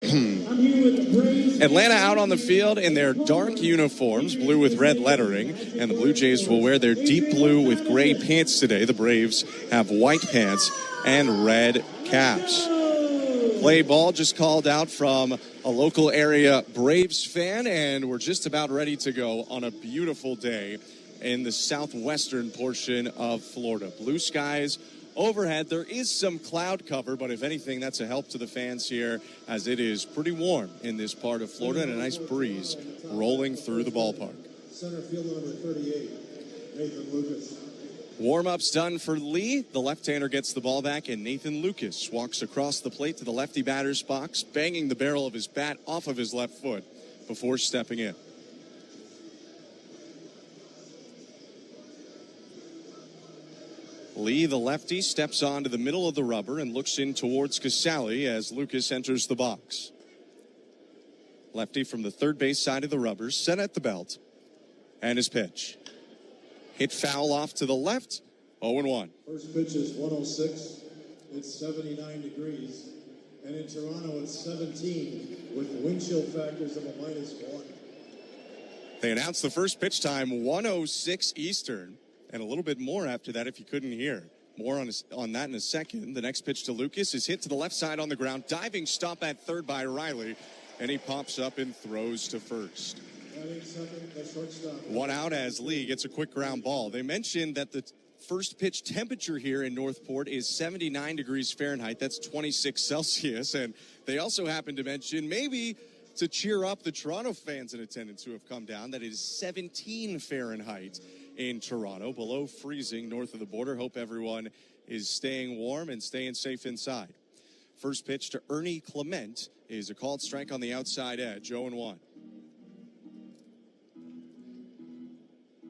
Atlanta out on the field in their dark uniforms, blue with red lettering, and the Blue Jays will wear their deep blue with gray pants today. The Braves have white pants and red caps. Play ball just called out from a local area Braves fan, and we're just about ready to go on a beautiful day in the southwestern portion of Florida. Blue skies overhead. There is some cloud cover, but if anything, that's a help to the fans here, as it is pretty warm in this part of Florida and a nice breeze rolling through the ballpark. Center fielder number 38, Nathan Lucas. Warm-ups done for Lee. The left-hander gets the ball back, and Nathan Lucas walks across the plate to the lefty batter's box, banging the barrel of his bat off of his left foot before stepping in. Lee, the lefty, steps onto the middle of the rubber and looks in towards Casali as Lucas enters the box. Lefty from the third base side of the rubber, set at the belt, and his pitch. Hit foul off to the left, 0-1. First pitch is 106. It's 79 degrees. And in Toronto, it's 17 with wind chill factors of a -1. They announced the first pitch time, 106 Eastern. And a little bit more after that if you couldn't hear. More on that in a second. The next pitch to Lucas is hit to the left side on the ground. Diving stop at third by Riley. And he pops up and throws to first. One out as Lee gets a quick ground ball. They mentioned that the first pitch temperature here in Northport is 79 degrees Fahrenheit. That's 26 Celsius. And they also happen to mention, maybe to cheer up the Toronto fans in attendance who have come down, that it is 17 Fahrenheit in Toronto, below freezing north of the border. Hope everyone is staying warm and staying safe inside. First pitch to Ernie Clement is a called strike on the outside edge, 0-1.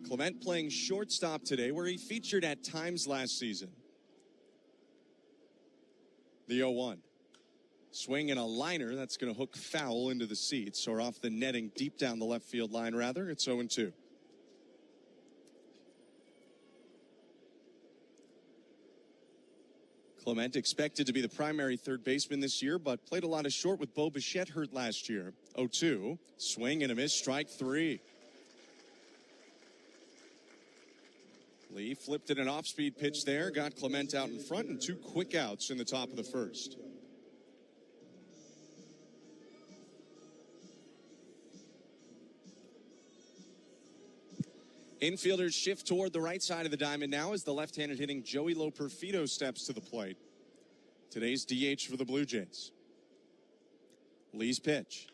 Clement playing shortstop today, where he featured at times last season. The 0-1. Swing and a liner that's going to hook foul into the seats, or off the netting deep down the left field line, rather. It's 0-2. Clement expected to be the primary third baseman this year, but played a lot of short with Bo Bichette hurt last year. 0-2. Swing and a miss, strike 3. Lee flipped it an off-speed pitch there, got Clement out in front, and 2 quick outs in the top of the first. Infielders shift toward the right side of the diamond now as the left-handed hitting Joey Loperfido steps to the plate. Today's DH for the Blue Jays. Lee's pitch.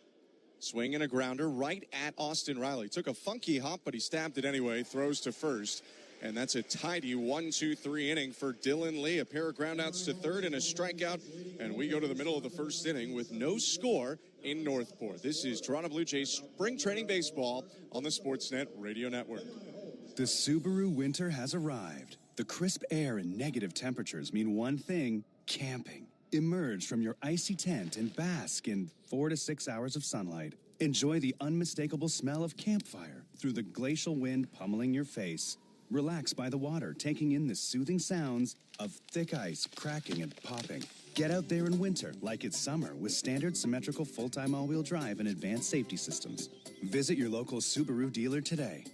Swing and a grounder right at Austin Riley. Took a funky hop, but he stabbed it anyway. Throws to first. And that's a tidy 1-2-3 inning for Dylan Lee. A pair of groundouts to third and a strikeout. And we go to the middle of the first inning with no score in Northport. This is Toronto Blue Jays Spring Training Baseball on the Sportsnet Radio Network. The Subaru winter has arrived. The crisp air and negative temperatures mean one thing: camping. Emerge from your icy tent and bask in 4 to 6 hours of sunlight. Enjoy the unmistakable smell of campfire through the glacial wind pummeling your face. Relax by the water, taking in the soothing sounds of thick ice cracking and popping. Get out there in winter like it's summer with standard symmetrical full-time all-wheel drive and advanced safety systems. Visit your local Subaru dealer today.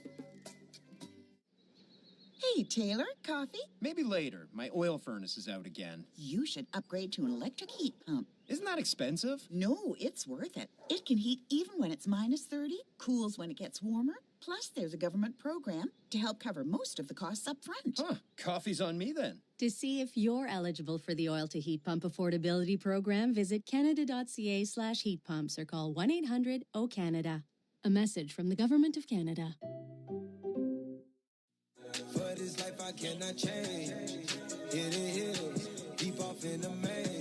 Hey, Taylor, coffee? Maybe later. My oil furnace is out again. You should upgrade to an electric heat pump. Isn't that expensive? No, it's worth it. It can heat even when it's -30, cools when it gets warmer. Plus, there's a government program to help cover most of the costs up front. Huh, coffee's on me then. To see if you're eligible for the Oil to Heat Pump Affordability Program, visit canada.ca/heat pumps or call 1-800-O-CANADA. A message from the Government of Canada.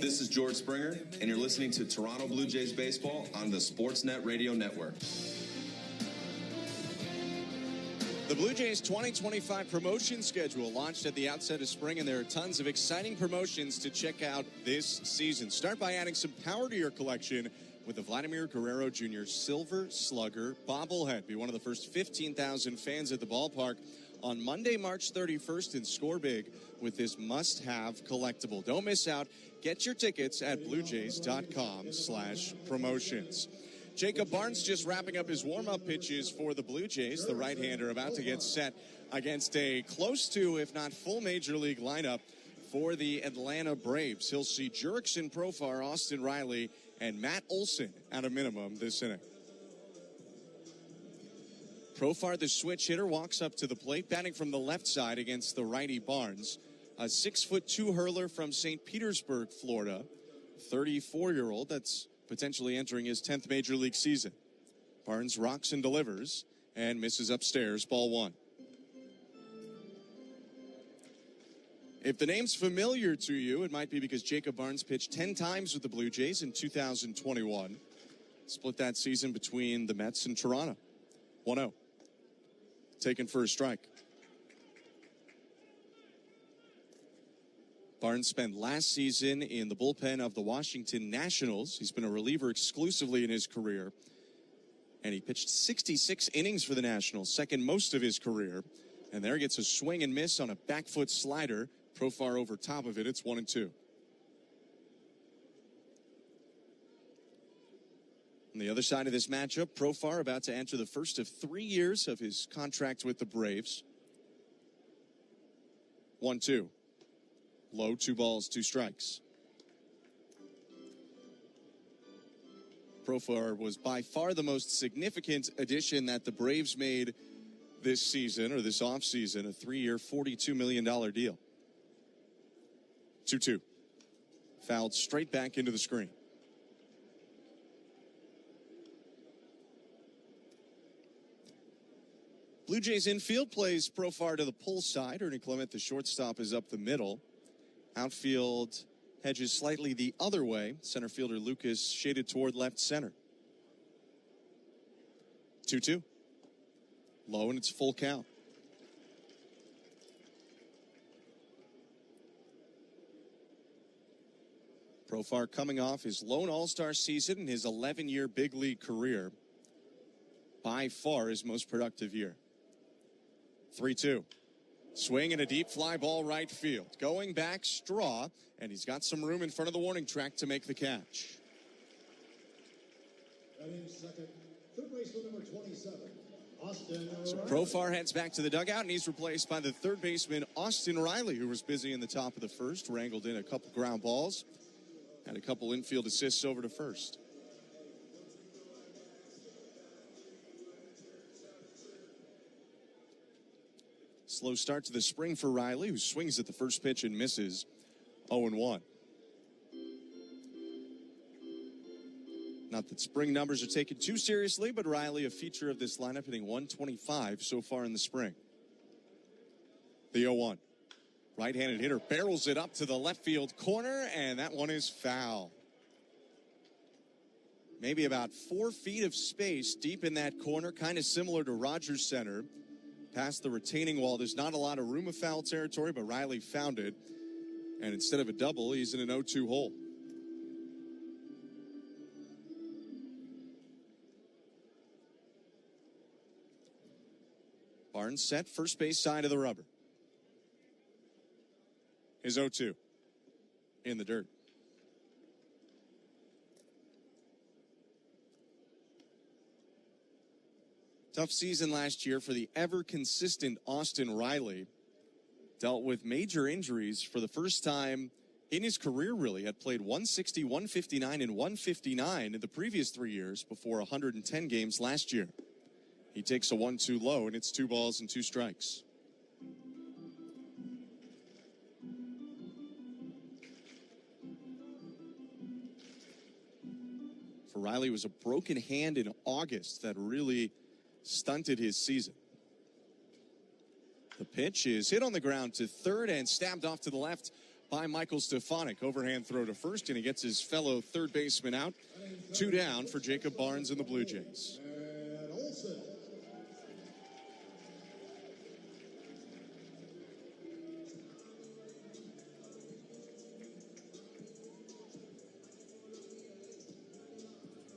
This is George Springer, and you're listening to Toronto Blue Jays Baseball on the Sportsnet Radio Network. The Blue Jays 2025 promotion schedule launched at the outset of spring, and there are tons of exciting promotions to check out this season. Start by adding some power to your collection with the Vladimir Guerrero Jr. Silver Slugger bobblehead. Be one of the first 15,000 fans at the ballpark on Monday, March 31st, and score big with this must-have collectible. Don't miss out. Get your tickets at bluejays.com/promotions. Jacob Barnes just wrapping up his warm-up pitches for the Blue Jays. The right-hander about to get set against a close to, if not full major league lineup for the Atlanta Braves. He'll see Jurickson Profar, Austin Riley, and Matt Olson at a minimum this inning. Profar, the switch hitter, walks up to the plate, batting from the left side against the righty Barnes. A 6'2" hurler from St. Petersburg, Florida. 34-year-old that's potentially entering his 10th major league season. Barnes rocks and delivers and misses upstairs, ball one. If the name's familiar to you, it might be because Jacob Barnes pitched 10 times with the Blue Jays in 2021. Split that season between the Mets and Toronto. 1-0. Taken for a strike. Barnes spent last season in the bullpen of the Washington Nationals. He's been a reliever exclusively in his career. And he pitched 66 innings for the Nationals, second most of his career. And there gets a swing and miss on a back foot slider. Profar over top of it. It's 1-2. On the other side of this matchup, Profar about to enter the first of 3 years of his contract with the Braves. 1-2. Low, 2 balls, 2 strikes. Profar was by far the most significant addition that the Braves made this season, or this offseason, a 3-year, $42 million deal. 2-2. Fouled straight back into the screen. Blue Jays infield plays Profar to the pull side. Ernie Clement, the shortstop, is up the middle. Outfield hedges slightly the other way. Center fielder Lucas shaded toward left center. 2-2. Low, and it's full count. Profar coming off his lone All-Star season in his 11-year big league career. By far his most productive year. 3-2. Swing and a deep fly ball right field. Going back, Straw, and he's got some room in front of the warning track to make the catch. Batting second, third baseman number 27, Austin So Riley. Profar heads back to the dugout, and he's replaced by the third baseman, Austin Riley, who was busy in the top of the first, wrangled in a couple ground balls, had a couple infield assists over to first. Slow start to the spring for Riley, who swings at the first pitch and misses. 0-1. Not that spring numbers are taken too seriously, but Riley, a feature of this lineup, hitting 125 so far in the spring. The 0-1. Right-handed hitter barrels it up to the left field corner, and that one is foul. Maybe about 4 feet of space deep in that corner, kind of similar to Rogers Center. Past the retaining wall, there's not a lot of room of foul territory, but Riley found it. And instead of a double, he's in an 0-2 hole. Barnes set, first base side of the rubber. His 0-2 in the dirt. Tough season last year for the ever-consistent Austin Riley. Dealt with major injuries for the first time in his career, really. Had played 160, 159, and 159 in the previous 3 years before 110 games last year. He takes a 1-2 low, and it's 2 balls and 2 strikes. For Riley, it was a broken hand in August that really stunted his season. The pitch is hit on the ground to third and stabbed off to the left by Michael Stefanik. Overhand throw to first, and he gets his fellow third baseman out. 2 down for Jacob Barnes and the Blue Jays. And Olson.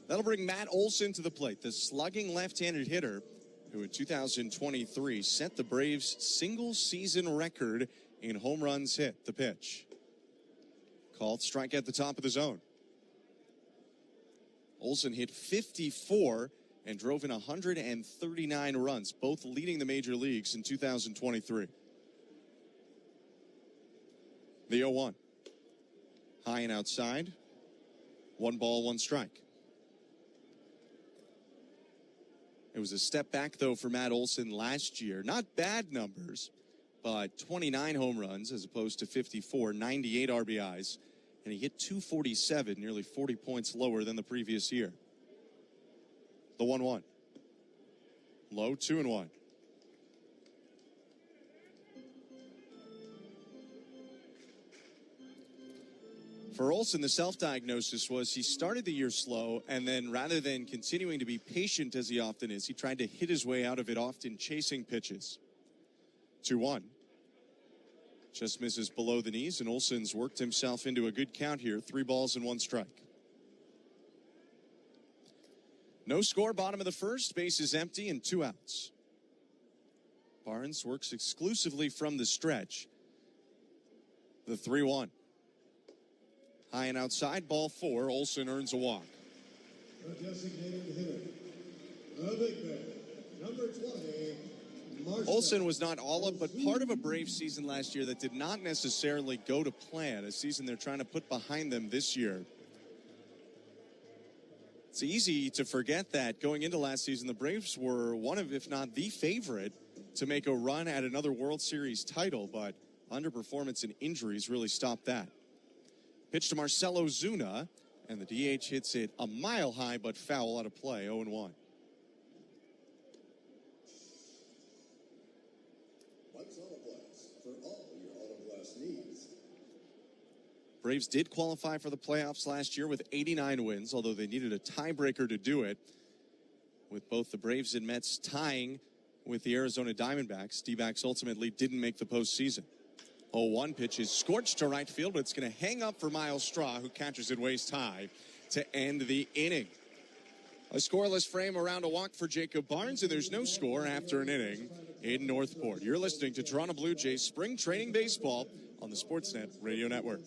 That'll bring Matt Olson to the plate, the slugging left-handed hitter who in 2023 set the Braves' single-season record in home runs hit. The pitch. Called strike at the top of the zone. Olson hit 54 and drove in 139 runs, both leading the major leagues in 2023. The 0-1. High and outside. 1 ball, 1 strike. It was a step back, though, for Matt Olson last year. Not bad numbers, but 29 home runs as opposed to 54, 98 RBIs, and he hit 247, nearly 40 points lower than the previous year. The 1-1. Low, 2-1. For Olson, the self-diagnosis was he started the year slow, and then rather than continuing to be patient as he often is, he tried to hit his way out of it, often chasing pitches. 2-1. Just misses below the knees, and Olson's worked himself into a good count here. 3 balls and 1 strike. No score, bottom of the first. Base is empty and 2 outs. Barnes works exclusively from the stretch. The 3-1. High and outside, ball 4. Olson earns a walk. The designated hitter, the big man, number 20, Marshall. Olson was not all of, but part of a Braves season last year that did not necessarily go to plan, a season they're trying to put behind them this year. It's easy to forget that going into last season, the Braves were one of, if not the favorite, to make a run at another World Series title, but underperformance and injuries really stopped that. Pitch to Marcell Ozuna, and the DH hits it a mile high, but foul out of play, 0-1. Mike's Autoblast for all your Autoblast needs. Braves did qualify for the playoffs last year with 89 wins, although they needed a tiebreaker to do it, with both the Braves and Mets tying with the Arizona Diamondbacks. D-backs ultimately didn't make the postseason. 0-1 pitch is scorched to right field, but it's going to hang up for Miles Straw, who catches it waist high to end the inning. A scoreless frame around a walk for Jacob Barnes, and there's no score after an inning in Northport. You're listening to Toronto Blue Jays Spring Training Baseball on the Sportsnet Radio Network.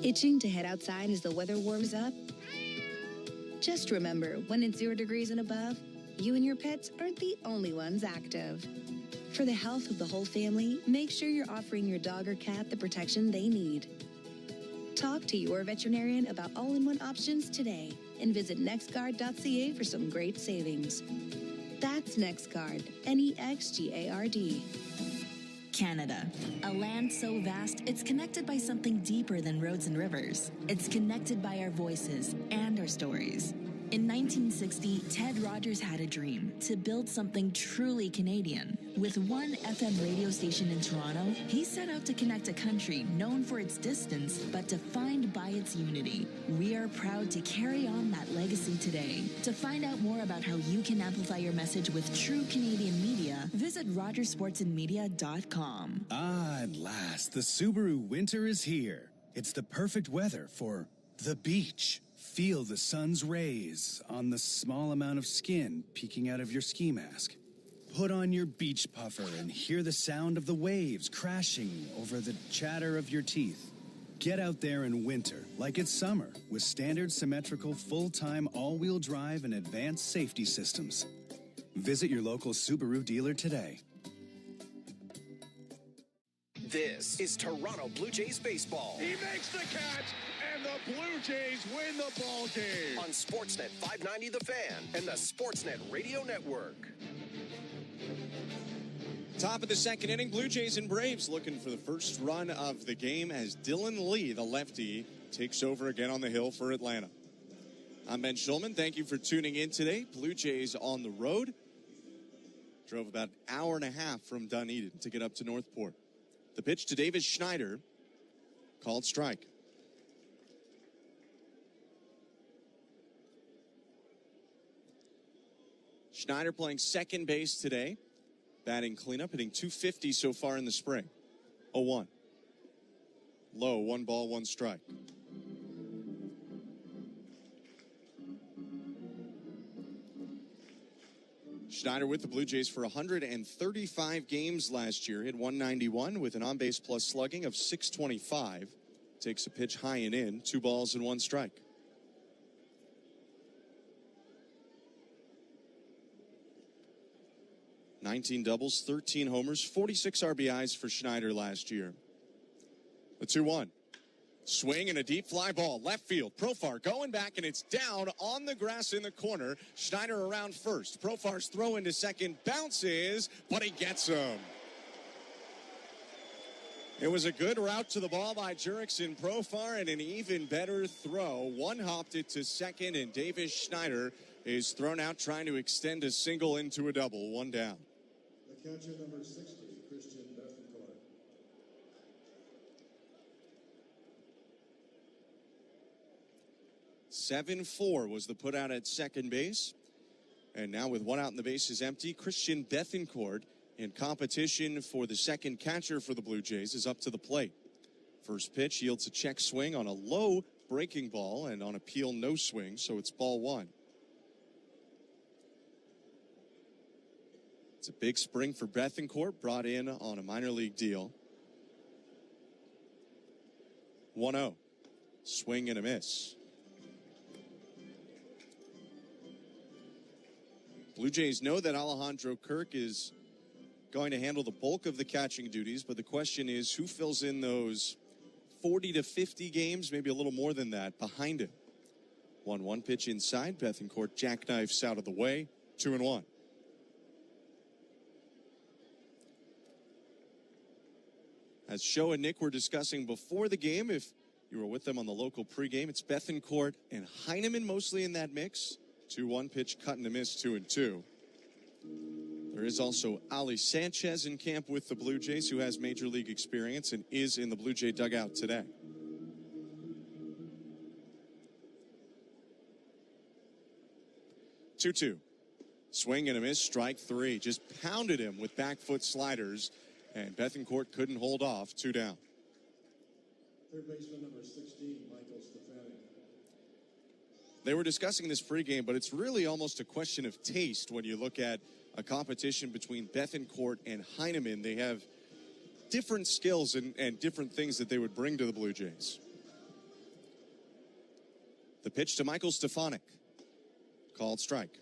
Itching to head outside as the weather warms up? Just remember, when it's 0 degrees and above, you and your pets aren't the only ones active. For the health of the whole family, make sure you're offering your dog or cat the protection they need. Talk to your veterinarian about all-in-one options today and visit nextguard.ca for some great savings. That's NextGuard, NEXGARD. Canada, a land so vast it's connected by something deeper than roads and rivers. It's connected by our voices and our stories. In 1960, Ted Rogers had a dream to build something truly Canadian. With one FM radio station in Toronto, he set out to connect a country known for its distance, but defined by its unity. We are proud to carry on that legacy today. To find out more about how you can amplify your message with true Canadian media, visit rogersportsandmedia.com. Ah, at last, the Subaru winter is here. It's the perfect weather for the beach. Feel the sun's rays on the small amount of skin peeking out of your ski mask. Put on your beach puffer and hear the sound of the waves crashing over the chatter of your teeth. Get out there in winter like it's summer with standard symmetrical full-time all-wheel drive and advanced safety systems. Visit your local Subaru dealer today. This is Toronto Blue Jays baseball. He makes the catch, and the Blue Jays win the ball game. On Sportsnet 590 The Fan and the Sportsnet Radio Network. Top of the second inning, Blue Jays and Braves looking for the first run of the game as Dylan Lee, the lefty, takes over again on the hill for Atlanta. I'm Ben Schulman. Thank you for tuning in today. Blue Jays on the road. Drove about an hour and a half from Dunedin to get up to Northport. The pitch to Davis Schneider, called strike. Schneider playing second base today. Batting cleanup, hitting .250 so far in the spring. 0-1. Low, 1 ball, 1 strike. Schneider with the Blue Jays for 135 games last year. Hit .191 with an on-base plus slugging of .625. Takes a pitch high and in. 2 balls and 1 strike. $19 doubles, 13 homers, 46 RBIs for Schneider last year. The 2-1. Swing and a deep fly ball. Left field. Profar going back, and it's down on the grass in the corner. Schneider around first. Profar's throw into second. Bounces, but he gets him. It was a good route to the ball by Jurickson Profar, and an even better throw. One-hopped it to second, and Davis Schneider is thrown out trying to extend a single into a double. 1 down. The catcher, number 60, Christian Bethencourt. 7-4 was the put out at second base. And now with 1 out and the bases empty, Christian Bethencourt in competition for the second catcher for the Blue Jays is up to the plate. First pitch yields a check swing on a low breaking ball, and on appeal no swing, so it's ball 1. It's a big spring for Bethencourt, brought in on a minor league deal. 1-0. Swing and a miss. Blue Jays know that Alejandro Kirk is going to handle the bulk of the catching duties, but the question is who fills in those 40 to 50 games, maybe a little more than that, behind him. 1-1 pitch inside. Bethencourt jackknifes out of the way. 2-1. As Show and Nick were discussing before the game, if you were with them on the local pregame, it's Bethencourt and Heineman mostly in that mix. 2-1 pitch, cut and a miss, 2-2. There is also Ali Sanchez in camp with the Blue Jays, who has major league experience and is in the Blue Jay dugout today. Two. Swing and a miss, strike 3. Just pounded him with back foot sliders, and Bethencourt couldn't hold off. 2 down. Third baseman number 16, Michael Stefanik. They were discussing this pregame, but it's really almost a question of taste when you look at a competition between Bethencourt and Heineman. They have different skills and different things that they would bring to the Blue Jays. The pitch to Michael Stefanik. Called strike.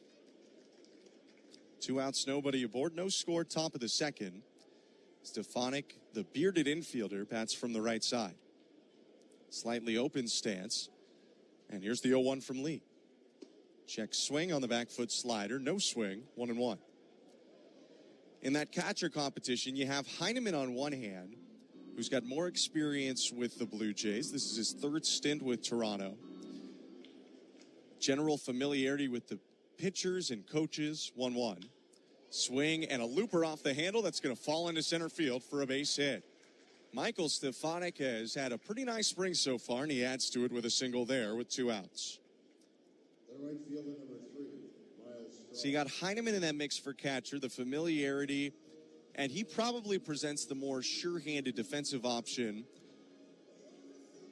2 outs, nobody aboard. No score, top of the second. Stefanik, the bearded infielder, bats from the right side. Slightly open stance. And here's the 0-1 from Lee. Check swing on the back foot slider. No swing. 1-1. In that catcher competition, you have Heineman on one hand, who's got more experience with the Blue Jays. This is his 3rd stint with Toronto. General familiarity with the pitchers and coaches. 1-1. Swing and a looper off the handle that's going to fall into center field for a base hit. Michael Stefanik has had a pretty nice spring so far, and he adds to it with a single there with 2 outs. The right fielder number 3, Miles Straw. So you got Heineman in that mix for catcher, the familiarity, and he probably presents the more sure-handed defensive option.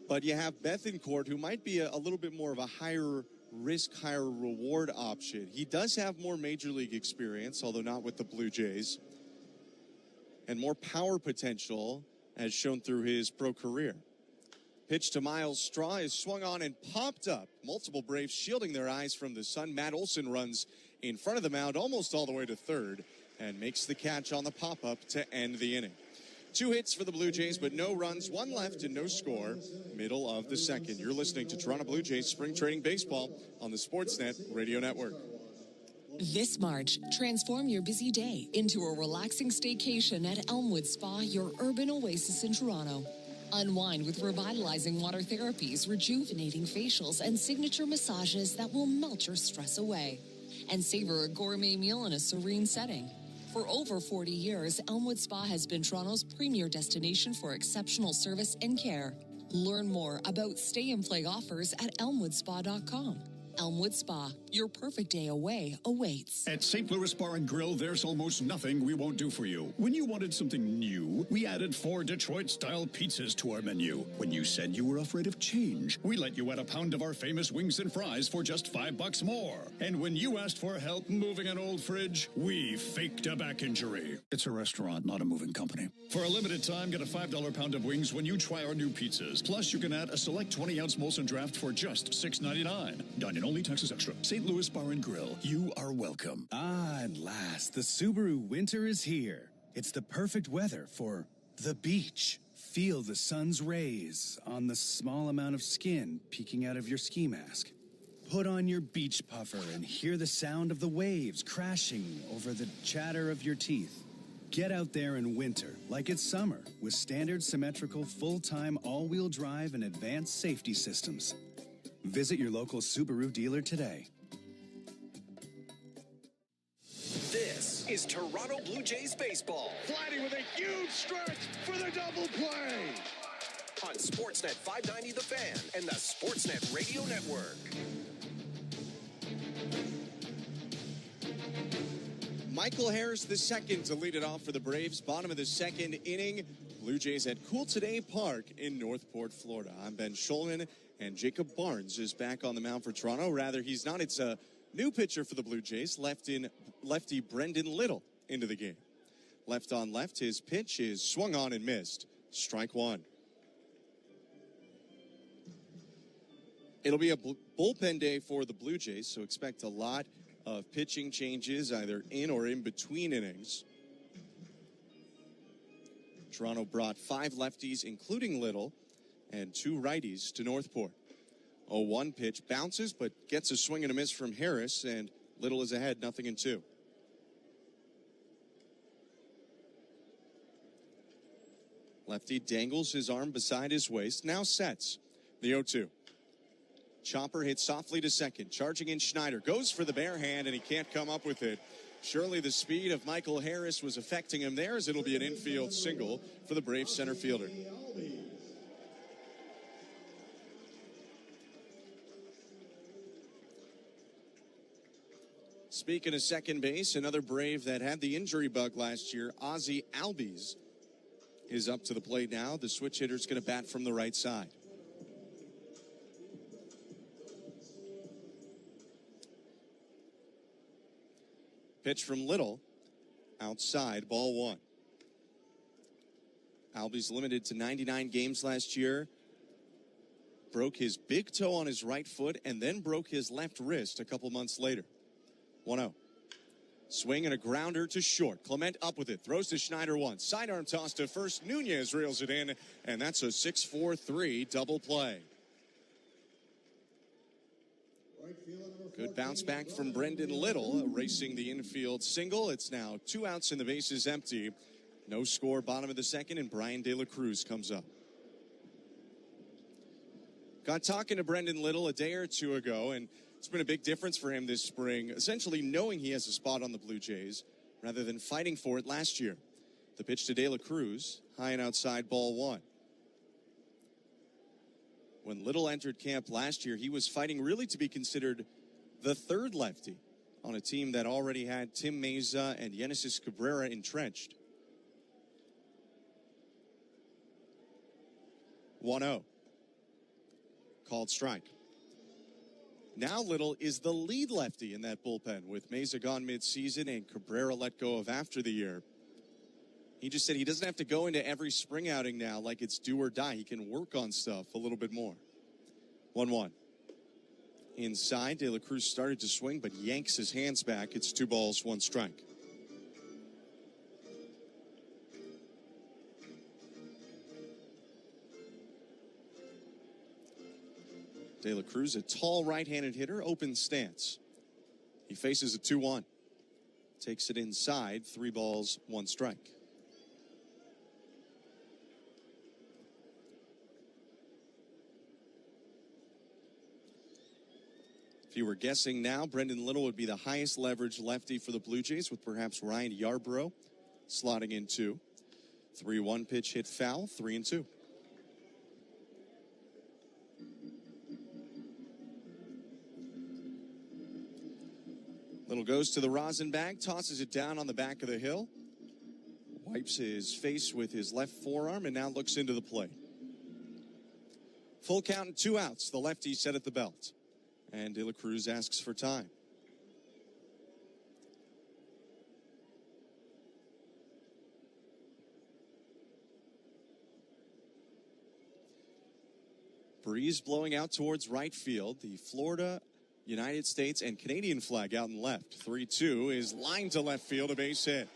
But you have Bethencourt, who might be a little bit more of a higher risk, higher reward option. He does have more major league experience, although not with the Blue Jays, and more power potential as shown through his pro career. Pitch to Miles Straw is swung on and popped up. Multiple Braves shielding their eyes from the sun. Matt Olson runs in front of the mound almost all the way to third and makes the catch on the pop-up to end the inning. 2 hits for the Blue Jays, but no runs, 1 left and no score. Middle of the second. You're listening to Toronto Blue Jays Spring Training Baseball on the Sportsnet Radio Network. This March, transform your busy day into a relaxing staycation at Elmwood Spa, your urban oasis in Toronto. Unwind with revitalizing water therapies, rejuvenating facials, and signature massages that will melt your stress away. And savor a gourmet meal in a serene setting. For over 40 years, Elmwood Spa has been Toronto's premier destination for exceptional service and care. Learn more about stay and play offers at elmwoodspa.com. Elmwood Spa, your perfect day away awaits. At St. Louis Bar and Grill, there's almost nothing we won't do for you. When you wanted something new, we added 4 Detroit-style pizzas to our menu. When you said you were afraid of change, we let you add a pound of our famous wings and fries for just $5 more. And when you asked for help moving an old fridge, we faked a back injury. It's a restaurant, not a moving company. For a limited time, get a $5 pound of wings when you try our new pizzas. Plus, you can add a select 20-ounce Molson Draft for just $6.99. Dine in only, taxes extra. St. Louis Bar and Grill. You are welcome. Ah, at last, the Subaru winter is here. It's the perfect weather for the beach. Feel the sun's rays on the small amount of skin peeking out of your ski mask. Put on your beach puffer and hear the sound of the waves crashing over the chatter of your teeth. Get out there in winter like it's summer with standard symmetrical full-time all-wheel drive and advanced safety systems. Visit your local Subaru dealer today. This is Toronto Blue Jays baseball. Vladdy with a huge stretch for the double play. On Sportsnet 590 The Fan and the Sportsnet Radio Network. Michael Harris II to lead it off for the Braves. Bottom of the second inning. Blue Jays at Cool Today Park in Northport, Florida. I'm Ben Schulman, and Jacob Barnes is back on the mound for Toronto. Rather, he's not. It's a new pitcher for the Blue Jays, lefty Brendan Little into the game. Left on left, his pitch is swung on and missed. Strike one. It'll be a bullpen day for the Blue Jays, so expect a lot of pitching changes either in or in between innings. Toronto brought 5 lefties, including Little, and 2 righties to Northport. 0-1 pitch bounces, but gets a swing and a miss from Harris, and Little is ahead, 0-2. Lefty dangles his arm beside his waist, now sets the 0-2. Chopper hits softly to second. Charging in Schneider. Goes for the bare hand, and he can't come up with it. Surely the speed of Michael Harris was affecting him there, as it'll be an infield single for the Braves center fielder. Speaking of second base, another Brave that had the injury bug last year, Ozzie Albies, is up to the plate now. The switch hitter's going to bat from the right side. Pitch from Little, outside, ball one. Albies limited to 99 games last year. Broke his big toe on his right foot and then broke his left wrist a couple months later. 1-0. Swing and a grounder to short. Clement up with it. Throws to Schneider once. Sidearm toss to first. Nunez reels it in, and that's a 6-4-3 double play. Good bounce back from Brendan Little, racing the infield single. It's now 2 outs and the base is empty. No score, bottom of the second, and Brian De La Cruz comes up. Got talking to Brendan Little a day or two ago, and it's been a big difference for him this spring, essentially knowing he has a spot on the Blue Jays rather than fighting for it last year. The pitch to De La Cruz, high and outside, ball one. When Little entered camp last year, he was fighting really to be considered the third lefty on a team that already had Tim Meza and Genesis Cabrera entrenched. 1-0. Called strike. Now Little is the lead lefty in that bullpen with Meza gone mid-season and Cabrera let go of after the year. He just said he doesn't have to go into every spring outing now like it's do or die. He can work on stuff a little bit more. 1-1. Inside, De La Cruz started to swing, but yanks his hands back. It's 2 balls, 1 strike. De La Cruz, a tall right-handed hitter, open stance. He faces a 2-1. Takes it inside, 3 balls, 1 strike. If you were guessing now, Brendan Little would be the highest leverage lefty for the Blue Jays, with perhaps Ryan Yarbrough slotting in 2. 3-1 pitch hit foul, 3-2. Little goes to the rosin bag, tosses it down on the back of the hill, wipes his face with his left forearm, and now looks into the plate. Full count and 2 outs. The lefty set at the belt. And De La Cruz asks for time. Breeze blowing out towards right field. The Florida, United States, and Canadian flag out in left. 3-2 is lined to left field, a base hit.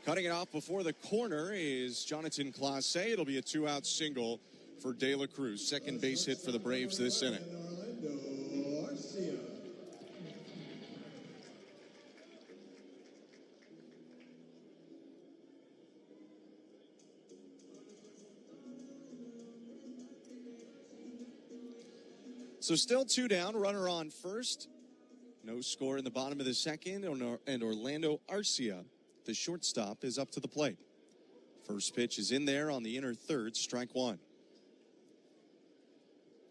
Cutting it off before the corner is Jonathan Clase. It'll be a 2-out single for De La Cruz. Second base hit for the Braves this inning. So still 2 down, runner on first. No score in the bottom of the second, and Orlando Arcia, the shortstop, is up to the plate. First pitch is in there on the inner third, strike 1.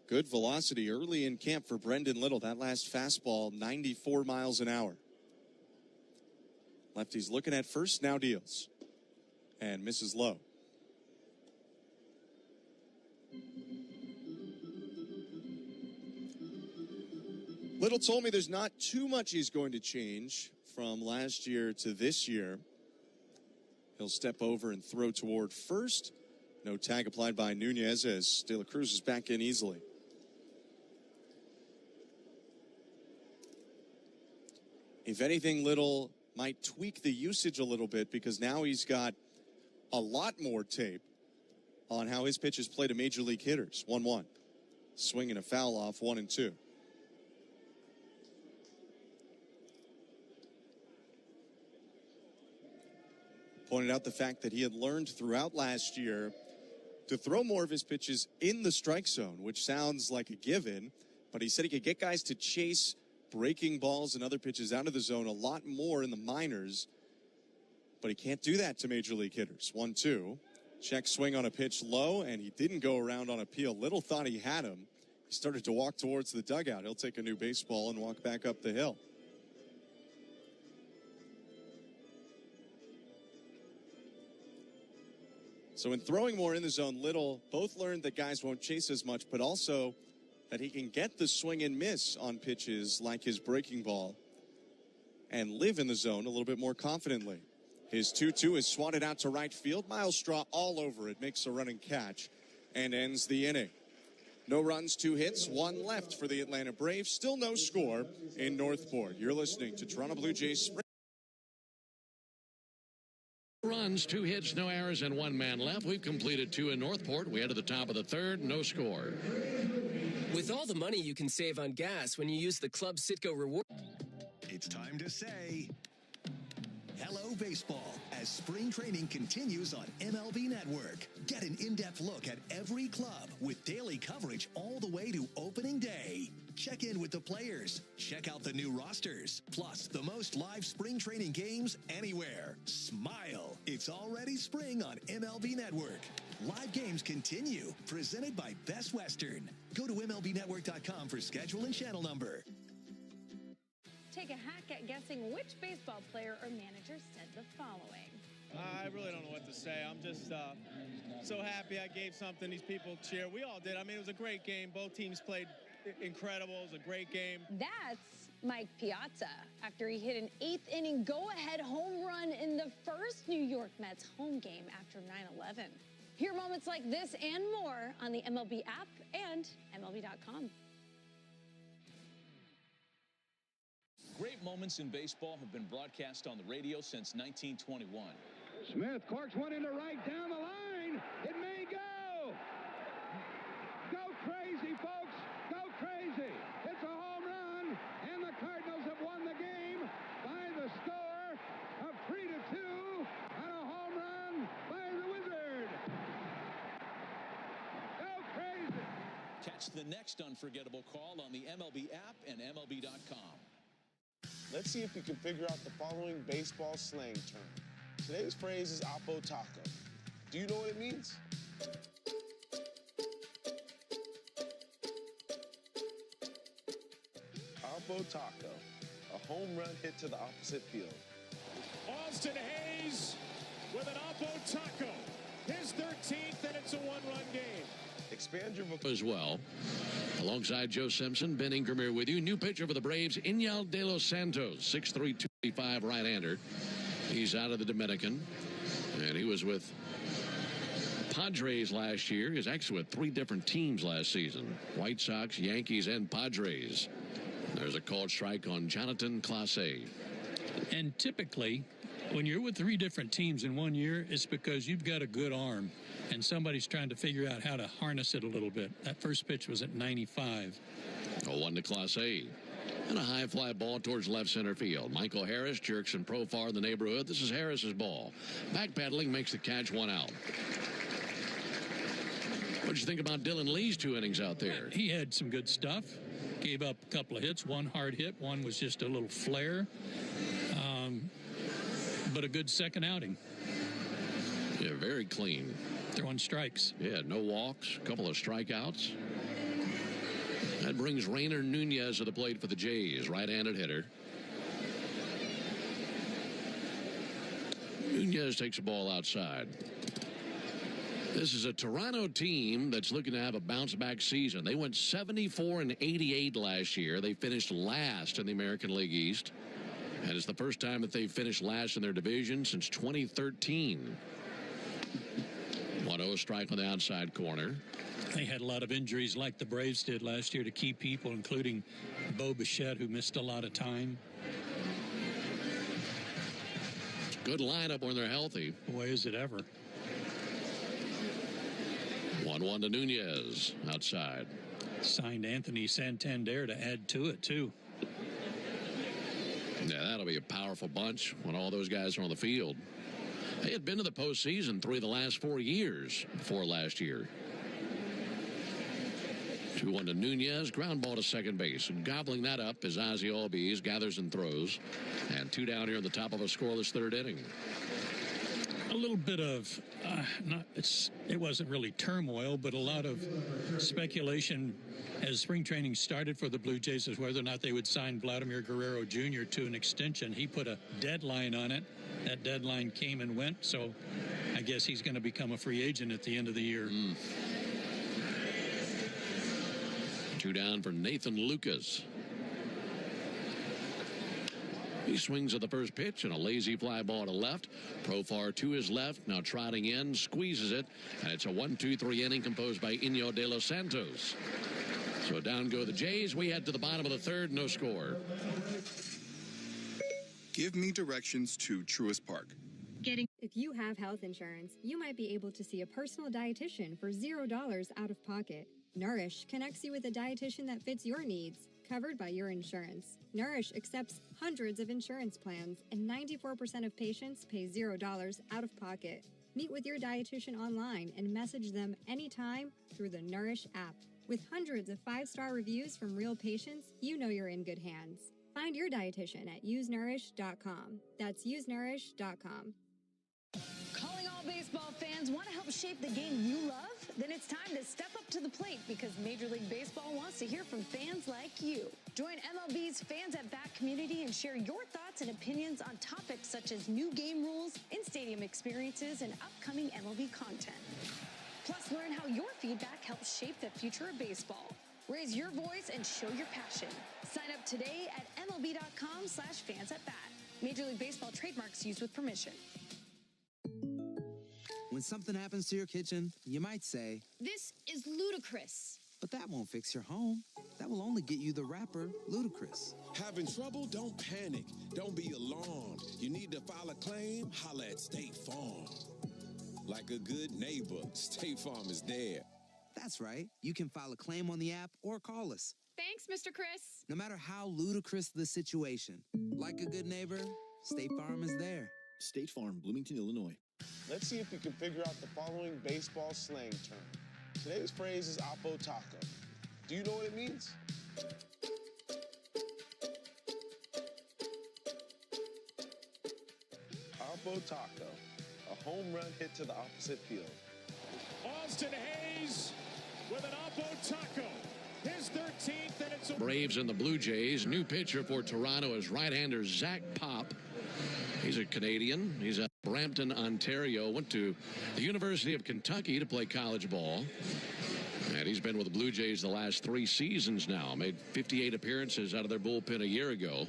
Good velocity early in camp for Brendan Little. That last fastball, 94 miles an hour. Lefty's looking at first, now deals. And misses low. Little told me there's not too much he's going to change from last year to this year. He'll step over and throw toward first. No tag applied by Nunez as De La Cruz is back in easily. If anything, Little might tweak the usage a little bit because now he's got a lot more tape on how his pitches play to major league hitters. 1-1. Swing and a foul off 1-2. Pointed out the fact that he had learned throughout last year to throw more of his pitches in the strike zone, which sounds like a given, but he said he could get guys to chase breaking balls and other pitches out of the zone a lot more in the minors, but he can't do that to major league hitters. 1-2. Check swing on a pitch low, and he didn't go around on appeal. Little thought he had him. He started to walk towards the dugout. He'll take a new baseball and walk back up the hill. So in throwing more in the zone, Little both learned that guys won't chase as much, but also that he can get the swing and miss on pitches like his breaking ball and live in the zone a little bit more confidently. His 2-2 is swatted out to right field. Miles Straw all over it, makes a running catch, and ends the inning. No runs, 2 hits, 1 left for the Atlanta Braves. Still no score in Northport. You're listening to Toronto Blue Jays Spring. Runs, 2 hits, no errors, and 1 man left. We've completed 2 in Northport. We head to the top of the third, no score. With all the money you can save on gas when you use the Club Citgo reward. It's time to say hello, baseball, as spring training continues on MLB Network. Get an in-depth look at every club with daily coverage all the way to opening day. Check in with the players, check out the new rosters, plus the most live spring training games anywhere. Smile, it's already spring on MLB Network. Live games continue, presented by Best Western. Go to MLBNetwork.com for schedule and channel number. Take a hack at guessing which baseball player or manager said the following. I really don't know what to say. I'm just so happy I gave something these people cheer. We all did. I mean, it was a great game. Both teams played incredible. It was a great game. That's Mike Piazza after he hit an 8th inning go-ahead home run in the first New York Mets home game after 9/11. Hear moments like this and more on the MLB app and MLB.com. Great moments in baseball have been broadcast on the radio since 1921. Smith corks one into right down the line. It may go. Go crazy, folks. Go crazy. It's a home run, and the Cardinals have won the game by the score of 3-2 on a home run by the Wizard. Go crazy. Catch the next unforgettable call on the MLB app and MLB.com. Let's see if you can figure out the following baseball slang term. Today's phrase is Oppo Taco. Do you know what it means? Oppo Taco. a home run hit to the opposite field. Austin Hayes with an Oppo Taco. His 13th, and it's a one-run game. Expand your as well. Alongside Joe Simpson, Ben Ingram here with you. New pitcher for the Braves, Iñigo de los Santos, 6'3", 285 right-hander. He's out of the Dominican, and he was with Padres last year. He was actually with 3 different teams last season: White Sox, Yankees, and Padres. There's a called strike on Jonathan Clase. And typically, when you're with 3 different teams in 1 year, it's because you've got a good arm, and somebody's trying to figure out how to harness it a little bit. That first pitch was at 95. 0-1 to Clase. And a high fly ball towards left center field. Michael Harris jerks in Profar in the neighborhood. This is Harris's ball. Backpedaling makes the catch, 1 out. What did you think about Dylan Lee's 2 innings out there? He had some good stuff. Gave up a couple of hits. 1 hard hit. 1 was just a little flare. But a good second outing. Yeah, very clean. Throwing strikes. Yeah, no walks, a couple of strikeouts. That brings Rainer Nunez to the plate for the Jays, right-handed hitter. Nunez takes the ball outside. This is a Toronto team that's looking to have a bounce-back season. They went 74-88 last year. They finished last in the American League East. And it's the first time that they've finished last in their division since 2013. 1-0 strike on the outside corner. They had a lot of injuries like the Braves did last year to key people, including Bo Bichette, who missed a lot of time. Good lineup when they're healthy. Boy, is it ever. 1-1 to Nunez outside. Signed Anthony Santander to add to it, too. Yeah, that'll be a powerful bunch when all those guys are on the field. They had been to the postseason 3 of the last 4 years before last year. 2-1 to Nunez. Ground ball to second base. And gobbling that up is Ozzie Albies. Gathers and throws. And 2 down here in the top of a scoreless 3rd inning. A little bit of, it wasn't really turmoil, but a lot of speculation as spring training started for the Blue Jays as whether or not they would sign Vladimir Guerrero Jr. to an extension. He put a deadline on it. That deadline came and went, so I guess he's going to become a free agent at the end of the year. 2 down for Nathan Lucas. He swings at the first pitch and a lazy fly ball to left. Profar to his left, now trotting in, squeezes it, and it's a 1-2-3 inning composed by Iñigo de los Santos. So down go the Jays. We head to the bottom of the 3rd, no score. Give me directions to Truist Park. If you have health insurance, you might be able to see a personal dietitian for $0 out of pocket. Nourish connects you with a dietitian that fits your needs, covered by your insurance. Nourish accepts hundreds of insurance plans, and 94% of patients pay $0 out of pocket. Meet with your dietitian online and message them anytime through the Nourish app. With hundreds of 5-star reviews from real patients, you know you're in good hands. Find your dietitian at usenourish.com. That's usenourish.com. Calling all baseball fans. Want to help shape the game you love? Then it's time to step up to the plate because Major League Baseball wants to hear from fans like you. Join MLB's Fans at Bat community and share your thoughts and opinions on topics such as new game rules, in-stadium experiences, and upcoming MLB content. Plus, learn how your feedback helps shape the future of baseball. Raise your voice and show your passion. Sign up today at MLB.com/fansatbat. Major League Baseball trademarks used with permission. When something happens to your kitchen, you might say, "This is ludicrous." But that won't fix your home. That will only get you the rapper, Ludacris. Having trouble? Don't panic. Don't be alarmed. You need to file a claim? Holla at State Farm. Like a good neighbor, State Farm is there. That's right. You can file a claim on the app or call us. Thanks, Mr. Chris. No matter how ludicrous the situation, like a good neighbor, State Farm is there. State Farm, Bloomington, Illinois. Let's see if you can figure out the following baseball slang term. Today's phrase is Oppo Taco. Do you know what it means? Oppo Taco, a home run hit to the opposite field. Austin Hayes with an Oppo Taco. his 13th, and it's a Braves and the Blue Jays. New pitcher for Toronto is right-hander Zach Pop. He's a Canadian. He's at Brampton, Ontario. Went to the University of Kentucky to play college ball. And he's been with the Blue Jays the last 3 seasons now. Made 58 appearances out of their bullpen a year ago.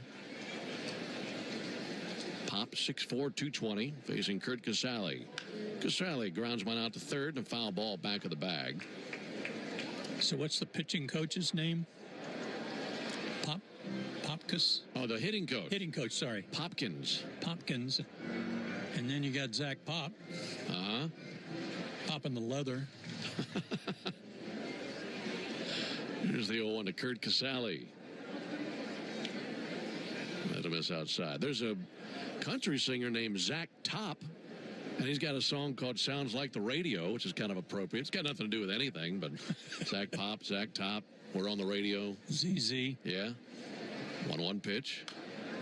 Pop, 6'4", 220, facing Curt Casale. Casale grounds one out to third and a foul ball back of the bag. So what's the pitching coach's name? Popkins? Oh, the hitting coach. Hitting coach, sorry. Popkins. And then you got Zach Pop. Uh-huh. Popping the leather. Here's the 0-1 to Curt Casale. That's a miss outside. There's a country singer named Zach Top, and he's got a song called Sounds Like the Radio, which is kind of appropriate. It's got nothing to do with anything, but Zach Pop, Zach Top, we're on the radio. ZZ. Yeah. 1-1 pitch.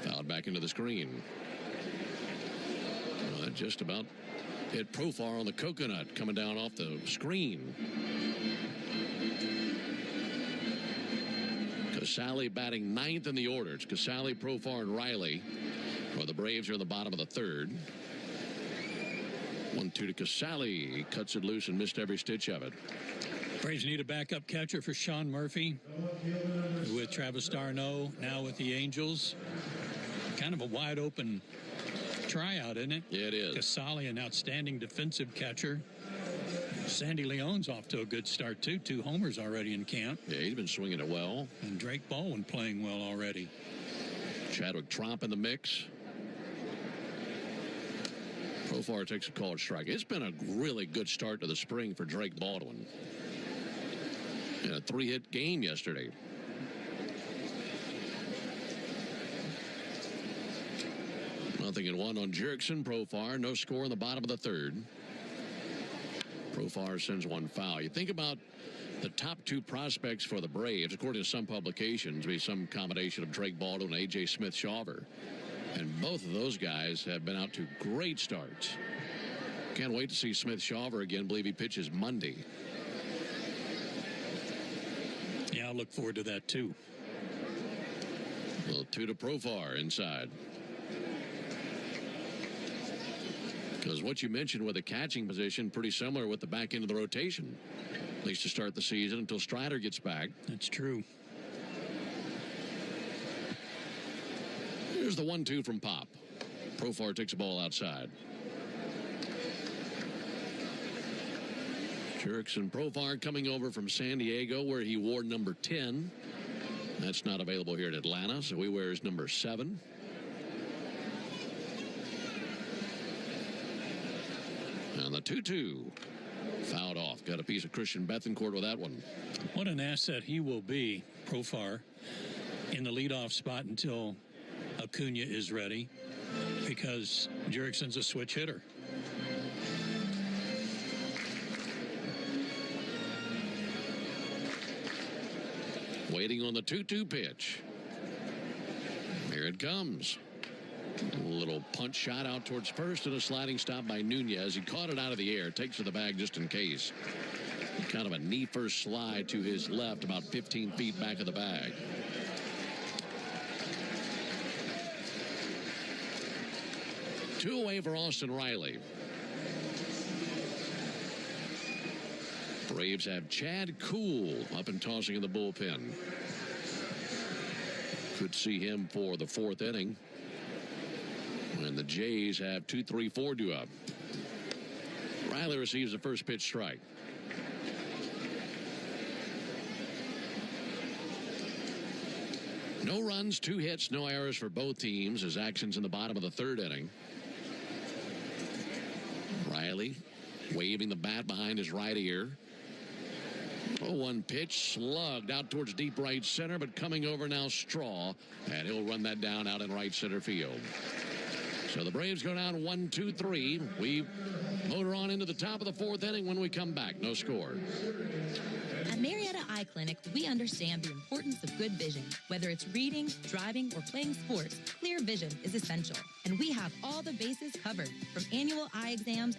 Fouled back into the screen. Well, that just about hit Profar on the coconut coming down off the screen. Casale batting 9th in the order. It's Casale, Profar, and Riley. Well, the Braves are in the bottom of the 3rd. 1-2 to Casale. He cuts it loose and missed every stitch of it. Braves need a backup catcher for Sean Murphy with Travis d'Arnaud, now with the Angels. Kind of a wide open tryout, isn't it? Yeah, it is. Casale, an outstanding defensive catcher. Sandy Leon's off to a good start, too. 2 homers already in camp. Yeah, he's been swinging it well. And Drake Baldwin playing well already. Chadwick Tromp in the mix. Profar takes a called strike. It's been a really good start to the spring for Drake Baldwin. In a 3-hit game yesterday. Nothing in 1 on Jerickson. Profar, no score in the bottom of the 3rd. Profar sends 1 foul. You think about the top 2 prospects for the Braves, according to some publications, be some combination of Drake Baldwin and A.J. Smith-Shawver. And both of those guys have been out to great starts. Can't wait to see Smith-Shawver again. Believe he pitches Monday. Yeah, I'll look forward to that, too. Well, 2 to Profar inside. Because what you mentioned with the catching position, pretty similar with the back end of the rotation. At least to start the season until Strider gets back. That's true. Here's the 1-2 from Pop. Profar takes a ball outside. Jerickson Profar coming over from San Diego, where he wore number 10. That's not available here in Atlanta, so he wears number 7. And the 2-2. Fouled off. Got a piece of Christian Bethancourt with that one. What an asset he will be, Profar, in the leadoff spot until Acuna is ready, because Jerickson's a switch hitter. Waiting on the 2-2 pitch. Here it comes. A little punch shot out towards first and a sliding stop by Nunez. He caught it out of the air, takes to the bag just in case. Kind of a knee first slide to his left, about 15 feet back of the bag. Two away for Austin Riley. Braves have Chad Kuhl up and tossing in the bullpen. Could see him for the 4th inning. And the Jays have 2-3-4 due up. Riley receives the first pitch strike. No runs, 2 hits, no errors for both teams as action's in the bottom of the 3rd inning. Riley waving the bat behind his right ear. 0-1 pitch, slugged out towards deep right center, but coming over now Straw, and he'll run that down out in right center field. So the Braves go down 1-2-3. We motor on into the top of the 4th inning when we come back. No score. At Marietta Eye Clinic, we understand the importance of good vision. Whether it's reading, driving, or playing sports, clear vision is essential. And we have all the bases covered, from annual eye exams.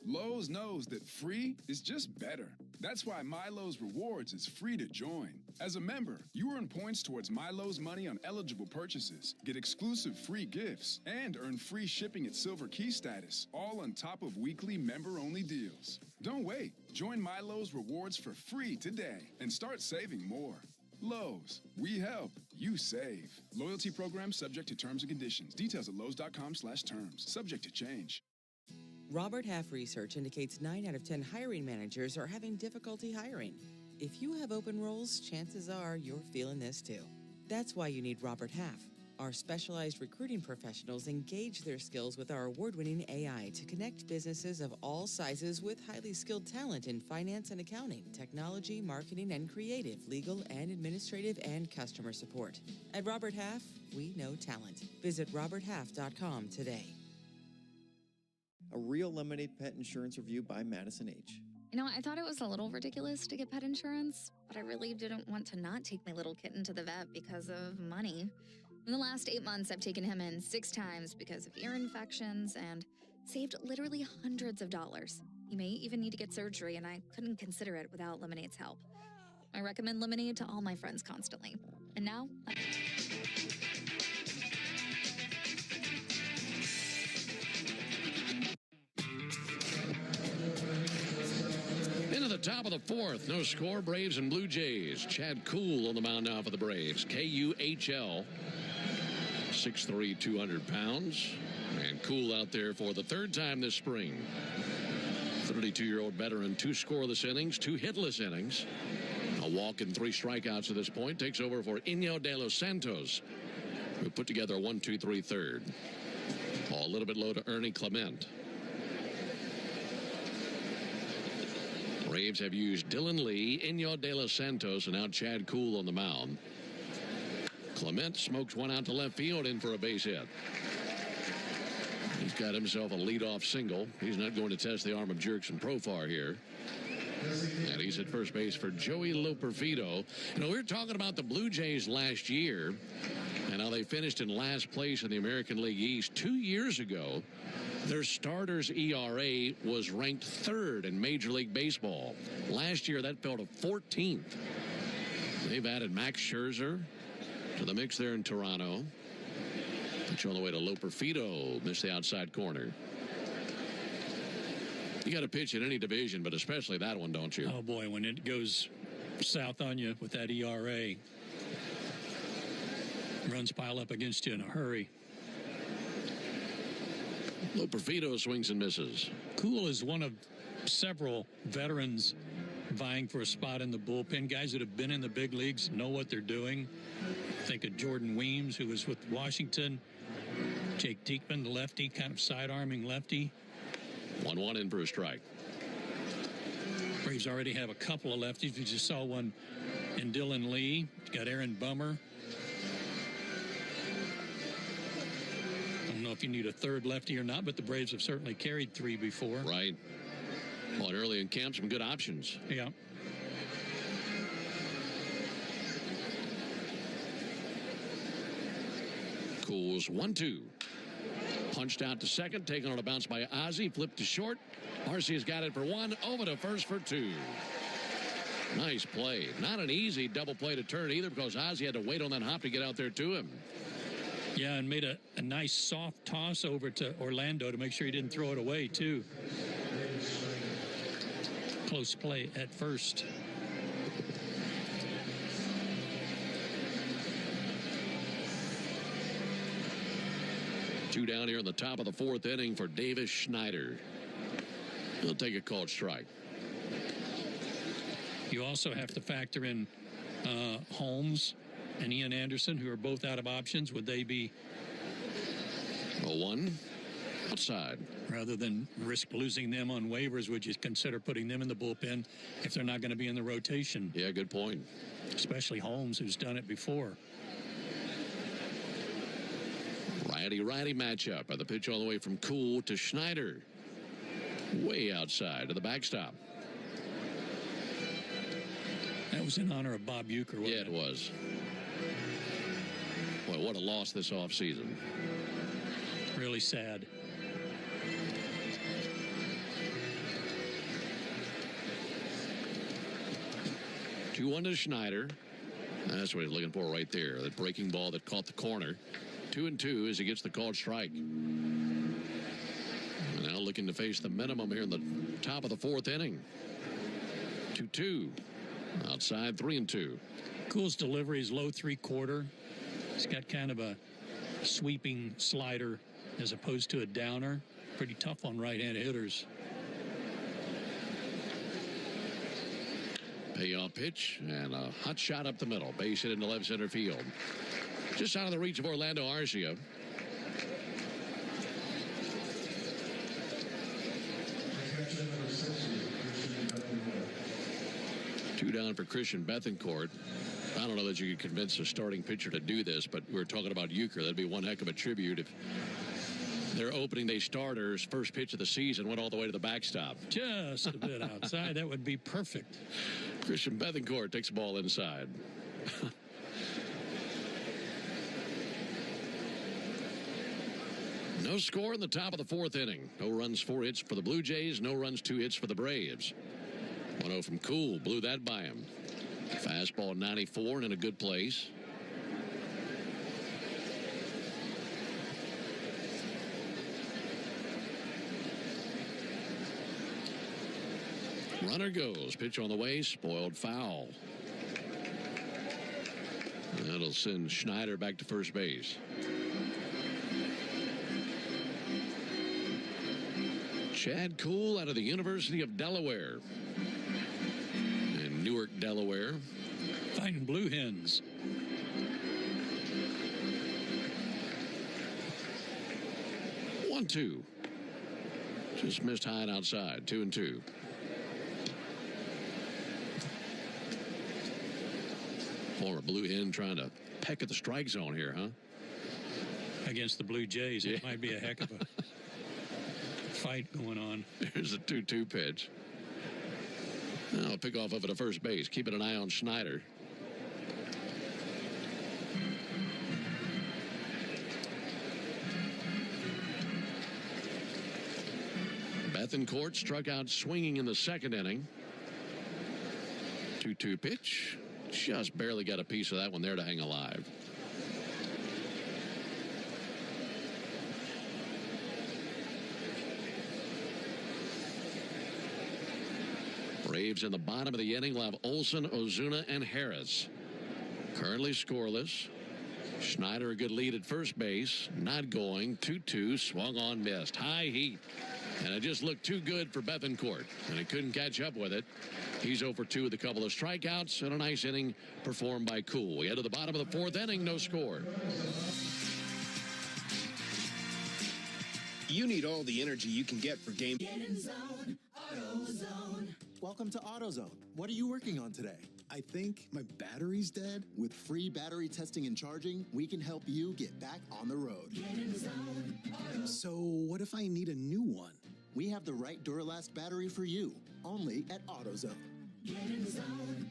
Lowe's knows that free is just better. That's why Milo's Rewards is free to join. As a member, you earn points towards Milo's money on eligible purchases, get exclusive free gifts, and earn free shipping at Silver Key status, all on top of weekly member-only deals. Don't wait. Join Milo's Rewards for free today and start saving more. Lowe's, we help, you save. Loyalty program subject to terms and conditions. Details at lowes.com/terms. Subject to change. Robert Half research indicates 9 out of 10 hiring managers are having difficulty hiring. If you have open roles, chances are you're feeling this too. That's why you need Robert Half. Our specialized recruiting professionals engage their skills with our award-winning AI to connect businesses of all sizes with highly skilled talent in finance and accounting, technology, marketing and creative, legal and administrative, and customer support. At Robert Half, we know talent. Visit roberthalf.com today. A real lemonade pet insurance review by Madison H. You know, I thought it was a little ridiculous to get pet insurance, but I really didn't want to not take my little kitten to the vet because of money. In the last 8 months, I've taken him in 6 times because of ear infections and saved literally hundreds of dollars. He may even need to get surgery, and I couldn't consider it without Lemonade's help. I recommend Lemonade to all my friends constantly. And now... Into the top of the 4th, no score, Braves and Blue Jays. Chad Kuhl on the mound now for the Braves. KUHL, 6'3", 200 pounds. And Kuhl out there for the 3rd time this spring. 32-year-old veteran, 2 scoreless innings, 2 hitless innings. A walk and 3 strikeouts at this point. Takes over for Iñigo de los Santos, who put together a 1-2-3 third. Ball a little bit low to Ernie Clement. Braves have used Dylan Lee, Iñigo de los Santos, and now Chad Kuhl on the mound. Clement smokes one out to left field in for a base hit. He's got himself a leadoff single. He's not going to test the arm of Jurickson Profar here. And he's at first base for Joey Loperfido. You know, we were talking about the Blue Jays last year and how they finished in last place in the American League East. 2 years ago, their starters' ERA was ranked 3rd in Major League Baseball. Last year, that fell to 14th. They've added Max Scherzer to the mix there in Toronto. Pitch on the way to Loperfido. Missed the outside corner. You got to pitch in any division, but especially that one, don't you? Oh, boy, when it goes south on you with that ERA, runs pile up against you in a hurry. Loperfido swings and misses. Kuhl is one of several veterans vying for a spot in the bullpen. Guys that have been in the big leagues know what they're doing. Think of Jordan Weems, who was with Washington. Jake Diekman, the lefty, kind of side-arming lefty. 1-1 in for a strike. Braves already have a couple of lefties. We just saw one in Dylan Lee. Got Aaron Bummer. I don't know if you need a 3rd lefty or not, but the Braves have certainly carried 3 before. Right. Well, and early in camp, some good options. Yeah. Kuhl's 1-2. Punched out to second, taken on a bounce by Ozzie, flipped to short. Arcea's got it for 1, over to first for 2. Nice play. Not an easy double play to turn either, because Ozzie had to wait on that hop to get out there to him. Yeah, and made a nice soft toss over to Orlando to make sure he didn't throw it away, too. Close play at first. Two down here in the top of the 4th inning for Davis Schneider. He'll take a called strike. You also have to factor in Holmes and Ian Anderson, who are both out of options. Would they be 0-1 outside? Rather than risk losing them on waivers, would you consider putting them in the bullpen if they're not going to be in the rotation? Yeah, good point. Especially Holmes, who's done it before. Righty-righty matchup. The pitch all the way from Kuhl to Schneider. Way outside to the backstop. That was in honor of Bob Uecker, wasn't it? Yeah, it was. Boy, what a loss this offseason. Really sad. 2-1 to Schneider. That's what he's looking for right there. That breaking ball that caught the corner. 2-2 as he gets the called strike. Now looking to face the minimum here in the top of the fourth inning. 2-2. Outside 3-2. Kuhl's delivery is low 3/4. He's got kind of a sweeping slider as opposed to a downer. Pretty tough on right-hand hitters. Payoff pitch and a hot shot up the middle. Base hit into left center field. Just out of the reach of Orlando Arcia. Two down for Christian Bethancourt. I don't know that you could convince a starting pitcher to do this, but we were talking about Euchre. That'd be one heck of a tribute if their opening day starters first pitch of the season went all the way to the backstop. Just a bit outside. That would be perfect. Christian Bethancourt takes the ball inside. No score in the top of the fourth inning. No runs, 4 hits for the Blue Jays. No runs, 2 hits for the Braves. 1-0 from Kuhl. Blew that by him. Fastball 94 and in a good place. Runner goes. Pitch on the way. Spoiled foul. That'll send Schneider back to first base. Chad Kuhl out of the University of Delaware. In Newark, Delaware. Fighting Blue Hens. One, 2. Just missed high and outside. 2-2. Former Blue Hen trying to peck at the strike zone here, huh? Against the Blue Jays, it might be a heck of a fight going on. Here's a 2-2 pitch. I'll pick off of it at first base. Keeping an eye on Schneider. Bethancourt struck out swinging in the second inning. 2-2 pitch. Just barely got a piece of that one there to hang alive. Braves in the bottom of the inning will have Olson, Ozuna, and Harris. Currently scoreless. Schneider a good lead at first base. Not going. 2-2. Swung on, missed. High heat. And it just looked too good for Bethancourt. And he couldn't catch up with it. He's 0 for 2 with a couple of strikeouts and a nice inning performed by Kuhl. We head to the bottom of the fourth inning. No score. You need all the energy you can get for game. Get in zone, AutoZone. Welcome to AutoZone. What are you working on today? I think my battery's dead. With free battery testing and charging, we can help you get back on the road. Get in zone, So what if I need a new one? We have the right Duralast battery for you, only at AutoZone. Get in zone,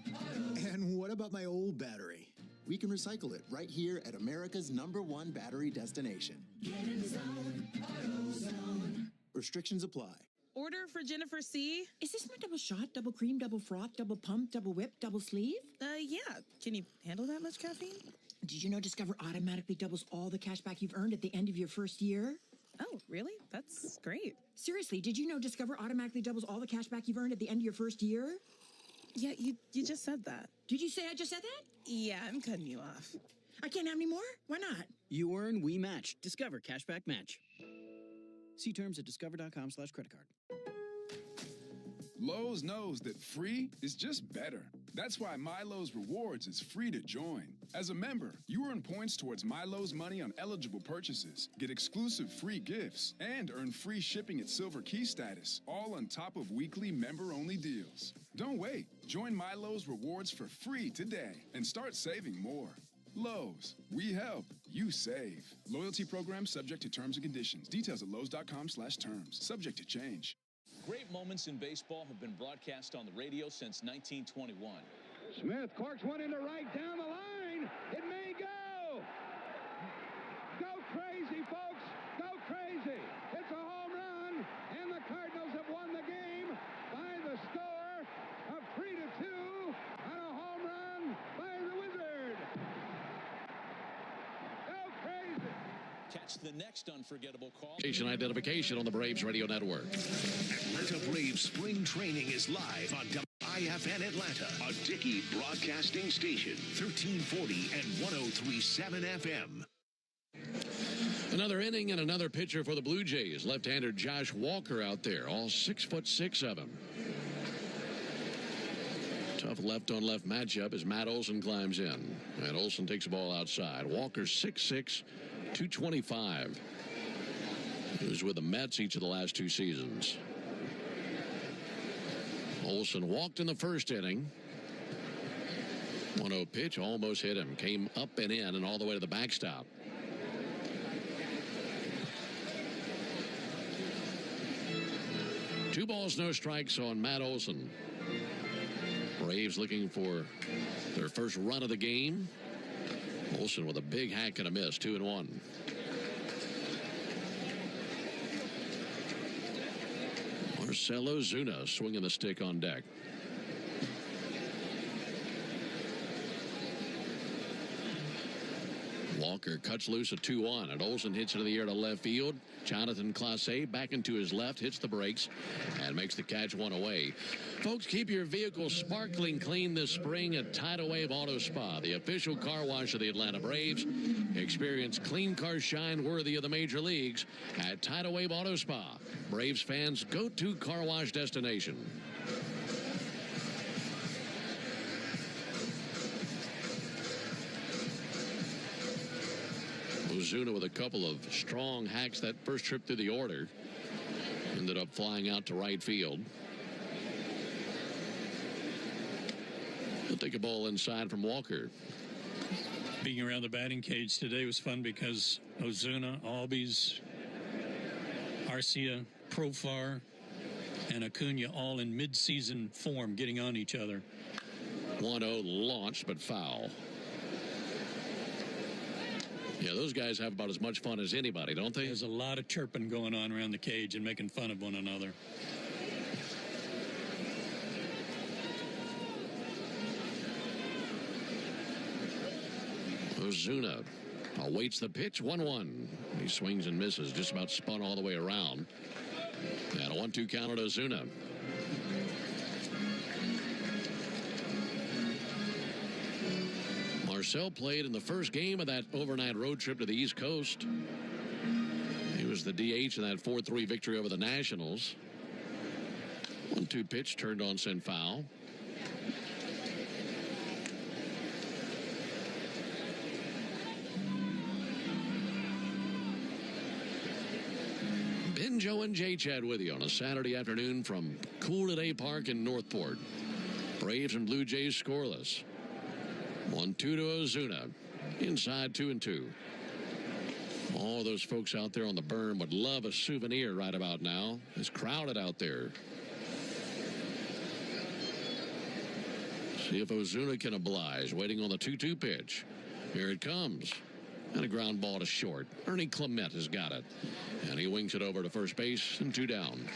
And what about my old battery? We can recycle it right here at America's #1 battery destination. Get in zone, AutoZone. Restrictions apply. Order for Jennifer C. Is this my double shot, double cream, double froth, double pump, double whip, double sleeve? Yeah. Can you handle that much caffeine? Did you know Discover automatically doubles all the cash back you've earned at the end of your first year? Oh, really? That's great. Seriously, did you know Discover automatically doubles all the cash back you've earned at the end of your first year? Yeah, you just said that. Did you say I just said that? Yeah, I'm cutting you off. I can't have any more? Why not? You earn, we match. Discover Cashback Match. See terms at discover.com/creditcard. Lowe's knows that free is just better. That's why MyLowe's Rewards is free to join. As a member, you earn points towards MyLowe's money on eligible purchases, get exclusive free gifts, and earn free shipping at Silver Key status, all on top of weekly member-only deals. Don't wait. Join MyLowe's Rewards for free today and start saving more. Lowe's, we help, you save. Loyalty program subject to terms and conditions. Details at lowes.com/terms. Subject to change. Great moments in baseball have been broadcast on the radio since 1921. Smith corks one into right down the line. It may go. Go crazy, folks. Go crazy. It's a home run, and the Cardinals have won the game by the score of 3-2 on a home That's the next unforgettable call. Station identification on the Braves Radio Network. Atlanta Braves spring training is live on WIFN Atlanta, a Dickey broadcasting station, 1340 and 103.7 FM. Another inning and another pitcher for the Blue Jays. Left-hander Josh Walker out there, all 6'6" of him. Tough left-on-left matchup as Matt Olson climbs in. And Olson takes the ball outside. Walker 6'6", 225. He was with the Mets each of the last 2 seasons. Olson walked in the first inning. 1-0 pitch, almost hit him. Came up and in and all the way to the backstop. Two balls, no strikes on Matt Olson. Braves looking for their first run of the game. Olson with a big hack and a miss, 2-1. Marcell Ozuna swinging the stick on deck. Walker cuts loose a 2-1, and Olson hits into the air to left field. Jonathan Clase back into his left, hits the brakes, and makes the catch one away. Folks, keep your vehicle sparkling clean this spring at Tidal Wave Auto Spa, the official car wash of the Atlanta Braves. Experience clean car shine worthy of the major leagues at Tidal Wave Auto Spa, Braves fans' go-to car wash destination. Ozuna with a couple of strong hacks that first trip through the order. Ended up flying out to right field. He'll take a ball inside from Walker. Being around the batting cage today was fun because Ozuna, Albies, Arcia, Profar, and Acuna all in mid-season form getting on each other. 1-0 launched, but foul. Yeah, those guys have about as much fun as anybody, don't they? There's a lot of chirping going on around the cage and making fun of one another. Ozuna awaits the pitch, 1-1. He swings and misses, just about spun all the way around. And a 1-2 count at Ozuna. Marcell played in the first game of that overnight road trip to the East Coast. He was the DH in that 4-3 victory over the Nationals. 1-2 pitch turned on, sent foul. Ben, Joe, and Jay Chad with you on a Saturday afternoon from Cool Today Park in Northport. Braves and Blue Jays scoreless. 1-2 to Ozuna. Inside 2-2. All those folks out there on the berm would love a souvenir right about now. It's crowded out there. See if Ozuna can oblige. Waiting on the 2-2 pitch. Here it comes. And a ground ball to short. Ernie Clement has got it. And he wings it over to first base and 2 down.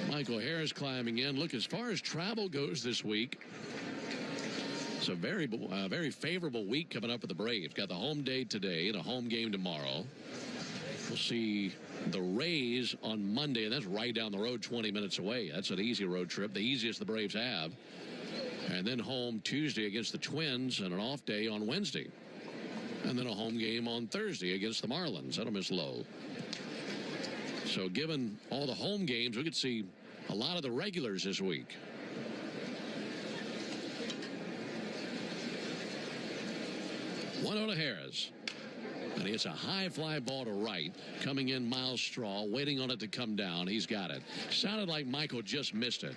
Michael Harris climbing in. Look, as far as travel goes this week, it's a very favorable week coming up for the Braves. Got the home day today and a home game tomorrow. We'll see the Rays on Monday, and that's right down the road, 20 minutes away. That's an easy road trip, the easiest the Braves have. And then home Tuesday against the Twins and an off day on Wednesday. And then a home game on Thursday against the Marlins. That'll miss Lowe. So given all the home games, we could see a lot of the regulars this week. One out to Harris. And he hits a high fly ball to right. Coming in, Miles Straw, waiting on it to come down. He's got it. Sounded like Michael just missed it.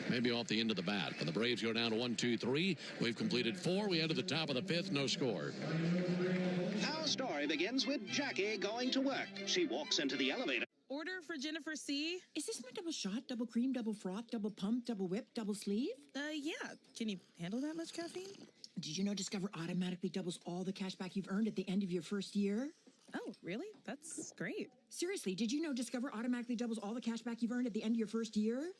Maybe off the end of the bat. But the Braves go down to 1-2-3. We've completed 4. We head to the top of the 5th. No score. Our story begins with Jackie going to work. She walks into the elevator. Order for Jennifer C. Is this my double shot, double cream, double froth, double pump, double whip, double sleeve? Yeah. Can you handle that much caffeine? Did you know Discover automatically doubles all the cash back you've earned at the end of your first year? Oh, really? That's great. Seriously, did you know Discover automatically doubles all the cash back you've earned at the end of your first year?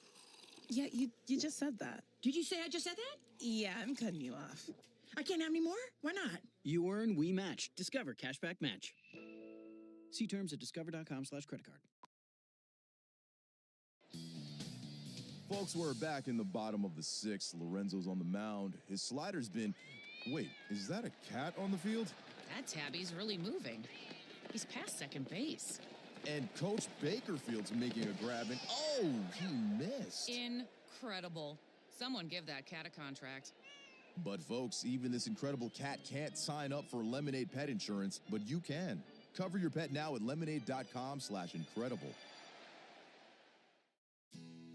Yeah, you just said that. Did you say I just said that? Yeah, I'm cutting you off. I can't have any more? Why not? You earn, we match. Discover Cashback Match. See terms at discover.com/creditcard. Folks, we're back in the bottom of the sixth. Lorenzo's on the mound. His slider's been... Wait, is that a cat on the field? That tabby's really moving. He's past second base. And Coach Bakerfield's making a grab, and oh, he missed. Incredible. Someone give that cat a contract. But folks, even this incredible cat can't sign up for Lemonade Pet Insurance, but you can. Cover your pet now at lemonade.com/incredible.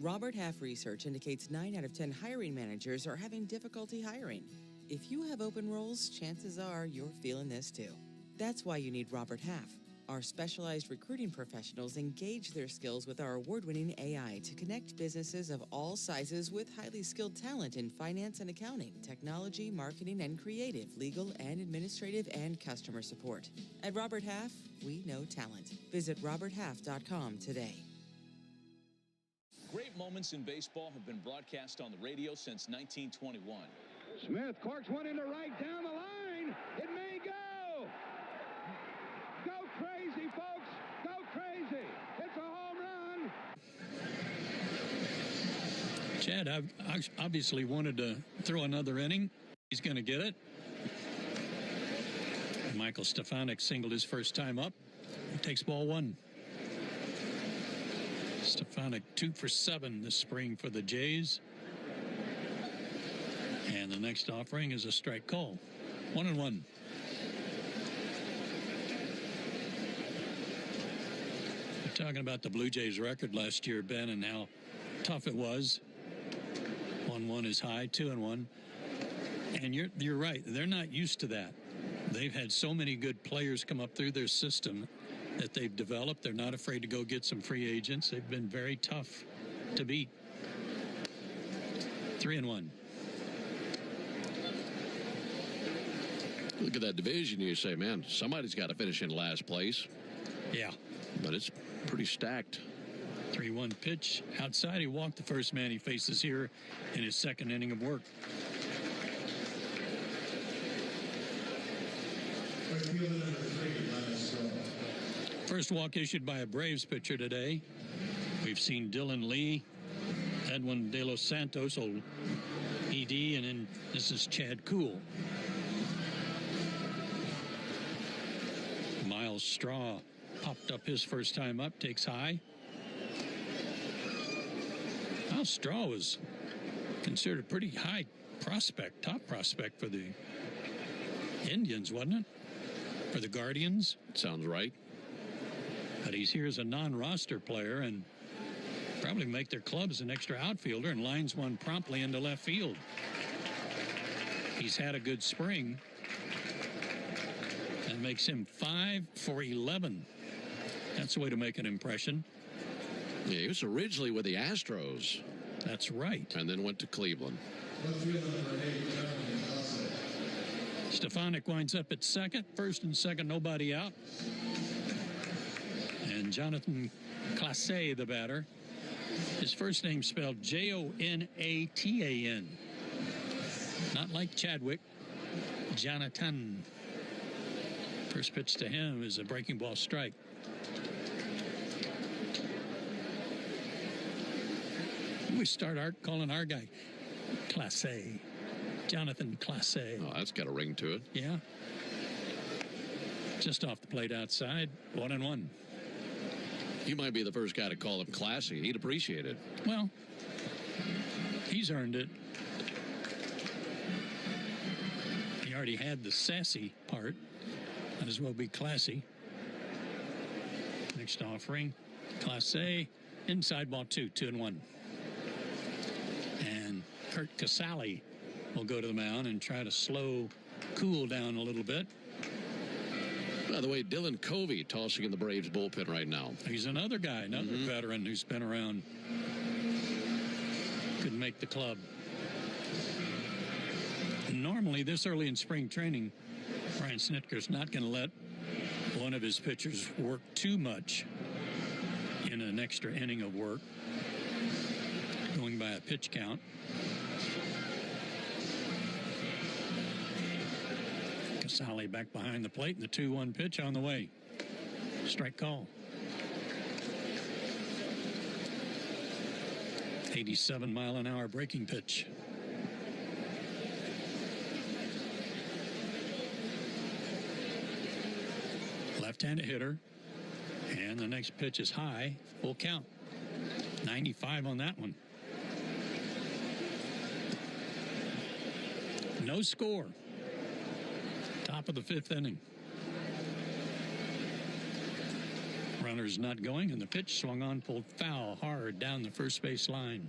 Robert Half research indicates 9 out of 10 hiring managers are having difficulty hiring. If you have open roles, chances are you're feeling this too. That's why you need Robert Half. Our specialized recruiting professionals engage their skills with our award-winning AI to connect businesses of all sizes with highly skilled talent in finance and accounting, technology, marketing and creative, legal and administrative, and customer support. At Robert Half, we know talent. Visit roberthalf.com today. Great moments in baseball have been broadcast on the radio since 1921. Smith corks one into right down the line. It may go. Go crazy, folks. Go crazy. It's a home run. Chad obviously wanted to throw another inning. He's going to get it. Michael Stefanik singled his first time up. He takes ball one. Stefanik 2 for 7 this spring for the Jays. And the next offering is a strike call. 1-1. We're talking about the Blue Jays record last year, Ben, and how tough it was. 1-1 is high, 2-1. And you're right. They're not used to that. They've had so many good players come up through their system that they've developed. They're not afraid to go get some free agents. They've been very tough to beat. 3-1. Look at that division. You say, man, somebody's got to finish in last place. Yeah. But it's pretty stacked. 3-1 pitch outside. He walked the first man he faces here in his second inning of work. First walk issued by a Braves pitcher today. We've seen Dylan Lee, Edwin De Los Santos, old ED, and then this is Chad Kuhl. Miles Straw popped up his first time up, takes high. Miles Straw was considered a pretty high prospect, top prospect for the Indians, wasn't it? For the Guardians? Sounds right. But he's here as a non-roster player and probably make their club as an extra outfielder, and lines one promptly into left field. He's had a good spring. That makes him 5 for 11. That's the way to make an impression. Yeah, he was originally with the Astros. That's right. And then went to Cleveland. Stefanik winds up at second. First and second, nobody out. And Jonathan Clase, the batter. His first name spelled Jonatan. Not like Chadwick. Jonathan. First pitch to him is a breaking ball strike. We start calling our guy Clase. Jonathan Clase. Oh, that's got a ring to it. Yeah. Just off the plate outside. 1-1. You might be the first guy to call him classy. He'd appreciate it. Well, he's earned it. He already had the sassy part. Might as well be classy. Next offering, Class A, inside ball 2-1. And Kurt Casale will go to the mound and try to cool down a little bit. By the way, Dylan Covey tossing in the Braves bullpen right now. He's another guy, another veteran who's been around. Couldn't make the club. Normally, this early in spring training, Brian Snitker's not going to let one of his pitchers work too much in an extra inning of work, going by a pitch count. Sally back behind the plate, and the 2-1 pitch on the way. Strike call. 87-mile-an-hour breaking pitch. Left-handed hitter. And the next pitch is high. Full count. 95 on that one. No score. Top of the 5th inning. Runners not going, and the pitch swung on, pulled foul hard down the first base line.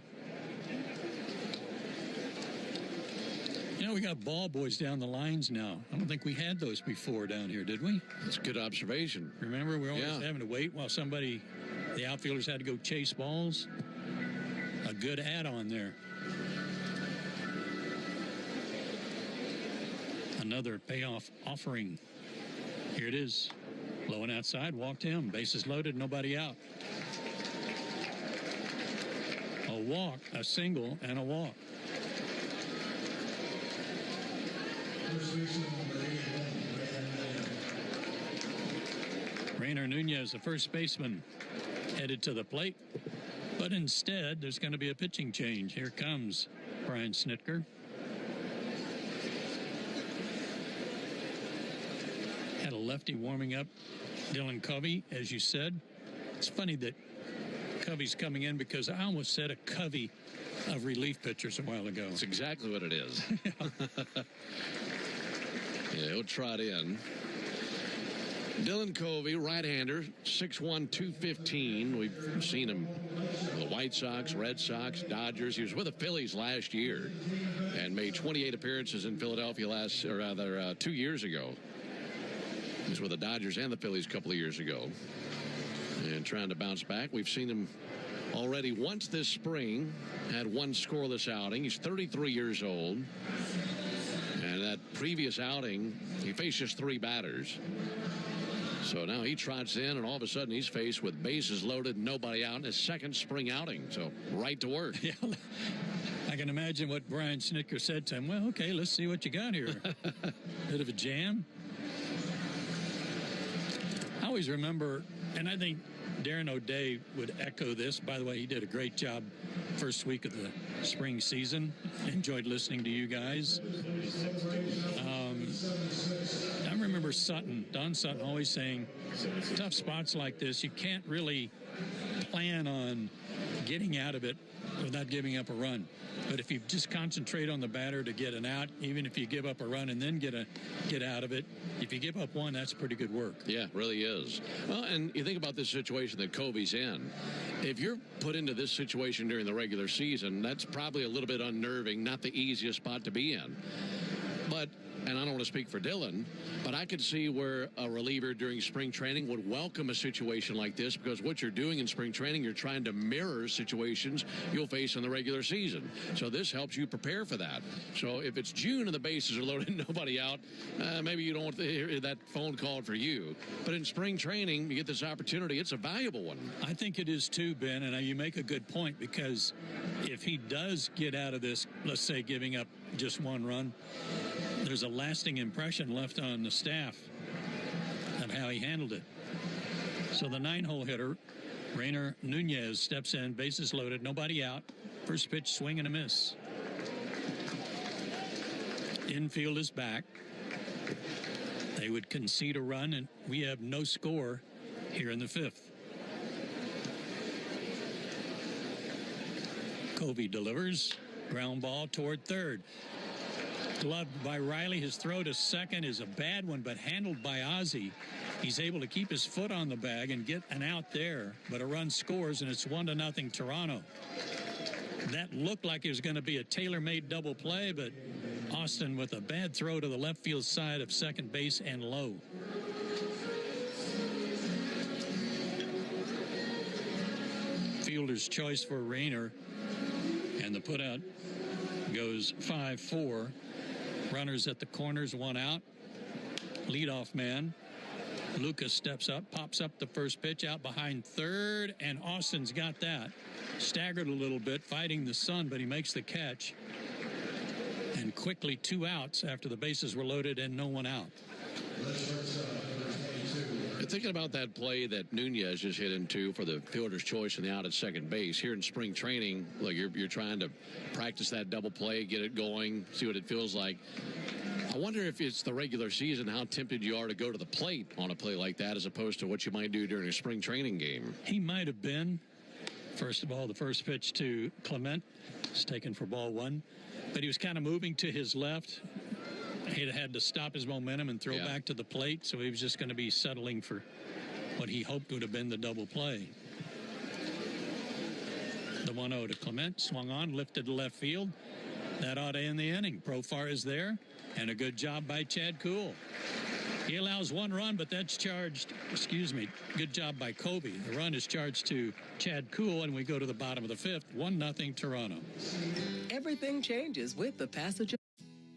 You know, we got ball boys down the lines now. I don't think we had those before down here, did we? That's a good observation. Remember, we were always having to wait while the outfielders had to go chase balls. A good add-on there. Another payoff offering. Here it is. Low and outside, walked him. Bases loaded, nobody out. A walk, a single, and a walk. Rainer Nunez, the first baseman, headed to the plate. But instead, there's going to be a pitching change. Here comes Brian Snitker. Had a lefty warming up, Dylan Covey, as you said. It's funny that Covey's coming in because I almost said a covey of relief pitchers a while ago. That's exactly what it is. Yeah, he'll trot in. Dylan Covey, right-hander, 6'1", 215. We've seen him with the White Sox, Red Sox, Dodgers. He was with the Phillies last year and made 28 appearances in Philadelphia 2 years ago. He was with the Dodgers and the Phillies a couple of years ago. And trying to bounce back. We've seen him already once this spring. Had one scoreless outing. He's 33 years old. And that previous outing, he faced just 3 batters. So now he trots in, and all of a sudden he's faced with bases loaded, nobody out in his second spring outing. So right to work. Yeah, I can imagine what Brian Snitker said to him. Well, okay, let's see what you got here. Bit of a jam. I always remember, and I think Darren O'Day would echo this. By the way, he did a great job first week of the spring season. Enjoyed listening to you guys. I remember Don Sutton always saying, tough spots like this, you can't really plan on getting out of it without giving up a run. But if you just concentrate on the batter to get an out, even if you give up a run and then get out of it, if you give up one, that's pretty good work. Yeah, really is. Well, and you think about this situation that Covey's in. If you're put into this situation during the regular season, that's probably a little bit unnerving, not the easiest spot to be in. But, and I don't want to speak for Dylan, but I could see where a reliever during spring training would welcome a situation like this, because what you're doing in spring training, you're trying to mirror situations you'll face in the regular season. So this helps you prepare for that. So if it's June and the bases are loaded and nobody out, maybe you don't want to hear that phone call for you. But in spring training, you get this opportunity. It's a valuable one. I think it is too, Ben, and you make a good point, because if he does get out of this, let's say giving up just one run, there's a lasting impression left on the staff of how he handled it. So the 9-hole hitter, Rainer Nunez, steps in, bases loaded, nobody out. First pitch, swing and a miss. Infield is back. They would concede a run, and we have no score here in the 5th. Covey delivers. Ground ball toward third. Gloved by Riley. His throw to second is a bad one, but handled by Ozzie. He's able to keep his foot on the bag and get an out there, but a run scores, and it's 1-0 Toronto. That looked like it was going to be a tailor-made double play, but Austin with a bad throw to the left field side of second base and low. Fielder's choice for Rainer, and the putout goes 5-4. Runners at the corners, one out. Leadoff man. Lucas steps up, pops up the first pitch out behind third, and Austin's got that. Staggered a little bit, fighting the sun, but he makes the catch. and quickly 2 outs after the bases were loaded and no one out. And thinking about that play that Nunez just hit into for the fielder's choice and the out at second base, here in spring training, look, you're trying to practice that double play, get it going, see what it feels like. I wonder if it's the regular season, how tempted you are to go to the plate on a play like that as opposed to what you might do during a spring training game. He might have been. First of all, the first pitch to Clement is taken for ball 1, but he was kind of moving to his left. He had to stop his momentum and throw back to the plate, so he was just going to be settling for what he hoped would have been the double play. The 1-0 to Clement, swung on, lifted to left field. That ought to end the inning. Profar is there, and a good job by Chad Kuhl. He allows 1 run, but that's charged, good job by Kobe. The run is charged to Chad Kuhl, and we go to the bottom of the 5th, 1-0 Toronto. Everything changes with the passage of...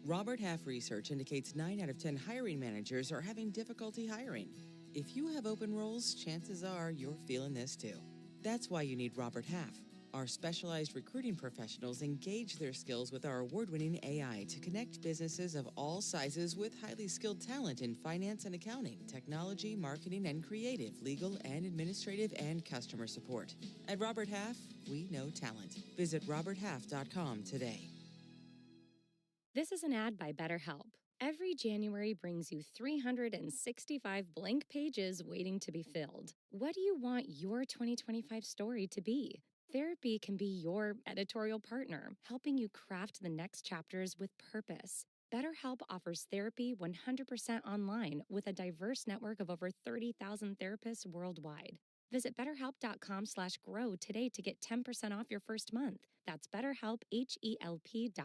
Robert Half research indicates 9 out of 10 hiring managers are having difficulty hiring. If you have open roles, chances are you're feeling this too. That's why you need Robert Half. Our specialized recruiting professionals engage their skills with our award-winning AI to connect businesses of all sizes with highly skilled talent in finance and accounting, technology, marketing and creative, legal and administrative, and customer support. At Robert Half, we know talent. Visit roberthalf.com today. This is an ad by BetterHelp. Every January brings you 365 blank pages waiting to be filled. What do you want your 2025 story to be? Therapy can be your editorial partner, helping you craft the next chapters with purpose. BetterHelp offers therapy 100% online with a diverse network of over 30,000 therapists worldwide. Visit betterhelp.com/grow today to get 10% off your first month. That's BetterHelp, HELP.com/grow.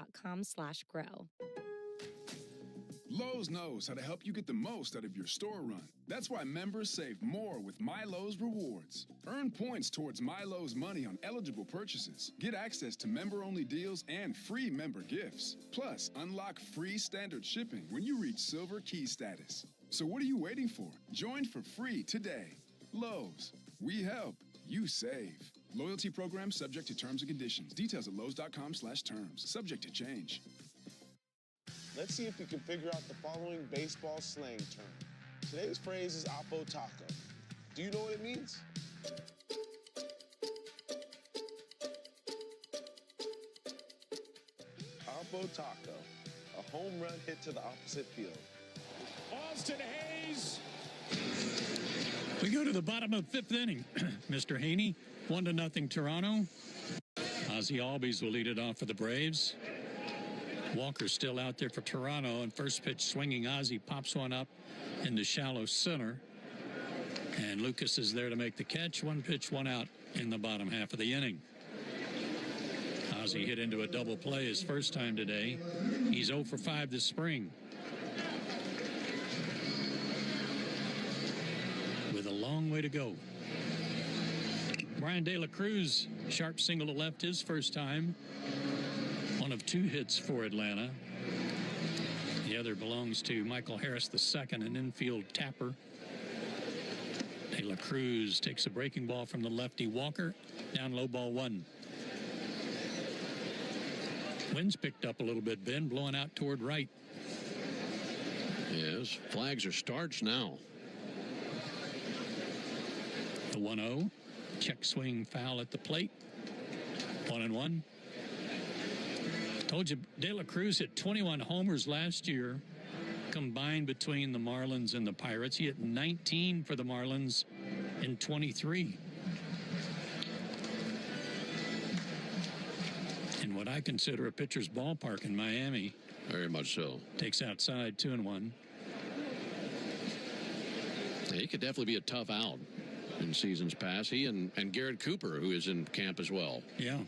Lowe's knows how to help you get the most out of your store run. That's why members save more with My Lowe's Rewards. Earn points towards My Lowe's money on eligible purchases. Get access to member-only deals and free member gifts. Plus, unlock free standard shipping when you reach Silver Key status. So what are you waiting for? Join for free today. Lowe's. We help. You save. Loyalty program subject to terms and conditions. Details at lowes.com/terms. Subject to change. Let's see if we can figure out the following baseball slang term. Today's phrase is Oppo Taco. Do you know what it means? Oppo Taco, a home run hit to the opposite field. Austin Hayes. We go to the bottom of the 5th inning. Mr. Haney, 1-0 Toronto. Ozzie Albies will lead it off for the Braves. Walker's still out there for Toronto, and first pitch swinging. Ozzie pops one up in the shallow center, and Lucas is there to make the catch. 1 pitch, 1 out in the bottom half of the inning. Ozzie hit into a double play his first time today. He's 0 for 5 this spring. With a long way to go. Brian De La Cruz, sharp single to left his first time. 1 of 2 hits for Atlanta. The other belongs to Michael Harris II, an infield tapper. De La Cruz takes a breaking ball from the lefty Walker. Down low, ball 1. Wind's picked up a little bit, Ben, blowing out toward right. Yes, flags are starts now. The 1-0. Check swing foul at the plate. 1-1. Told you, De La Cruz hit 21 homers last year, combined between the Marlins and the Pirates. He hit 19 for the Marlins in 23. In what I consider a pitcher's ballpark in Miami. Very much so. Takes outside, 2-1. Yeah, he could definitely be a tough out in seasons past. He and Garrett Cooper, who is in camp as well. Yeah.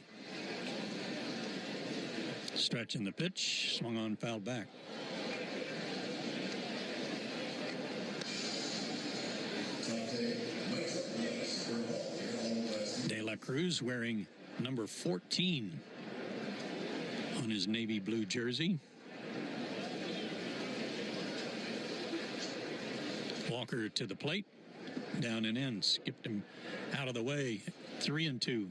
Stretching the pitch, swung on, fouled back. De La Cruz wearing number 14 on his navy blue jersey. Walker to the plate, down and in, skipped him out of the way, 3-2.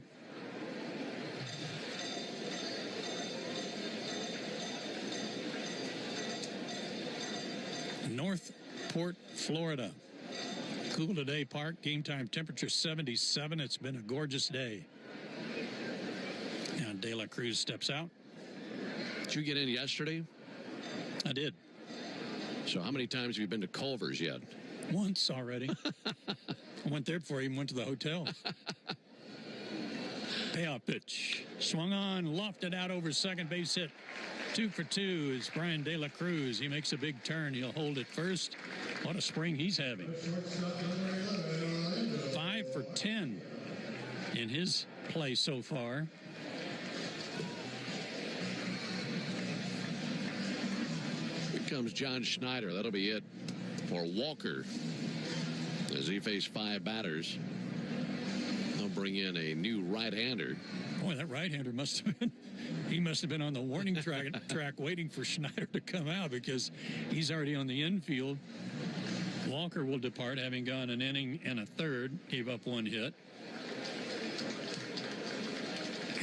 Northport, Florida. Cool today, Park. Game time temperature 77. It's been a gorgeous day. And De La Cruz steps out. Did you get in yesterday? I did. So how many times have you been to Culver's yet? Once already. I went there before I even went to the hotel. Payoff pitch. Swung on, lofted out over second base hit. 2 for 2 is Brian De La Cruz. He makes a big turn. He'll hold it first. What a spring he's having. 5 for 10 in his play so far. Here comes John Schneider. That'll be it for Walker as he faced 5 batters. They'll bring in a new right-hander. Boy, that right-hander must have been, he must have been on the warning track waiting for Schneider to come out because he's already on the infield. Walker will depart, having gone an inning and a third, gave up 1 hit.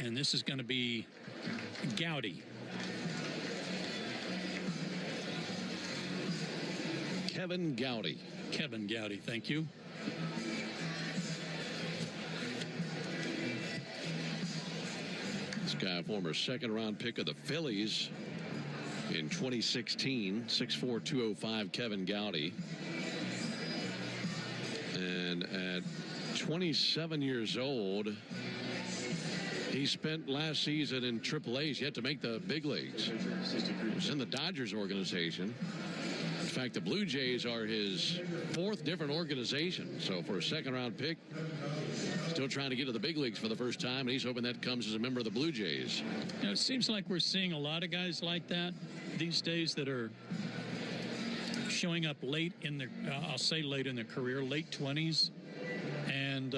And this is going to be Gowdy. Kevin Gowdy. Kevin Gowdy, thank you. This guy, a former second-round pick of the Phillies in 2016, 6'4", 205, Kevin Gowdy. And at 27 years old, he spent last season in AAA. He's yet to make the big leagues. He was in the Dodgers organization. In fact, the Blue Jays are his 4th different organization. So for a second-round pick, still trying to get to the big leagues for the first time, and he's hoping that comes as a member of the Blue Jays. You know, it seems like we're seeing a lot of guys like that these days that are showing up late in their, I'll say late in their career, late 20s, and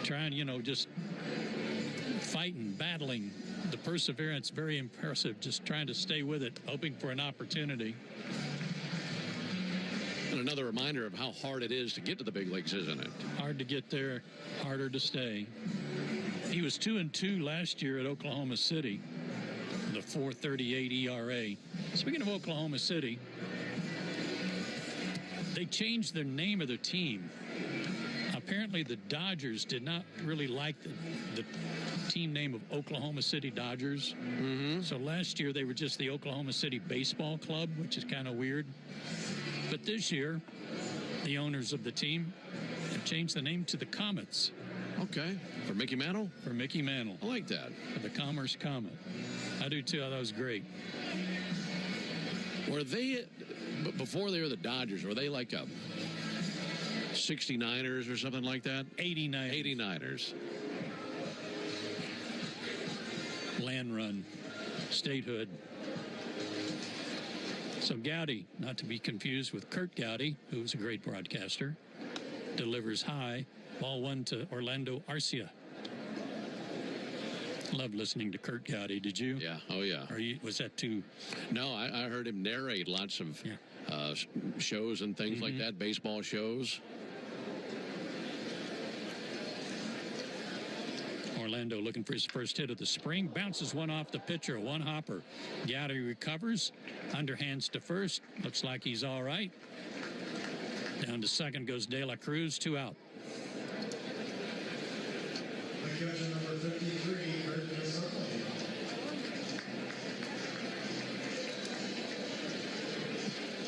trying, you know, just fighting, battling. The perseverance, very impressive, just trying to stay with it, hoping for an opportunity. And another reminder of how hard it is to get to the big leagues, isn't it? Hard to get there, harder to stay. He was 2-2 last year at Oklahoma City, the 4.38 ERA. Speaking of Oklahoma City, they changed the name of their team. Apparently, the Dodgers did not really like the team name of Oklahoma City Dodgers. Mm-hmm. So last year, they were just the Oklahoma City Baseball Club, which is kind of weird. But this year, the owners of the team have changed the name to the Comets. Okay. For Mickey Mantle? For Mickey Mantle. I like that. For the Commerce Comet. I do, too. I thought it was great. Were they, before they were the Dodgers, were they like a 69ers or something like that? 89ers. Land run. Statehood. So Gowdy, not to be confused with Kurt Gowdy, who's a great broadcaster, delivers high. Ball 1 to Orlando Arcia. Loved listening to Kurt Gowdy. Did you? Yeah. Oh, yeah. Was that too? No, I heard him narrate lots of shows and things like that, baseball shows. Orlando looking for his first hit of the spring. Bounces one off the pitcher, one hopper. Gowdy recovers. Underhands to first. Looks like he's all right. Down to second goes De La Cruz. 2 out.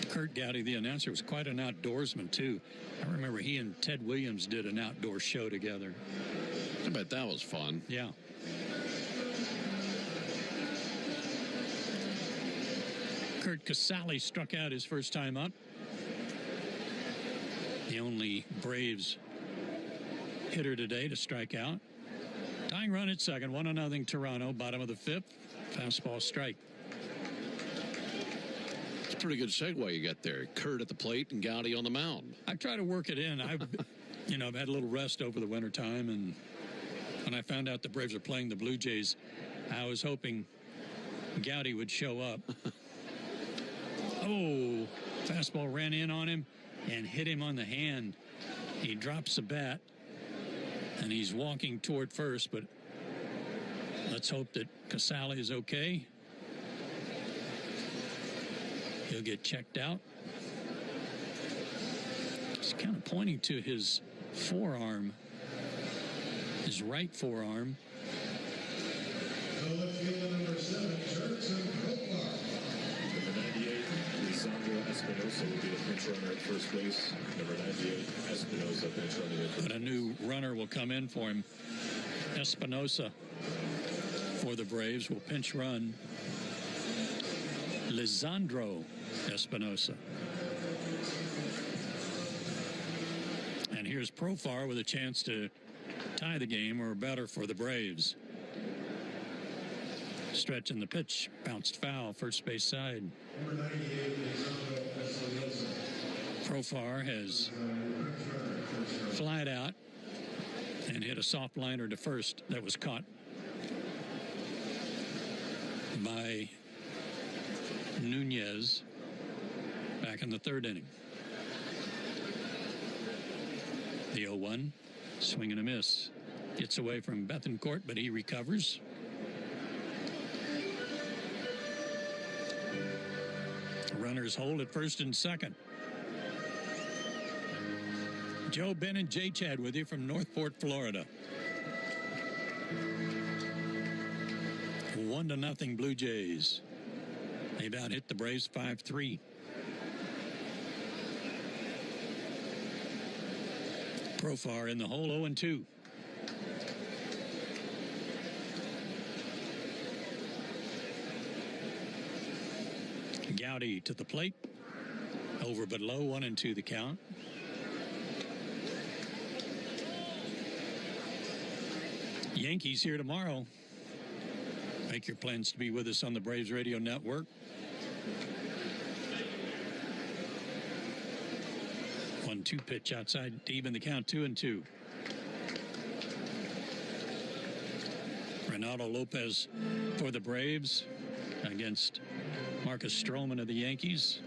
Kurt Gowdy, the announcer, was quite an outdoorsman, too. I remember he and Ted Williams did an outdoor show together. I bet that was fun. Yeah. Kurt Casale struck out his first time up. The only Braves hitter today to strike out. Tying run at second, 1-0 Toronto, bottom of the 5th. Fastball strike. It's a pretty good segue you got there. Kurt at the plate and Gowdy on the mound. I try to work it in. I've had a little rest over the wintertime, and when I found out the Braves are playing the Blue Jays, I was hoping Gowdy would show up. Oh, fastball ran in on him and hit him on the hand. He drops the bat, and he's walking toward first, but let's hope that Casale is okay. He'll get checked out. He's kind of pointing to his forearm, his right forearm. Number 7, Jurickson Profar. Number 98, Lisandro Espinosa will be the pinch runner at first base. Number 98, Espinosa pinch running at first. But a new runner will come in for him. Espinosa for the Braves will pinch run Lisandro Espinosa. And here's Profar with a chance to tie the game or better for the Braves. Stretch in the pitch, bounced foul, first base side. Number 98, Lisandro Espinosa. Profar has flied out and hit a soft liner to first that was caught by Nunez back in the third inning. The 0-1, swing and a miss. Gets away from Bethancourt, but he recovers. Runners hold at first and second. Joe Ben and Jay Chad with you from Northport, Florida. 1-0 Blue Jays. They've out hit the Braves 5-3. Profar in the hole 0-2. Gowdy to the plate. Over but low, 1-2 the count. Yankees here tomorrow. Make your plans to be with us on the Braves Radio Network. 1-2 pitch outside to even the count, 2-2. Renato Lopez for the Braves against Marcus Stroman of the Yankees.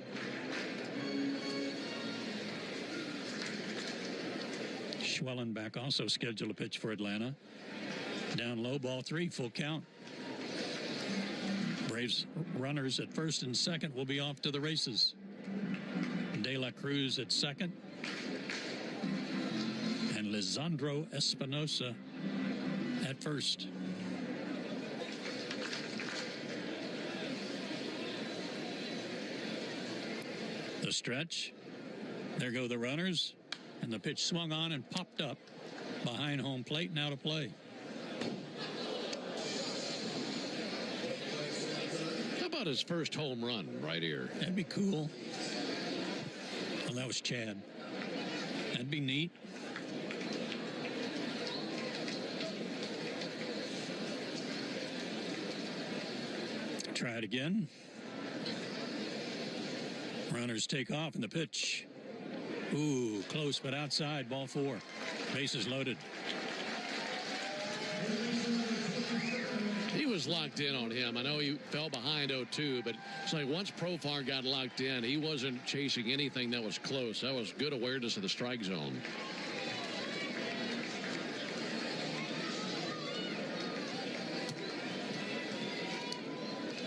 Schwellenbach also scheduled a pitch for Atlanta. Down low, ball 3, full count. Braves runners at first and second will be off to the races. De La Cruz at second. And Lisandro Espinosa at first. The stretch. There go the runners. And the pitch swung on and popped up behind home plate, now to play. How about his first home run right here? That'd be cool. Well, that was Chad. That'd be neat. Try it again. Runners take off in the pitch. Ooh, close, but outside, ball 4. Bases loaded. He was locked in on him. I know he fell behind 0-2, but it's like once Profar got locked in, he wasn't chasing anything that was close. That was good awareness of the strike zone.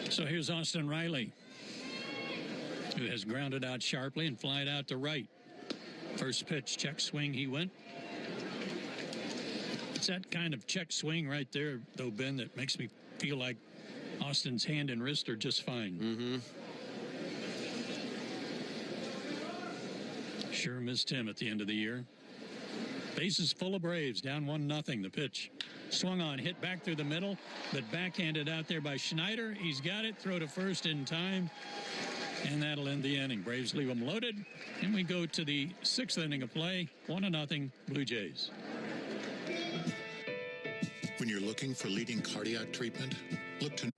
So here's Austin Riley, who has grounded out sharply and flied out to right. First pitch, check swing, he went. It's that kind of check swing right there, though, Ben, that makes me feel like Austin's hand and wrist are just fine. Mm-hmm. Sure missed him at the end of the year. Bases full of Braves, down 1-0. The pitch swung on, hit back through the middle, but backhanded out there by Schneider. He's got it, throw to first in time. And that'll end the inning. Braves leave them loaded. And we go to the 6th inning of play. 1-0 Blue Jays. When you're looking for leading cardiac treatment, look to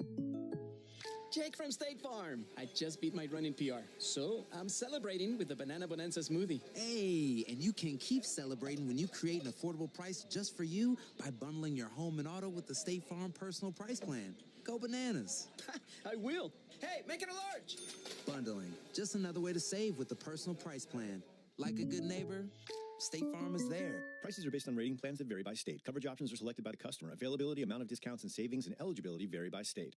Jake from State Farm. I just beat my running PR, so I'm celebrating with the Banana Bonanza smoothie. Hey, and you can keep celebrating when you create an affordable price just for you by bundling your home and auto with the State Farm Personal Price Plan. Go bananas. I will. Hey, make it a large. Bundling, just another way to save with the Personal Price Plan. Like a good neighbor, State Farm is there. Prices are based on rating plans that vary by state. Coverage options are selected by the customer. Availability, amount of discounts and savings, and eligibility vary by state.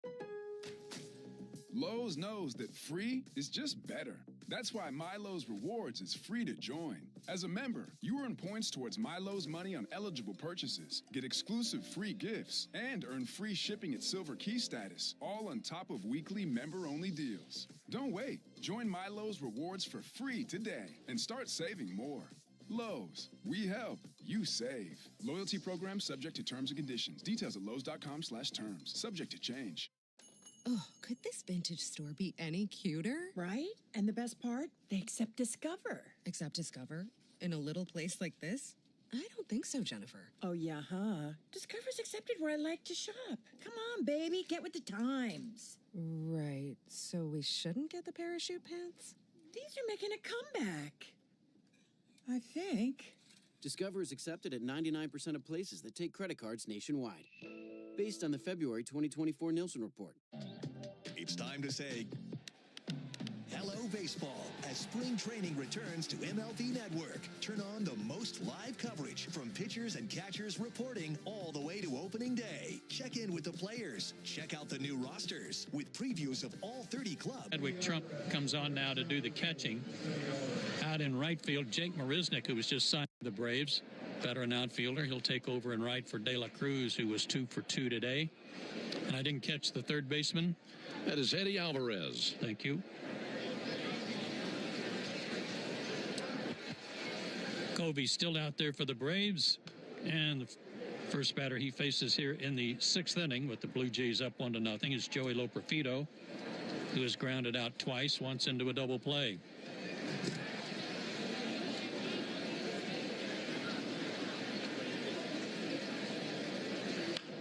Lowe's knows that free is just better. That's why MyLowe's Rewards is free to join. As a member, you earn points towards MyLowe's money on eligible purchases, get exclusive free gifts, and earn free shipping at Silver Key status, all on top of weekly member-only deals. Don't wait. Join MyLowe's Rewards for free today and start saving more. Lowe's, we help, you save. Loyalty program subject to terms and conditions. Details at lowes.com/terms. Subject to change. Oh, could this vintage store be any cuter? Right? And the best part? They accept Discover. Accept Discover? In a little place like this? I don't think so, Jennifer. Oh, yeah, huh? Discover's accepted where I like to shop. Come on, baby, get with the times. Right, so we shouldn't get the parachute pants? These are making a comeback. I think. Discover is accepted at 99% of places that take credit cards nationwide. Based on the February 2024 Nielsen report. It's time to say hello, baseball, as spring training returns to MLB Network. Turn on the most live coverage from pitchers and catchers reporting all the way to opening day. Check in with the players. Check out the new rosters with previews of all 30 clubs. Hedwig Trump comes on now to do the catching. Out in right field, Jake Marisnik, who was just signed to the Braves, veteran outfielder. He'll take over and right for De La Cruz, who was 2 for 2 today. And I didn't catch the third baseman. That is Eddie Alvarez. Thank you. Covey's still out there for the Braves. And the first batter he faces here in the 6th inning with the Blue Jays up 1-0 is Joey Loperfido, who has grounded out twice, once into a double play.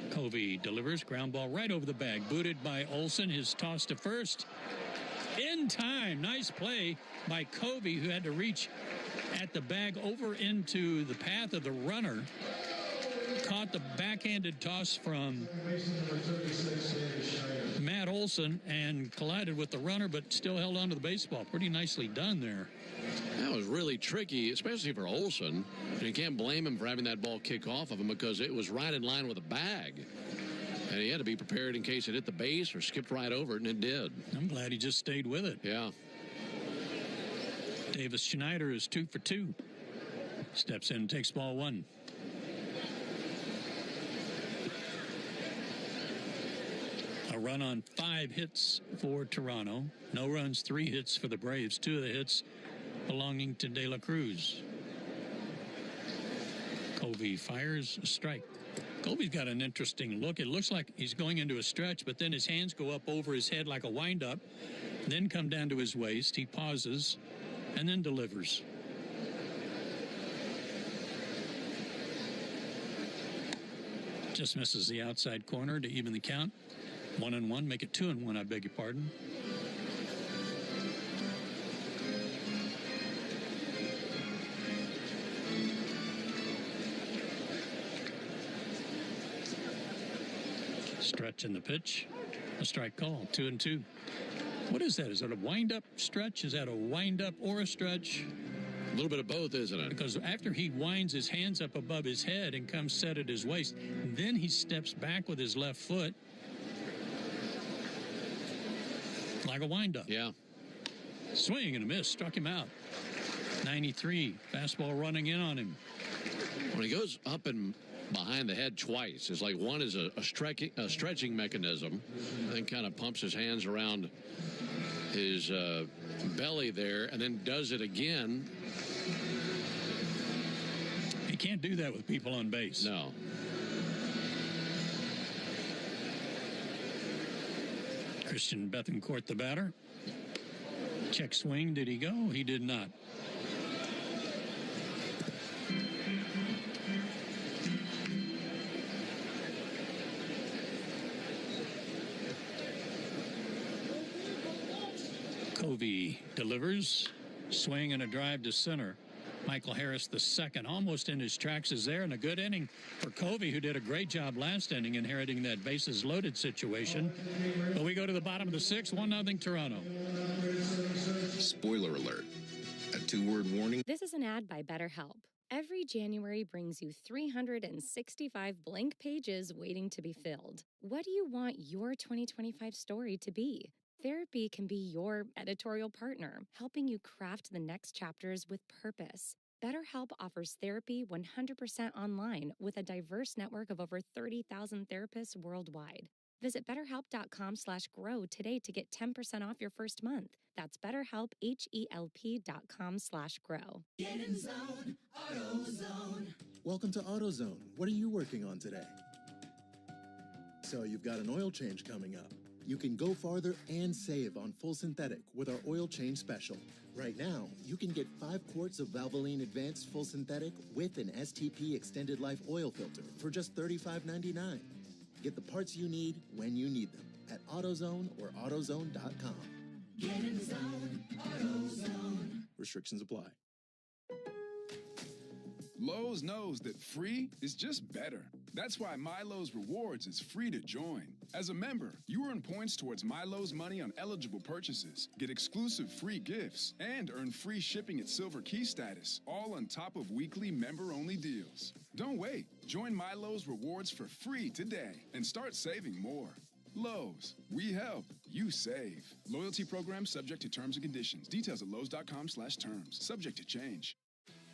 Covey delivers, ground ball right over the bag, booted by Olson. His toss to first in time. Nice play by Covey, who had to reach at the bag over into the path of the runner. Caught the backhanded toss from Matt Olson and collided with the runner, but still held onto the baseball. Pretty nicely done there. That was really tricky, especially for Olson. And you can't blame him for having that ball kick off of him because it was right in line with the bag. And he had to be prepared in case it hit the base or skipped right over it, and it did. I'm glad he just stayed with it. Yeah. Davis Schneider is 2 for 2. Steps in and takes ball 1. A run on 5 hits for Toronto. No runs, 3 hits for the Braves. 2 of the hits belonging to De La Cruz. Covey fires a strike. Covey's got an interesting look. It looks like he's going into a stretch, but then his hands go up over his head like a windup, then come down to his waist. He pauses and then delivers. Just misses the outside corner to even the count. 1-1, make it 2-1, I beg your pardon. Stretch in the pitch. A strike call, 2-2. What is that? Is that a wind-up stretch? Is that a wind-up or a stretch? A little bit of both, isn't it? Because after he winds his hands up above his head and comes set at his waist, then he steps back with his left foot like a wind-up. Yeah. Swing and a miss, struck him out. 93, fastball running in on him. When he goes up and behind the head twice, it's like one is a stretching mechanism, then kind of pumps his hands around his belly there, and then does it again. He can't do that with people on base. No. Christian Bethancourt, the batter. Check swing. Did he go? He did not. Covey delivers. Swing and a drive to center. Michael Harris, the second, almost in his tracks, is there, and a good inning for Covey, who did a great job last inning inheriting that bases loaded situation. But we go to the bottom of the 6th, 1-0 Toronto. Spoiler alert. A 2-word warning. This is an ad by BetterHelp. Every January brings you 365 blank pages waiting to be filled. What do you want your 2025 story to be? Therapy can be your editorial partner, helping you craft the next chapters with purpose. BetterHelp offers therapy 100% online with a diverse network of over 30,000 therapists worldwide. Visit BetterHelp.com/grow today to get 10% off your first month. That's BetterHelp, HELP.com/grow. Get in zone, AutoZone. Welcome to AutoZone. What are you working on today? So you've got an oil change coming up. You can go farther and save on full synthetic with our oil change special. Right now, you can get 5 quarts of Valvoline Advanced Full Synthetic with an STP Extended Life oil filter for just $35.99. Get the parts you need when you need them at AutoZone or AutoZone.com. Get in zone, AutoZone. Restrictions apply. Lowe's knows that free is just better. That's why MyLowe's Rewards is free to join. As a member, you earn points towards MyLowe's money on eligible purchases, get exclusive free gifts, and earn free shipping at Silver Key status, all on top of weekly member-only deals. Don't wait. Join MyLowe's Rewards for free today and start saving more. Lowe's, we help, you save. Loyalty program subject to terms and conditions. Details at lowes.com/terms. Subject to change.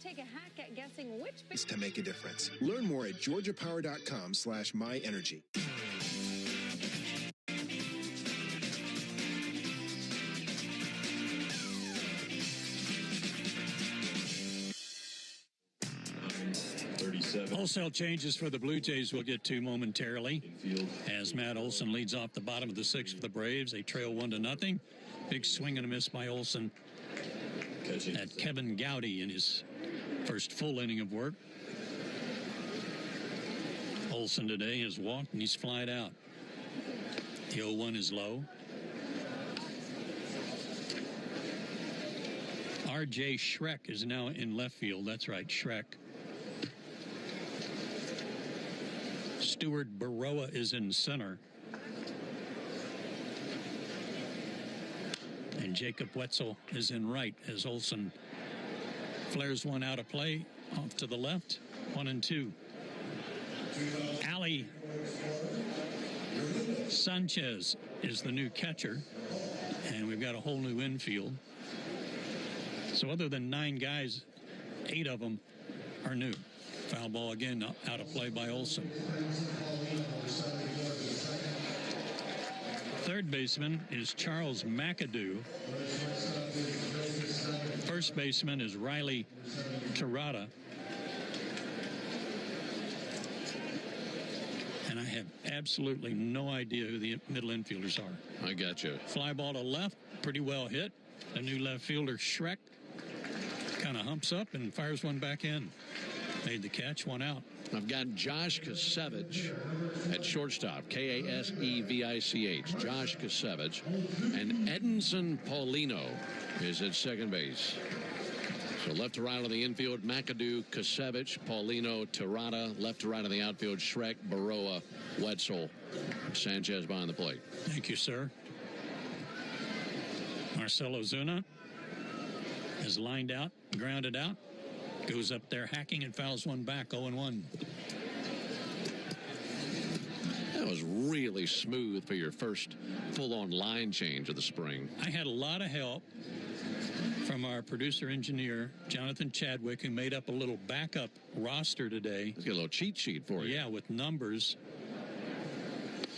Take a hack at guessing which... to make a difference. Learn more at georgiapower.com/myenergy. Wholesale changes for the Blue Jays we'll get to momentarily. As Matt Olson leads off the bottom of the 6th for the Braves. They trail 1-0. Big swing and a miss by Olson at Kevin Gowdy in his first full inning of work. Olson today has walked and he's flied out. The 0-1 is low. R.J. Schreck is now in left field. That's right, Schreck. Stuart Baroa is in center. And Jacob Wetzel is in right as Olson flares one out of play off to the left. 1-2. Ali Sanchez is the new catcher. And we've got a whole new infield. So other than 9 guys, 8 of them are new. Foul ball again, out of play by Olson. Third baseman is Charles McAdoo. First baseman is Riley Terada. And I have absolutely no idea who the middle infielders are. I got you. Fly ball to left, pretty well hit. The new left fielder, Schreck, kind of humps up and fires one back in. Made the catch, one out. I've got Josh Kasevich at shortstop, Kasevich, Josh Kasevich. And Edinson Paulino is at second base. So left to right on the infield, McAdoo, Kasevich, Paulino, Terada. Left to right on the outfield, Schreck, Baroa, Wetzel, Sanchez behind the plate. Thank you, sir. Marcelo Zuna is lined out, grounded out. Goes up there hacking and fouls one back, 0-1. That was really smooth for your first full-on line change of the spring. I had a lot of help from our producer-engineer, Jonathan Chadwick, who made up a little backup roster today. Let's get a little cheat sheet for you. Yeah, with numbers.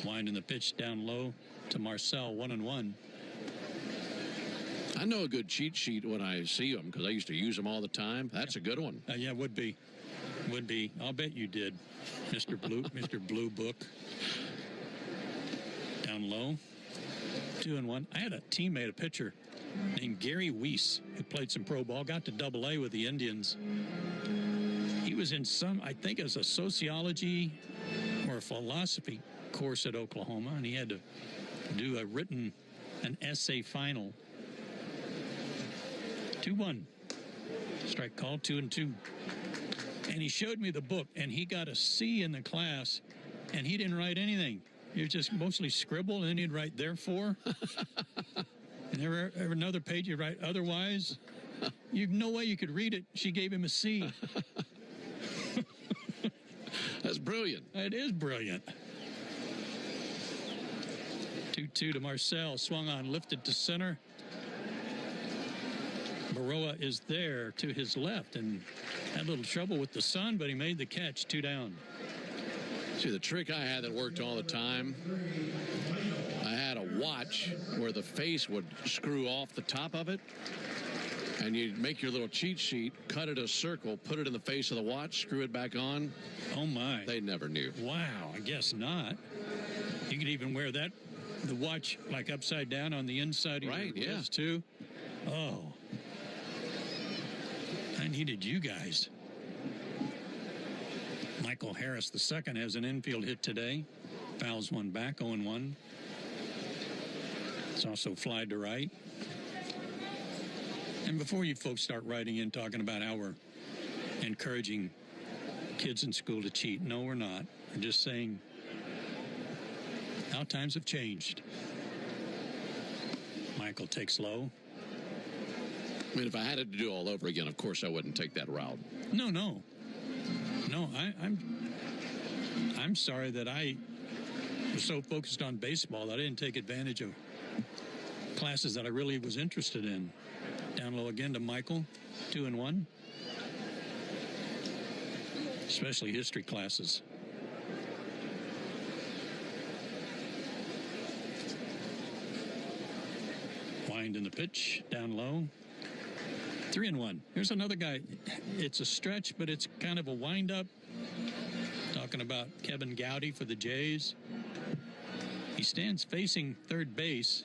Winding the pitch down low to Marcel, 1-1. I know a good cheat sheet when I see them because I used to use them all the time. That's a good one. Yeah, would be. Would be. I'll bet you did, Mr. Blue, Mr. Blue Book. Down low, 2-1. I had a teammate, a pitcher named Gary Weiss, who played some pro ball, got to Double-A with the Indians. He was in some, I think it was a sociology or a philosophy course at Oklahoma, and he had to do an essay final. 2-1. Strike call, 2-2. And he showed me the book, and he got a C in the class, and he didn't write anything. He was just mostly scribble, and then he'd write therefore. And every another page he'd write otherwise. You've no way you could read it. She gave him a C. That's brilliant. It is brilliant. 2-2 to Marcel. Swung on, lifted to center. Baroa is there to his left and had a little trouble with the sun, but he made the catch. 2 down. See, the trick I had that worked all the time, I had a watch where the face would screw off the top of it, and you'd make your little cheat sheet, cut it a circle, put it in the face of the watch, screw it back on. Oh, my. They never knew. Wow, I guess not. You could even wear that, the watch, like upside down on the inside of your wrist, too. Oh. I needed you guys. Michael Harris II has an infield hit today. Fouls one back, 0-1. It's also fly to right. And before you folks start writing in talking about how we're encouraging kids in school to cheat, no, we're not. We're just saying how times have changed. Michael takes low. I mean, if I had it to do all over again, of course I wouldn't take that route. No, I'm sorry that I was so focused on baseball that I didn't take advantage of classes that I really was interested in. Down low again to Michael, 2-1. Especially history classes. Wind in the pitch, down low. 3-1. Here's another guy. It's a stretch, but it's kind of a wind-up. Talking about Kevin Gowdy for the Jays. He stands facing third base,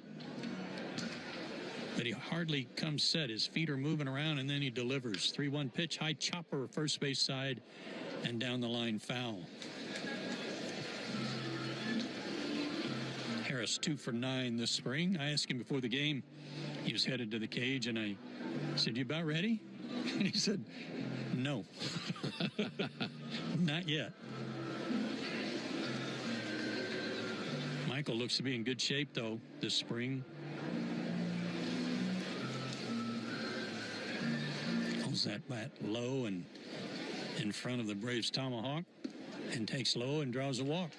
but he hardly comes set. His feet are moving around, and then he delivers. 3-1 pitch, high chopper, first base side, and down the line foul. Harris 2 for 9 this spring. I asked him before the game. He was headed to the cage, and I said, "You about ready?" And he said, "No." Not yet. Michael looks to be in good shape, though, this spring. Holds that bat low and in front of the Braves' tomahawk and takes low and draws a walk.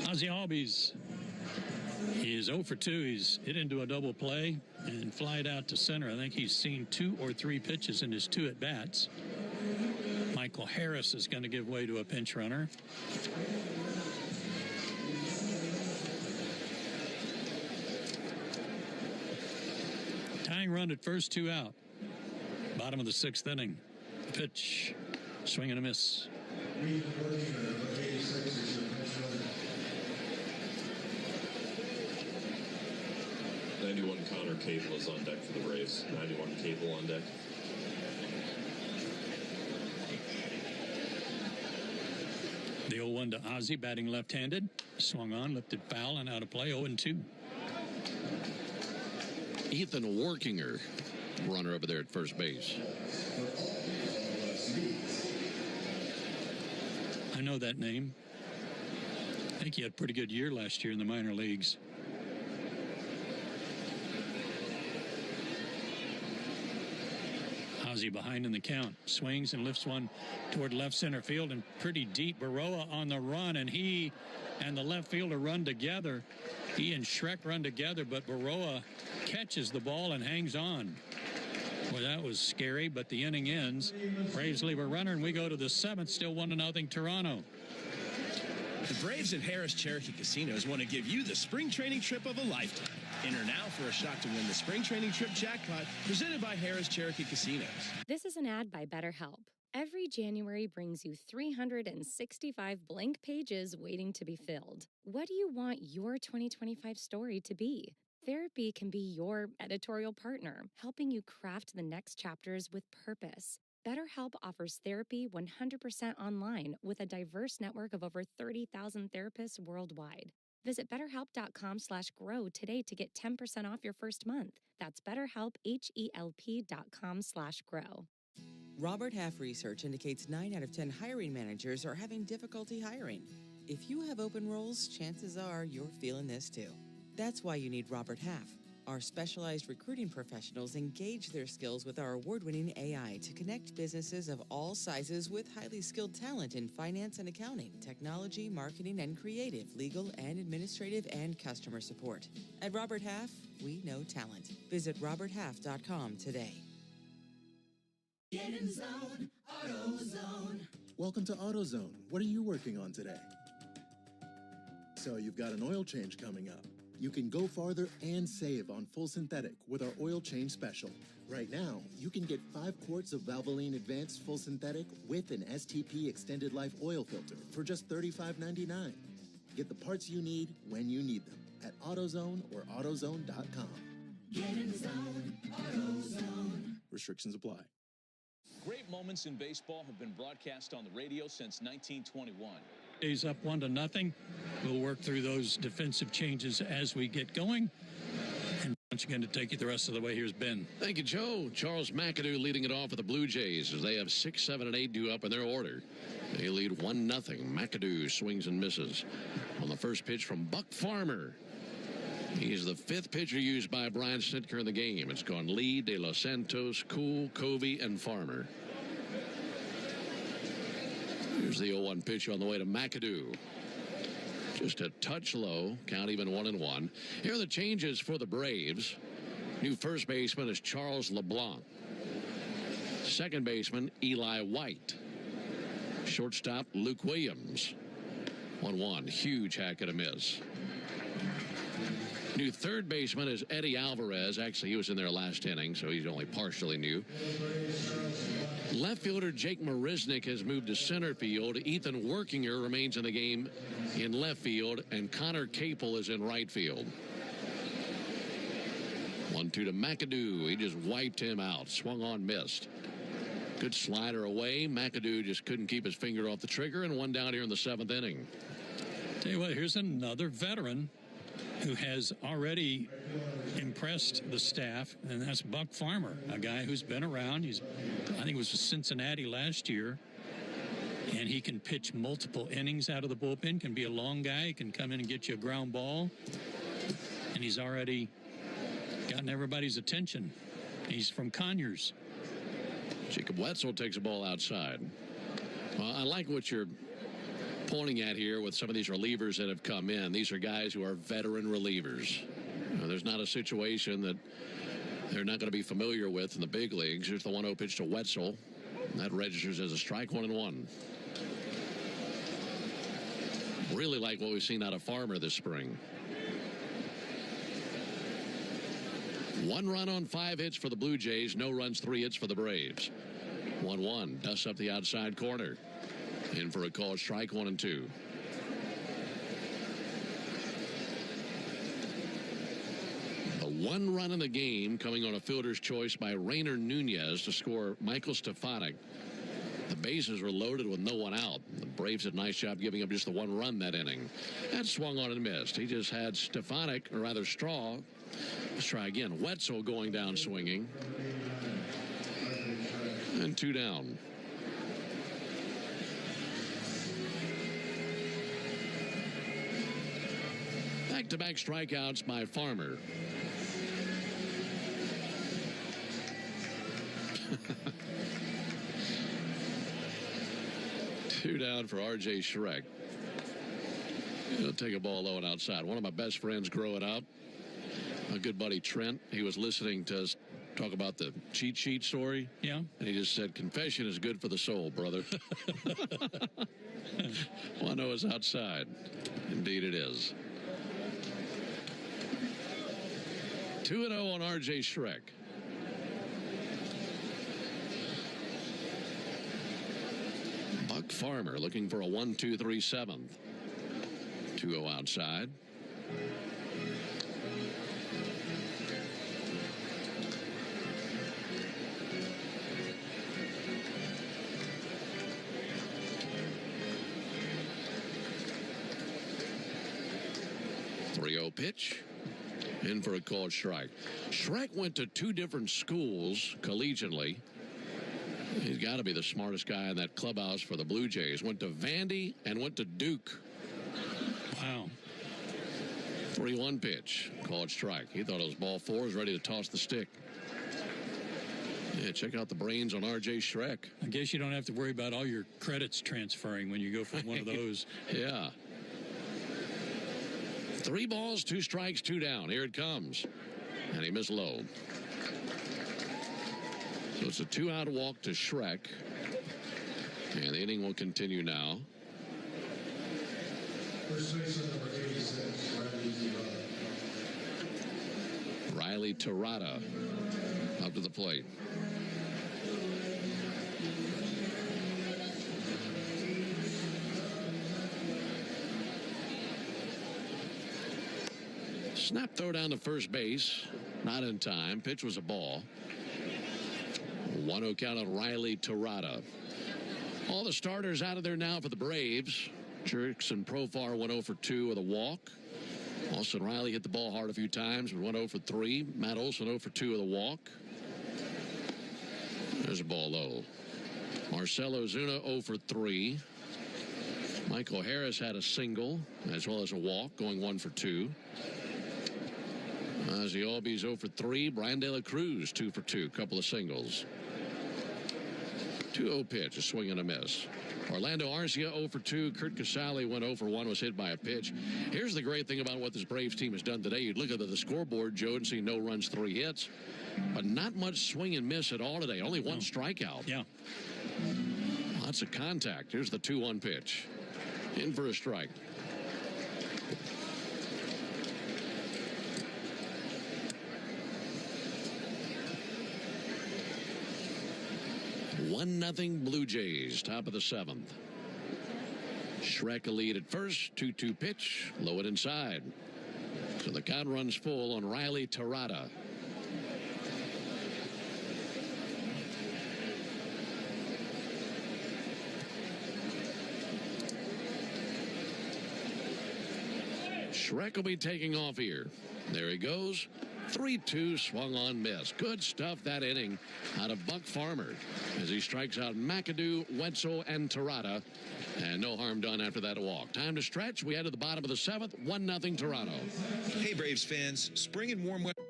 Ozzie Albies is 0 for 2. He's hit into a double play and flied out to center. I think he's seen 2 or 3 pitches in his 2 at-bats. Michael Harris is going to give way to a pinch runner. Tying run at first, 2 out. Bottom of the 6th inning. Pitch, swing and a miss. 91 Connor Cable is on deck for the Braves. 91 Cable on deck. The 0-1 to Ozzie, batting left-handed. Swung on, lifted foul, and out of play, 0-2. Ethan Workinger, runner over there at first base. I know that name. I think he had a pretty good year last year in the minor leagues. Ozzie behind in the count. Swings and lifts one toward left center field and pretty deep. Baroa on the run, and he and the left fielder run together. He and Shrek run together, but Baroa catches the ball and hangs on. Well, that was scary, but the inning ends. Braves leave a runner, and we go to the 7th, still 1-0 Toronto. The Braves at Harris Cherokee Casinos want to give you the spring training trip of a lifetime. Enter now for a shot to win the spring training trip jackpot presented by Harris Cherokee Casinos. This is an ad by BetterHelp. Every January brings you 365 blank pages waiting to be filled. What do you want your 2025 story to be? Therapy can be your editorial partner, helping you craft the next chapters with purpose. BetterHelp offers therapy 100% online with a diverse network of over 30,000 therapists worldwide. Visit BetterHelp.com/grow today to get 10% off your first month. That's BetterHelp, HELP.com/grow. Robert Half research indicates 9 out of 10 hiring managers are having difficulty hiring. If you have open roles, chances are you're feeling this too. That's why you need Robert Half. Our specialized recruiting professionals engage their skills with our award-winning AI to connect businesses of all sizes with highly skilled talent in finance and accounting, technology, marketing and creative, legal and administrative, and customer support. At Robert Half, we know talent. Visit roberthalf.com today. Get in the zone, AutoZone. Welcome to AutoZone. What are you working on today? So you've got an oil change coming up. You can go farther and save on full synthetic with our oil change special. Right now, you can get 5 quarts of Valvoline Advanced Full Synthetic with an STP Extended Life oil filter for just $35.99. Get the parts you need when you need them at AutoZone or AutoZone.com. Get in the zone, AutoZone. Restrictions apply. Great moments in baseball have been broadcast on the radio since 1921. Is up 1-0. We'll work through those defensive changes as we get going. And once again, to take you the rest of the way, here's Ben. Thank you, Joe. Charles McAdoo leading it off for the Blue Jays as they have 6, 7, and 8 due up in their order. They lead 1-0. McAdoo swings and misses on the first pitch from Buck Farmer. He's the 5th pitcher used by Brian Snitker in the game. It's gone Lee, De Los Santos, Cool, Covey, and Farmer. Here's the 0-1 pitch on the way to McAdoo. Just a touch low. Count even 1-1. Here are the changes for the Braves. New first baseman is Charles LeBlanc. Second baseman, Eli White. Shortstop, Luke Williams. 1-1. Huge hack and a miss. New third baseman is Eddie Alvarez. Actually, he was in there last inning, so he's only partially new. Left fielder Jake Marisnick has moved to center field. Ethan Workinger remains in the game in left field, and Connor Capel is in right field. 1-2 to McAdoo. He just wiped him out. Swung on, missed. Good slider away. McAdoo just couldn't keep his finger off the trigger, and one down here in the 7th inning. Tell you what, here's another veteran who has already impressed the staff, and that's Buck Farmer, a guy who's been around. I think it was with Cincinnati last year, and he can pitch multiple innings out of the bullpen, can be a long guy, he can come in and get you a ground ball, and he's already gotten everybody's attention. He's from Conyers. Jacob Wetzel takes a ball outside. Well, I like what you're pointing at here with some of these relievers that have come in. These are guys who are veteran relievers. There's not a situation that they're not going to be familiar with in the big leagues. Here's the 1-0 pitch to Wetzel. That registers as a strike, 1-1. Really like what we've seen out of Farmer this spring. 1 run on 5 hits for the Blue Jays. No runs, 3 hits for the Braves. 1-1. Dusts up the outside corner. In for a call, strike, 1-2. The 1 run in the game coming on a fielder's choice by Rainer Nunez to score Michael Stefanik. The bases were loaded with no one out. The Braves did a nice job giving up just the 1 run that inning. That swung on and missed. He just had Stefanik, or rather Straw. Let's try again. Wetzel going down swinging. And 2 down. Back-to-back strikeouts by Farmer. Two down for R.J. Schreck. He'll take a ball low and outside. One of my best friends growing up, my good buddy Trent, he was listening to us talk about the cheat sheet story. Yeah. And he just said, confession is good for the soul, brother. 1-0 is outside. Indeed it is. 2-0 on R.J. Schreck. Buck Farmer looking for a 1-2-3 7th. 2-0 outside. Pitch. In for a called strike. Schreck went to 2 different schools collegiately. He's got to be the smartest guy in that clubhouse for the Blue Jays. Went to Vandy and went to Duke. Wow. 3-1 pitch. Called strike. He thought it was ball 4. Was ready to toss the stick. Yeah, check out the brains on R.J. Schreck. I guess you don't have to worry about all your credits transferring when you go for one of those. Yeah. 3 balls, 2 strikes, 2 down. Here it comes. And he missed low. So it's a 2-out walk to Schreck. And the inning will continue now. First baseman number 86, Riley Terada up to the plate. Snap throw down to first base. Not in time. Pitch was a ball. 1-0 count on Riley Terada. All the starters out of there now for the Braves. Jurickson Profar went 0 for 2 with a walk. Austin Riley hit the ball hard a few times, but went 0 for 3. Matt Olson 0 for 2 with a walk. There's a ball low. Marcell Ozuna 0 for 3. Michael Harris had a single as well as a walk, going 1 for 2. Ozzie Albies 0 for 3. Brian De La Cruz 2 for 2. Couple of singles. 2-0 pitch, a swing and a miss. Orlando Arcia 0 for 2. Kurt Casale went 0 for 1, was hit by a pitch. Here's the great thing about what this Braves team has done today. You'd look at the scoreboard, Joe, and see no runs, 3 hits. But not much swing and miss at all today. Only 1 strikeout. Yeah. Lots of contact. Here's the 2-1 pitch. In for a strike. One nothing Blue Jays, top of the 7th. Schreck a lead at first. 2-2 pitch, low and inside. So the count runs full on Riley Terada. Schreck will be taking off here. There he goes. 3-2 swung on miss. Good stuff that inning out of Buck Farmer as he strikes out McAdoo, Wetzel, and Terada. And no harm done after that walk. Time to stretch. We head to the bottom of the 7th. 1-0 Toronto. Hey, Braves fans. Spring and warm weather.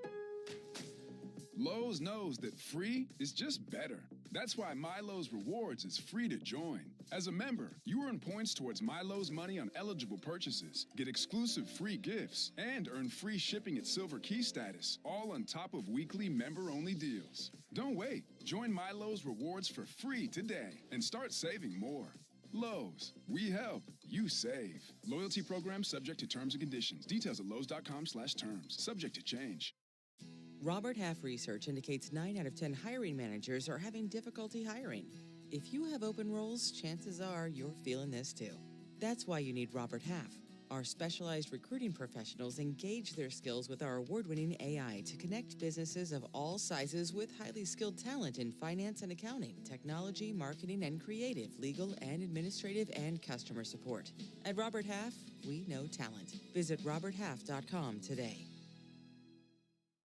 Lowe's knows that free is just better. That's why MyLowe's Rewards is free to join. As a member, you earn points towards MyLowe's money on eligible purchases, get exclusive free gifts, and earn free shipping at Silver Key status, all on top of weekly member-only deals. Don't wait. Join MyLowe's Rewards for free today and start saving more. Lowe's, we help, you save. Loyalty program subject to terms and conditions. Details at lowes.com/terms. Subject to change. Robert Half research indicates 9 out of 10 hiring managers are having difficulty hiring. If you have open roles, chances are you're feeling this too. That's why you need Robert Half. Our specialized recruiting professionals engage their skills with our award-winning AI to connect businesses of all sizes with highly skilled talent in finance and accounting, technology, marketing and creative, legal and administrative, and customer support. At Robert Half, we know talent. Visit roberthalf.com today.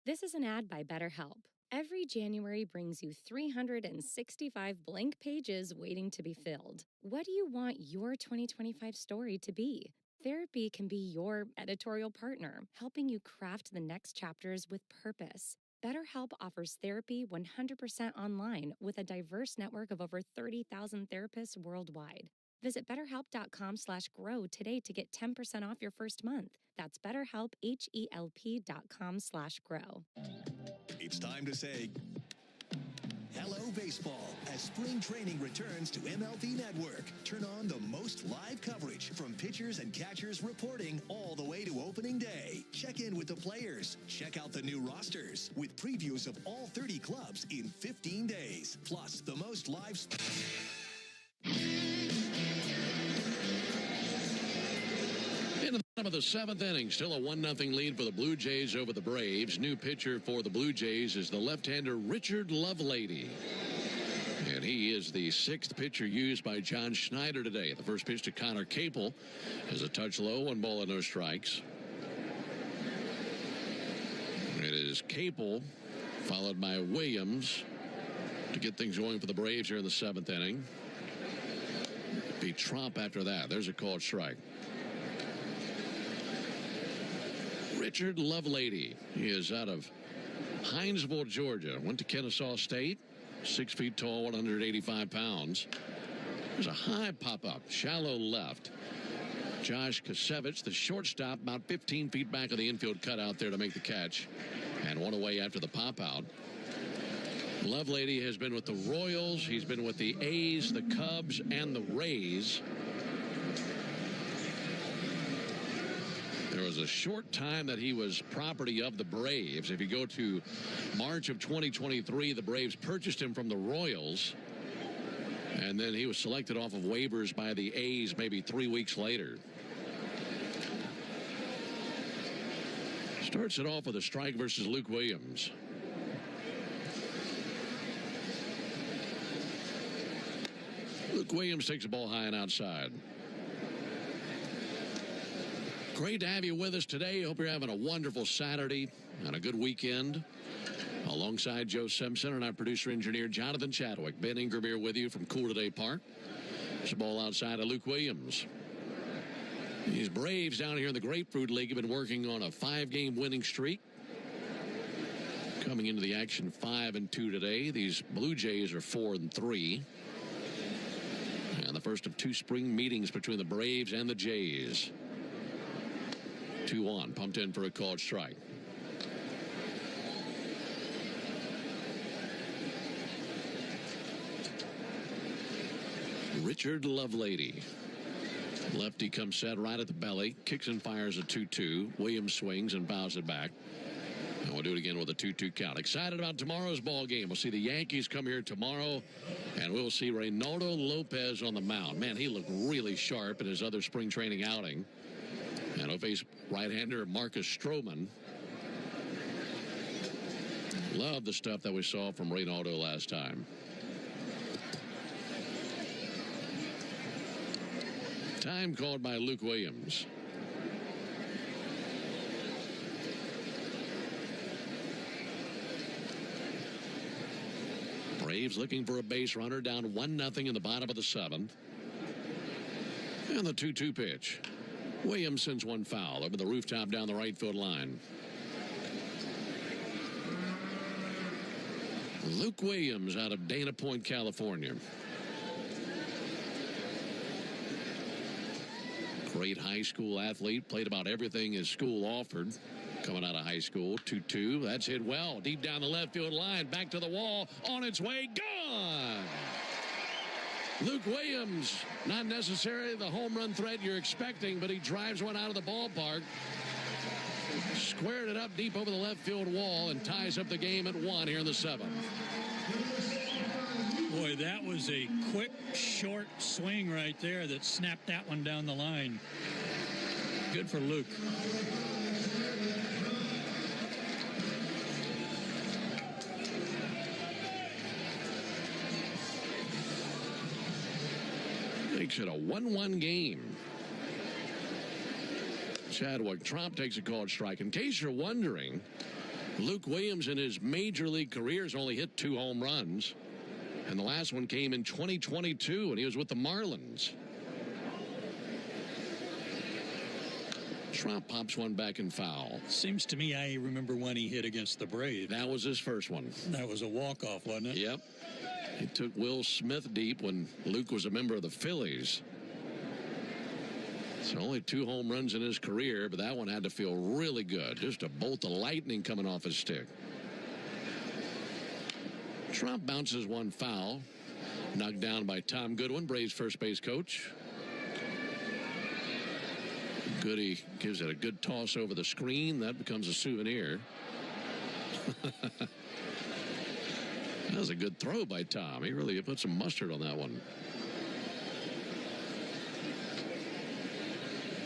This is an ad by BetterHelp. Every January brings you 365 blank pages waiting to be filled. What do you want your 2025 story to be? Therapy can be your editorial partner, helping you craft the next chapters with purpose. BetterHelp offers therapy 100% online with a diverse network of over 30,000 therapists worldwide. Visit BetterHelp.com/grow today to get 10% off your first month. That's BetterHelp, HELP.com/grow. It's time to say hello, baseball, as spring training returns to MLB Network. Turn on the most live coverage from pitchers and catchers reporting all the way to opening day. Check in with the players. Check out the new rosters with previews of all 30 clubs in 15 days. Plus, the most live... In the bottom of the 7th inning, still a 1-0 lead for the Blue Jays over the Braves. New pitcher for the Blue Jays is the left-hander Richard Lovelady. And he is the 6th pitcher used by John Schneider today. The first pitch to Connor Capel is a touch low, 1 ball and no strikes. It is Capel followed by Williams to get things going for the Braves here in the 7th inning. It'd be Tromp after that. There's a called strike. Richard Lovelady. He is out of Hinesville, Georgia. Went to Kennesaw State. 6 feet tall, 185 pounds. There's a high pop-up, shallow left. Josh Kasevich, the shortstop, about 15 feet back of the infield cutout there to make the catch. And one away after the pop-out. Lovelady has been with the Royals. He's been with the A's, the Cubs, and the Rays. There was a short time that he was property of the Braves. If you go to March of 2023, the Braves purchased him from the Royals. And then he was selected off of waivers by the A's maybe 3 weeks later. Starts it off with a strike versus Luke Williams. Luke Williams takes the ball high and outside. Great to have you with us today. Hope you're having a wonderful Saturday and a good weekend. Alongside Joe Simpson and our producer-engineer Jonathan Chadwick. Ben Ingram here with you from Cool Today Park. There's a ball outside of Luke Williams. These Braves down here in the Grapefruit League have been working on a 5-game winning streak. Coming into the action 5-2 today. These Blue Jays are 4-3. And the first of 2 spring meetings between the Braves and the Jays. 2-1, pumped in for a called strike. Richard Lovelady. Lefty comes set right at the belly. Kicks and fires a 2-2. Williams swings and fouls it back. And we'll do it again with a 2-2 count. Excited about tomorrow's ball game. We'll see the Yankees come here tomorrow. And we'll see Reynaldo Lopez on the mound. Man, he looked really sharp in his other spring training outing. And he'll face right-hander Marcus Stroman. Love the stuff that we saw from Reynaldo last time. Time called by Luke Williams. Braves looking for a base runner, down 1-0 in the bottom of the 7th. And the 2-2 pitch. Williams sends one foul over the rooftop down the right field line. Luke Williams out of Dana Point, California. Great high school athlete, played about everything his school offered. Coming out of high school, 2-2. That's hit well. Deep down the left field line. Back to the wall. On its way. Gone. Luke Williams, not necessarily the home run threat you're expecting, but he drives one out of the ballpark. Squared it up deep over the left field wall and ties up the game at 1 here in the 7th. Boy, that was a quick, short swing right there that snapped that one down the line. Good for Luke. Makes it a 1-1 game. Chadwick Tromp takes a called strike. In case you're wondering, Luke Williams in his major league career has only hit 2 home runs. And the last one came in 2022 when he was with the Marlins. Tromp pops one back and foul. Seems to me I remember when he hit against the Braves. That was his first one. That was a walk-off, wasn't it? Yep. He took Will Smith deep when Luke was a member of the Phillies. So only 2 home runs in his career, but that one had to feel really good. Just a bolt of lightning coming off his stick. Trump bounces one foul. Knocked down by Tom Goodwin, Braves first base coach. Goody gives it a good toss over the screen. That becomes a souvenir. That was a good throw by Tom. He really put some mustard on that one.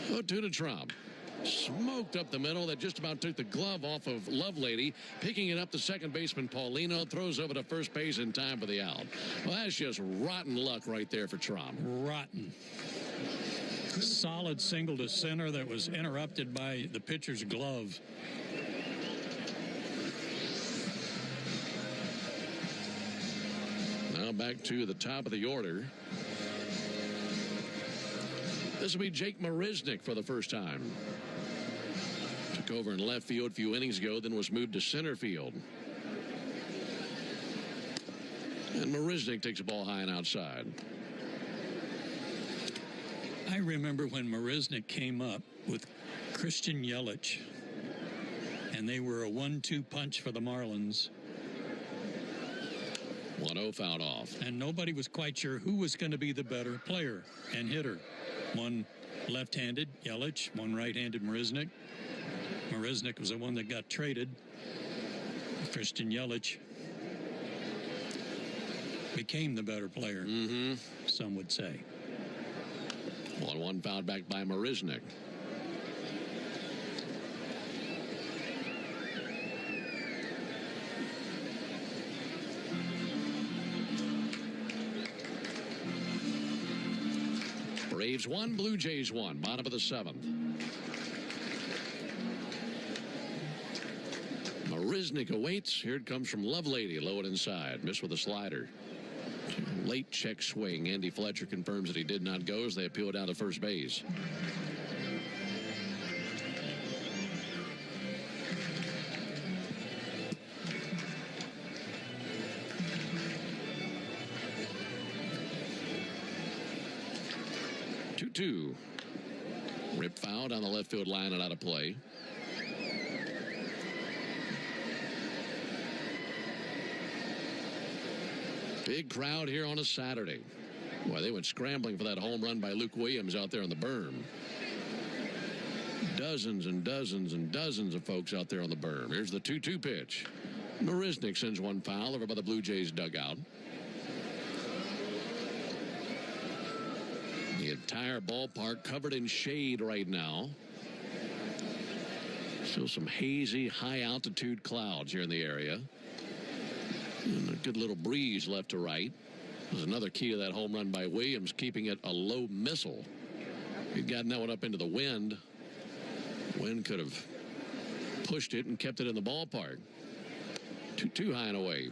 0-2 to Trump. Smoked up the middle. That just about took the glove off of Lovelady. Picking it up, the second baseman Paulino throws over to first base in time for the out. Well, that's just rotten luck right there for Trump. Rotten. Solid single to center that was interrupted by the pitcher's glove. Now back to the top of the order. This will be Jake Marisnick for the first time. Took over in left field a few innings ago, then was moved to center field. And Marisnick takes a ball high and outside. I remember when Marisnick came up with Christian Yelich, and they were a 1-2 punch for the Marlins. 1-0 fouled off. And nobody was quite sure who was going to be the better player and hitter. One left-handed, Yelich, one right-handed, Marisnick. Marisnick was the one that got traded. Christian Yelich became the better player, some would say. 1-1 fouled back by Marisnick. Braves 1, Blue Jays 1, bottom of the 7th. Marisnick awaits. Here it comes from Lovelady, low and inside. Missed with a slider. Late check swing. Andy Fletcher confirms that he did not go as they appeal down to first base. Two. Rip foul down the left field line and out of play. Big crowd here on a Saturday. Boy, they went scrambling for that home run by Luke Williams out there on the berm. Dozens and dozens and dozens of folks out there on the berm. Here's the 2-2 pitch. Marisnick sends one foul over by the Blue Jays dugout. The entire ballpark covered in shade right now. Still some hazy, high-altitude clouds here in the area. And a good little breeze left to right. There's another key to that home run by Williams, keeping it a low missile. He'd gotten that one up into the wind. Wind could have pushed it and kept it in the ballpark. Too high and away.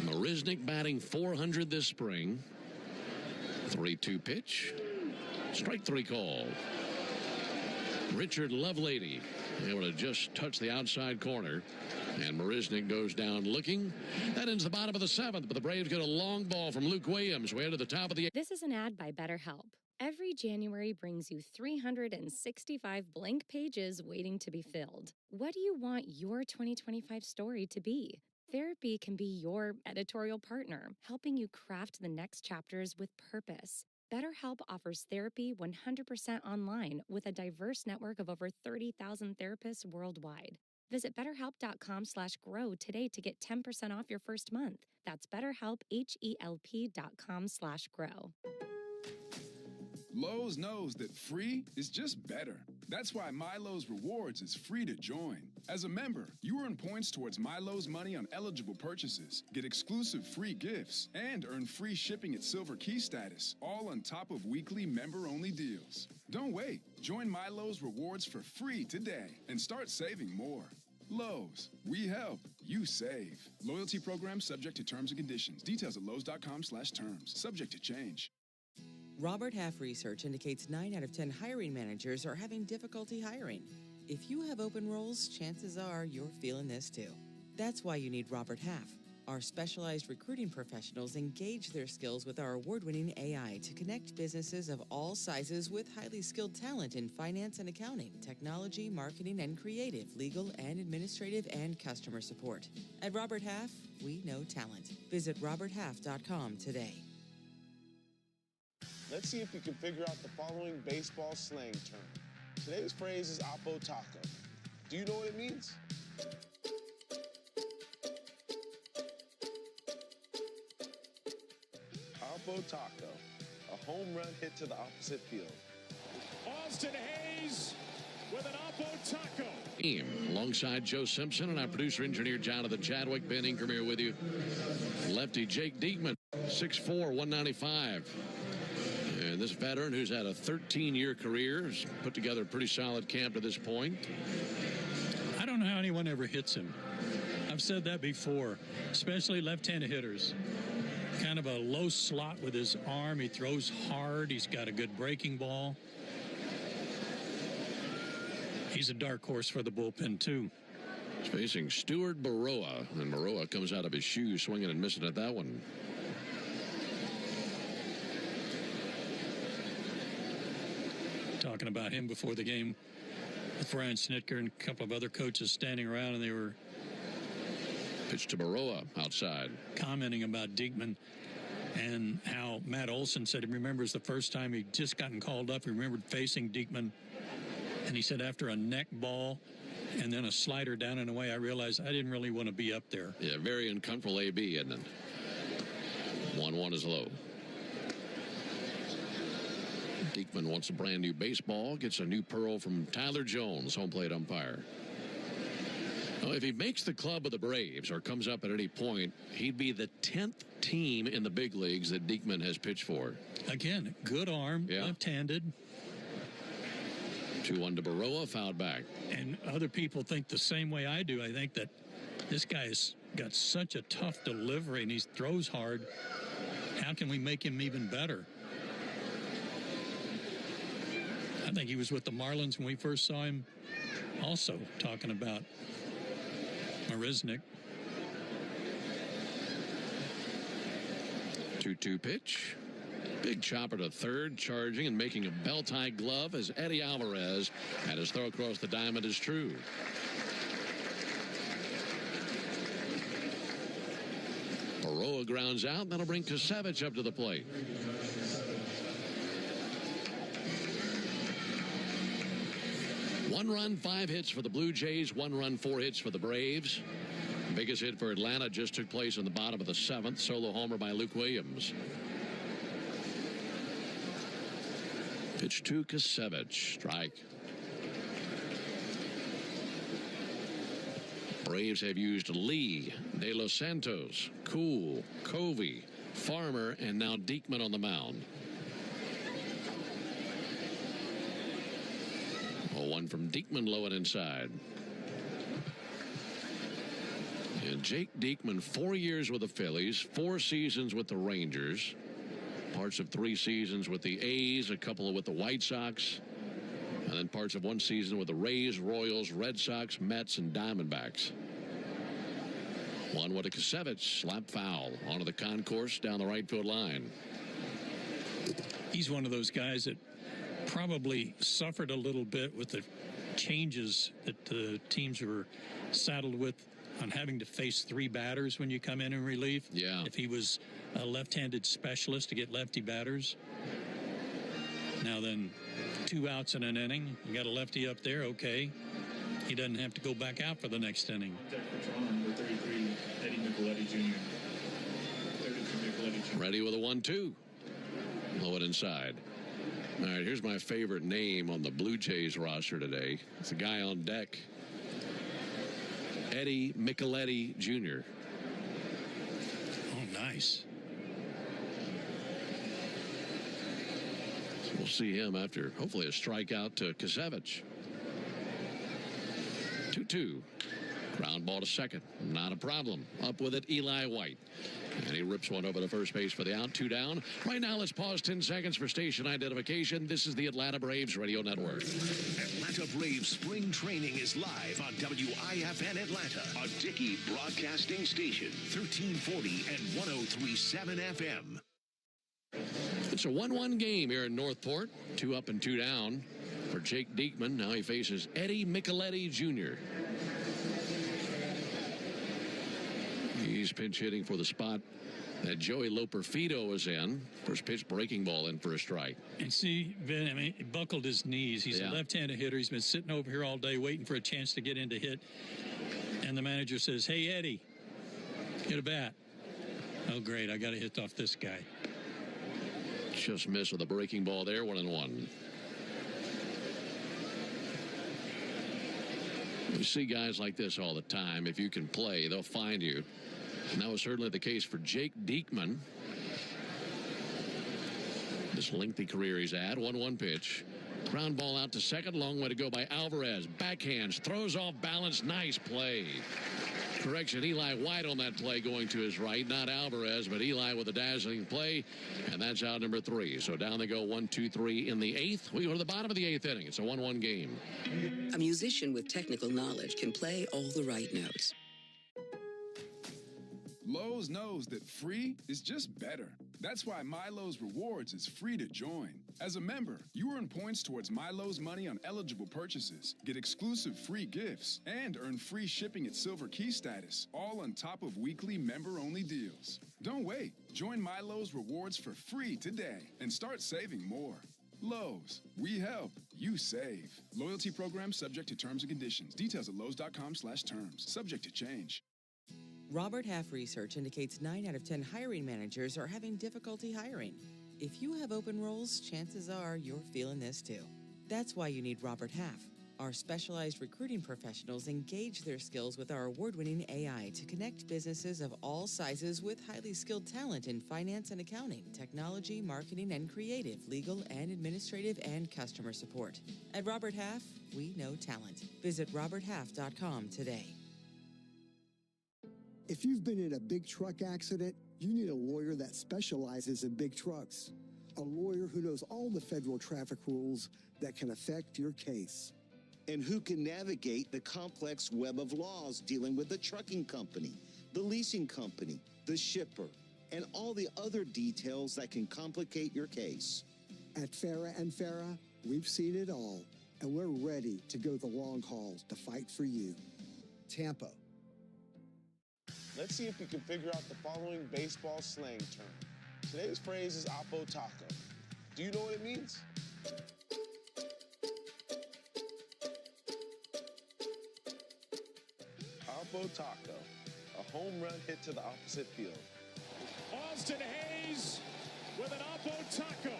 Marisnick batting .400 this spring. 3-2 pitch. Strike 3 call. Richard Lovelady able to just touch the outside corner. And Marisnick goes down looking. That ends the bottom of the 7th, but the Braves get a long ball from Luke Williams way to the top of the... This is an ad by BetterHelp. Every January brings you 365 blank pages waiting to be filled. What do you want your 2025 story to be? Therapy can be your editorial partner, helping you craft the next chapters with purpose. BetterHelp offers therapy 100% online with a diverse network of over 30,000 therapists worldwide. Visit BetterHelp.com/grow today to get 10% off your first month. That's BetterHelp, HELP.com/grow. Lowe's knows that free is just better. That's why MyLowe's Rewards is free to join. As a member, you earn points towards MyLowe's money on eligible purchases, get exclusive free gifts, and earn free shipping at Silver Key status, all on top of weekly member-only deals. Don't wait. Join MyLowe's Rewards for free today and start saving more. Lowe's, we help, you save. Loyalty program subject to terms and conditions. Details at lowes.com/terms. Subject to change. Robert Half research indicates 9 out of 10 hiring managers are having difficulty hiring. If you have open roles, chances are you're feeling this too. That's why you need Robert Half. Our specialized recruiting professionals engage their skills with our award-winning AI to connect businesses of all sizes with highly skilled talent in finance and accounting, technology, marketing and creative, legal and administrative, and customer support. At Robert Half, we know talent. Visit roberthalf.com today. Let's see if you can figure out the following baseball slang term. Today's phrase is Oppo Taco. Do you know what it means? Oppo Taco, a home run hit to the opposite field. Austin Hayes with an Oppo Taco. Alongside Joe Simpson and our producer-engineer Jonathan Chadwick, Ben Ingram here with you. Lefty Jake Diekman, 6'4", 195. And this veteran, who's had a 13-year career, has put together a pretty solid camp to this point. I don't know how anyone ever hits him. I've said that before, especially left-handed hitters. kind of a low slot with his arm. He throws hard. He's got a good breaking ball. He's a dark horse for the bullpen, too. He's facing Stuart Baroa, and Baroa comes out of his shoes swinging and missing at that one. Talking about him before the game with Brian Snitker and a couple of other coaches standing around, and they were pitch to Baroa outside, commenting about Diekman and how Matt Olson said he remembers the first time he'd just gotten called up. He remembered facing Diekman, and he said after a neck ball and then a slider down and away, I realized I didn't really want to be up there. Yeah, very uncomfortable AB, isn't it? 1-1 is low. Diekman wants a brand new baseball, gets a new pearl from Tyler Jones, home plate umpire. Well, if he makes the club of the Braves or comes up at any point, he'd be the 10th team in the big leagues that Diekman has pitched for. Again, good arm, left-handed. 2-1 to Baroa, fouled back. And other people think the same way I do. I think that this guy's got such a tough delivery and he throws hard. How can we make him even better? I think he was with the Marlins when we first saw him, also talking about Marisnick. 2-2 pitch. Big chopper to third, charging and making a bell-tie glove as Eddie Alvarez had his throw across the diamond is true. Baroa grounds out. That'll bring Kasevich up to the plate. One run, 5 hits for the Blue Jays. 1 run, 4 hits for the Braves. Biggest hit for Atlanta just took place in the bottom of the 7th. Solo homer by Luke Williams. Pitch to Kasevich. Strike. Braves have used Lee, De Los Santos, Cool, Covey, Farmer, and now Diekman on the mound. 0-1 from Diekman, low and inside. And Jake Diekman, 4 years with the Phillies, 4 seasons with the Rangers, parts of 3 seasons with the A's, a couple with the White Sox, and then parts of 1 season with the Rays, Royals, Red Sox, Mets, and Diamondbacks. 1-1 to Kasevich, slap foul onto the concourse down the right field line. He's one of those guys that probably suffered a little bit with the changes that the teams were saddled with on having to face 3 batters when you come in relief. Yeah. If he was a left-handed specialist to get lefty batters. Now then, 2 outs in an inning. You got a lefty up there, okay. He doesn't have to go back out for the next inning. Number 33, Eddie Micheletti Jr. 32 Micheletti Jr. Ready with a 1-2. Low and inside. All right, here's my favorite name on the Blue Jays roster today. It's a guy on deck. Eddie Micheletti Jr. Oh, nice. So we'll see him after, hopefully, a strikeout to Kasevich. 2-2. Ground ball to second. Not a problem. Up with it, Eli White. And he rips one over to first base for the out. 2 down. Right now, let's pause 10 seconds for station identification. This is the Atlanta Braves Radio Network. Atlanta Braves spring training is live on WIFN Atlanta, a Dickey broadcasting station, 1340 and 103.7 FM. It's a 1-1 game here in Northport. 2 up and 2 down for Jake Diekman. Now he faces Eddie Micheletti Jr. He's pinch hitting for the spot that Joey Loperfido is in. First pitch, breaking ball in for a strike. And see, Ben, I mean, he buckled his knees. He's a left-handed hitter. He's been sitting over here all day waiting for a chance to get in to hit. And the manager says, hey, Eddie, get a bat. Oh, great, I got to hit off this guy. Just missed with a breaking ball there, 1-1. We see guys like this all the time. If you can play, they'll find you. And that was certainly the case for Jake Diekman. This lengthy career he's had. 1-1 pitch. Ground ball out to second. Long way to go by Alvarez. Backhands. Throws off balance. Nice play. Correction, Eli White on that play going to his right, not Alvarez, but Eli with a dazzling play, and that's out number 3. So down they go 1, 2, 3 in the 8th. We go to the bottom of the 8th inning. It's a 1-1 game. A musician with technical knowledge can play all the right notes. Lowe's knows that free is just better. That's why MyLowe's Rewards is free to join. As a member, you earn points towards MyLowe's money on eligible purchases, get exclusive free gifts, and earn free shipping at Silver Key status, all on top of weekly member-only deals. Don't wait. Join MyLowe's Rewards for free today and start saving more. Lowe's, we help, you save. Loyalty program subject to terms and conditions. Details at lowes.com/terms. Subject to change. Robert Half research indicates 9 out of 10 hiring managers are having difficulty hiring. If you have open roles, chances are you're feeling this too. That's why you need Robert Half. Our specialized recruiting professionals engage their skills with our award-winning AI to connect businesses of all sizes with highly skilled talent in finance and accounting, technology, marketing and creative, legal and administrative, and customer support. At Robert Half, we know talent. Visit roberthalf.com today. If you've been in a big truck accident, you need a lawyer that specializes in big trucks. A lawyer who knows all the federal traffic rules that can affect your case. And who can navigate the complex web of laws dealing with the trucking company, the leasing company, the shipper, and all the other details that can complicate your case. At Farah & Farah, we've seen it all, and we're ready to go the long haul to fight for you. Tampa. Let's see if we can figure out the following baseball slang term. Today's phrase is Oppo Taco. Do you know what it means? Oppo Taco, a home run hit to the opposite field. Austin Hayes with an Oppo Taco.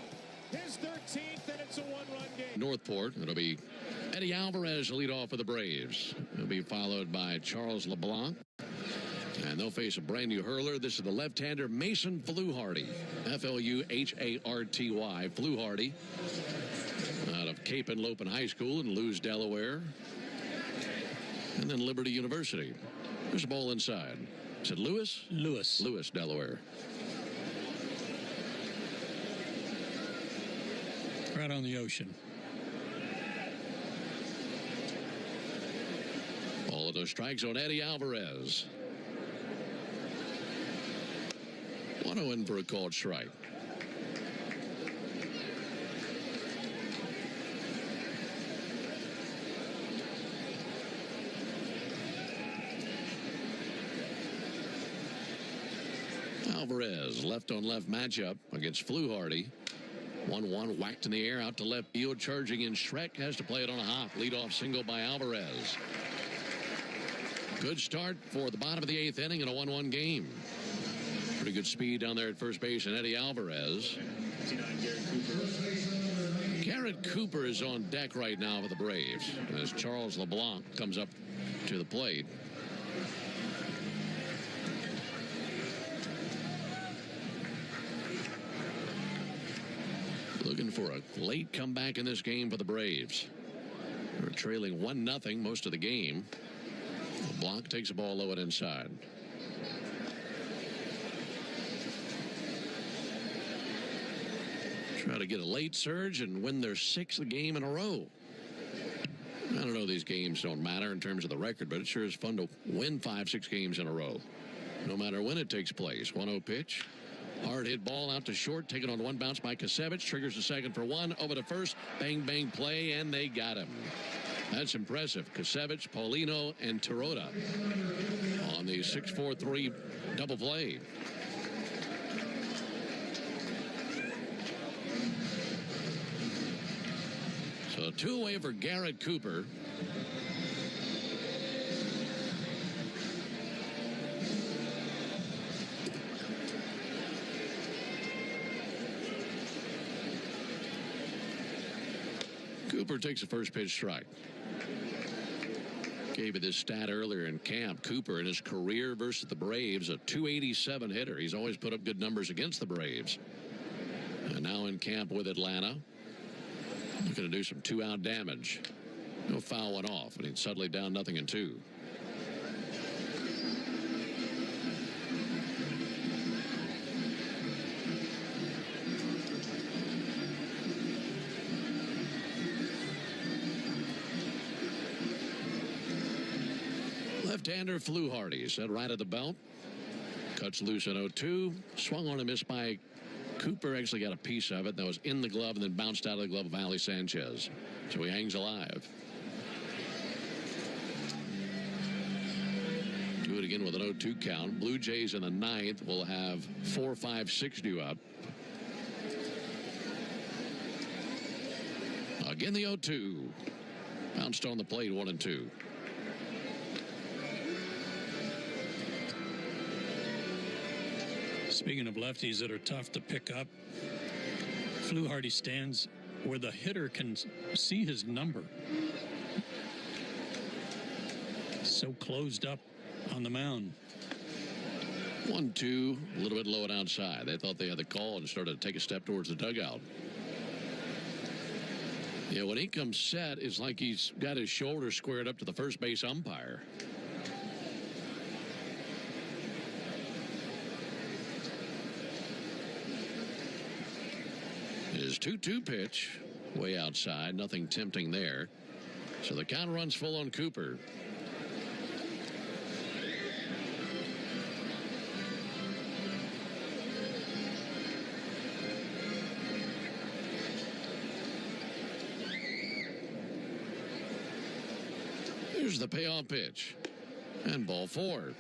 His 13th, and it's a one-run game. Northport, it'll be Eddie Alvarez, lead off for the Braves. He'll be followed by Charles LeBlanc. And they'll face a brand new hurler. This is the left-hander Mason Fluharty. F-L-U-H-A-R-T-Y. Fluharty. Out of Cape Henlopen High School in Lewes, Delaware. And then Liberty University. There's a ball inside. Is it Lewes? Lewes. Lewes, Delaware. Right on the ocean. All of those strikes on Eddie Alvarez. 1-0 in for a called strike. Alvarez, left-on-left matchup against Fluharty. 1-1, whacked in the air out to left field, charging in Schreck, has to play it on a hop. Leadoff single by Alvarez. Good start for the bottom of the 8th inning in a 1-1 game. Pretty good speed down there at first base, and Eddie Alvarez. Garrett Cooper is on deck right now for the Braves as Charles LeBlanc comes up to the plate. Looking for a late comeback in this game for the Braves. They're trailing 1-0 most of the game. LeBlanc takes the ball low and inside. Try to get a late surge and win their 6th game in a row. I don't know, these games don't matter in terms of the record, but it sure is fun to win 5-6 games in a row, no matter when it takes place. 1-0 pitch. Hard hit ball out to short, taken on one bounce by Kasevich. Triggers the second for one. Over to first. Bang, bang play, and they got him. That's impressive. Kasevich, Paulino, and Terota on the 6-4-3 double play. So 2 away for Garrett Cooper. Cooper takes the first pitch strike. Gave you this stat earlier in camp. Cooper in his career versus the Braves, a .287 hitter. He's always put up good numbers against the Braves. And now in camp with Atlanta. Looking to do some 2-out damage. No foul went off, and he's suddenly down 0-2. Left-hander Fluharty set right at the belt. Cuts loose in 0-2. Swung on a miss by Cooper. Actually got a piece of it that was in the glove and then bounced out of the glove of Ali Sanchez. So he hangs alive. Do it again with an 0-2 count. Blue Jays in the ninth will have 4, 5, 6 due up. Again the 0-2. Bounced on the plate, 1-2. Speaking of lefties that are tough to pick up, Fluharty stands where the hitter can see his number. So closed up on the mound. 1-2, a little bit low and outside. They thought they had the call and started to take a step towards the dugout. Yeah, when he comes set, it's like he's got his shoulder squared up to the first base umpire. His 2-2 pitch, way outside, nothing tempting there. So the count runs full on Cooper. Here's the payoff pitch. And ball 4.